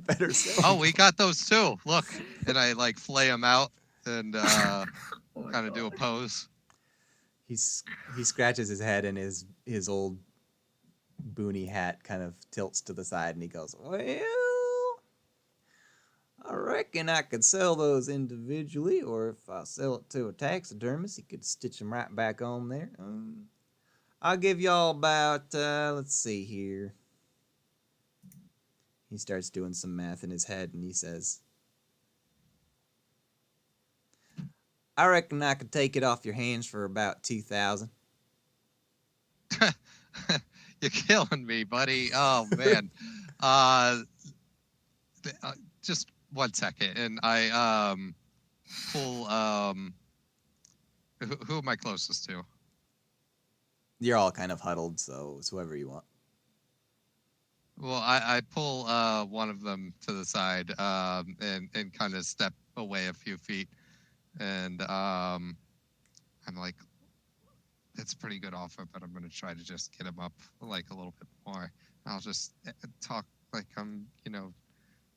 better selling." Oh, we got those too. Look, and I like flay them out and kind of do a pose. He scratches his head, and his old boony hat kind of tilts to the side, and he goes, "Well, I reckon I could sell those individually, or if I sell it to a taxidermist, he could stitch them right back on there. I'll give y'all about, let's see here." He starts doing some math in his head, and he says, "I reckon I could take it off your hands for about 2,000. You're killing me, buddy. Oh man. Just 1 second, and I pull who am I closest to? You're all kind of huddled, so it's whoever you want. Well, I pull one of them to the side and kind of step away a few feet, and I'm like, that's a pretty good offer, but I'm gonna try to just get him up like a little bit more. I'll just talk like I'm,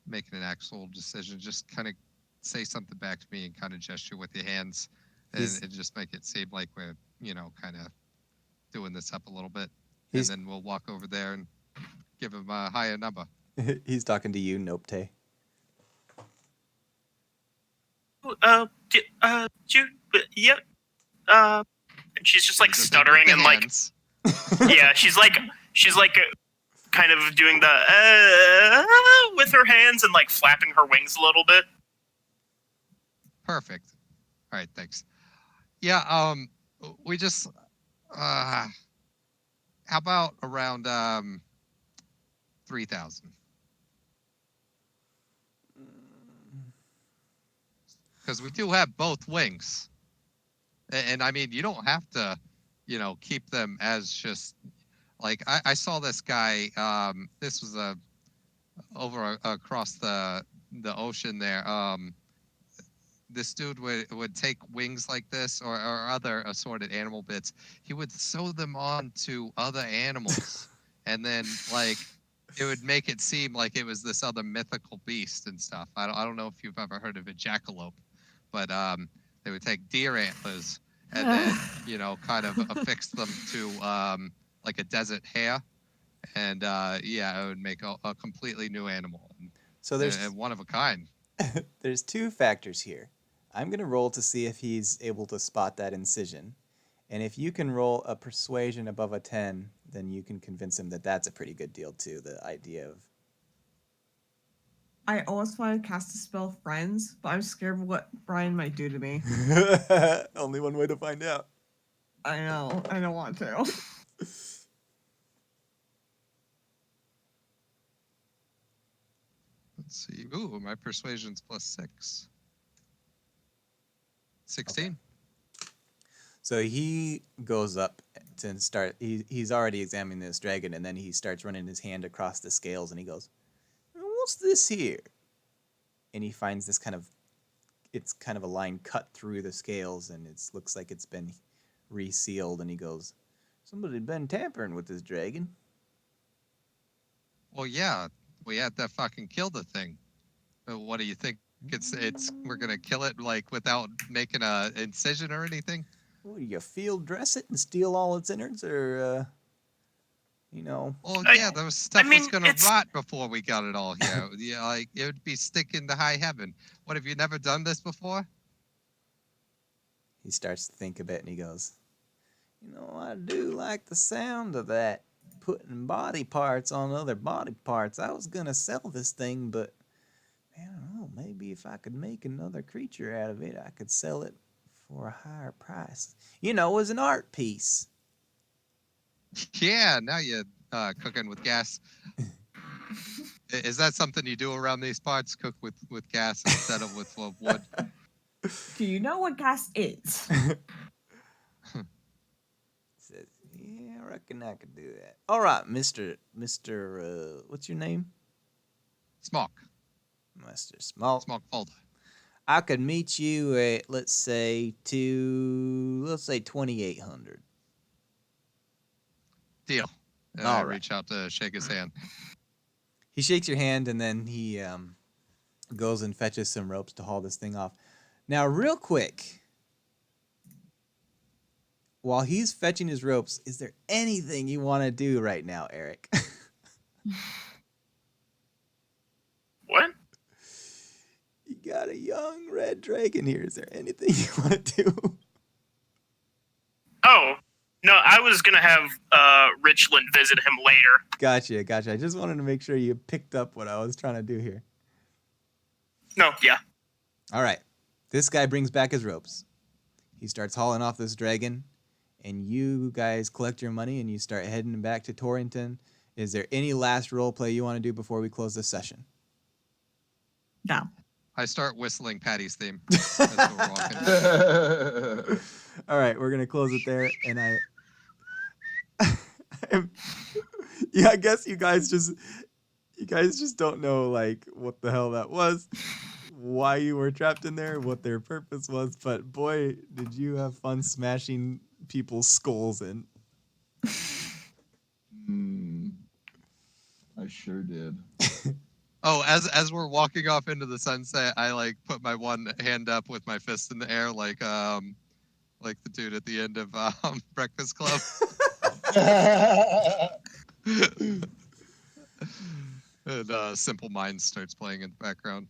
making an actual decision. Just kind of say something back to me and kind of gesture with your hands, He's and just make it seem like we're, kind of doing this up a little bit, and he's then we'll walk over there and give him a higher number. he's talking to you, Nopte. Yeah. And she's just like Just stuttering with and the like, hands. yeah, she's like kind of doing the with her hands and like flapping her wings a little bit. Perfect. All right, thanks. Yeah, we just how about around 3,000? Because we do have both wings. And I mean, you don't have to, keep them as just like I saw this guy. This was over across the ocean there. This dude would take wings like this or other assorted animal bits. He would sew them on to other animals, and then like it would make it seem like it was this other mythical beast and stuff. I don't know if you've ever heard of a jackalope, but they would take deer antlers and then kind of affix them to like a desert hare, and yeah, it would make a completely new animal So and one of a kind. there's two factors here. I'm going to roll to see if he's able to spot that incision. And if you can roll a persuasion above a 10, then you can convince him that that's a pretty good deal too. The idea of I always want to cast the spell Friends, but I'm scared of what Brian might do to me. only one way to find out. I know. I don't want to. Let's see. Ooh, my persuasion's +6. 16. Okay. So he goes up to start. He's already examining this dragon, and then he starts running his hand across the scales, and he goes, "What's this here?" And he finds this it's kind of a line cut through the scales, and it looks like it's been resealed. And he goes, "Somebody'd been tampering with this dragon." Well, yeah, we had to fucking kill the thing. What do you think? It's we're gonna kill it like without making a incision or anything? Well, you field dress it and steal all its innards, or Well, I- yeah, the stuff was mean, gonna it's- rot before we got it all here. Yeah, like it would be sticking to high heaven. What, have you never done this before? He starts to think a bit, and he goes, I do like the sound of that, putting body parts on other body parts. I was gonna sell this thing, but I don't know, maybe if I could make another creature out of it, I could sell it for a higher price. As an art piece. Yeah, now you're cooking with gas. Is that something you do around these parts? Cook with gas instead of with wood? Do you know what gas is? Says, yeah, I reckon I could do that. All right, Mr. What's your name? Smock. Mr. Small. Smock folder. I could meet you at let's say 2,800. Deal. And All I right. reach out to shake his hand. He shakes your hand, and then he goes and fetches some ropes to haul this thing off. Now, real quick, while he's fetching his ropes, is there anything you want to do right now, Eric? What? You got a young red dragon here. Is there anything you want to do? Oh, no, I was gonna have Richland visit him later. Gotcha. I just wanted to make sure you picked up what I was trying to do here. No, yeah. All right. This guy brings back his ropes. He starts hauling off this dragon, and you guys collect your money and you start heading back to Torrington. Is there any last role play you want to do before we close this session? No. I start whistling Patty's theme as we're walking. All right, we're going to close it there, and Yeah, I guess you guys just don't know like what the hell that was, why you were trapped in there, what their purpose was, but boy, did you have fun smashing people's skulls in. I sure did. Oh, as we're walking off into the sunset, I like put my one hand up with my fist in the air, like the dude at the end of Breakfast Club. And Simple Minds starts playing in the background.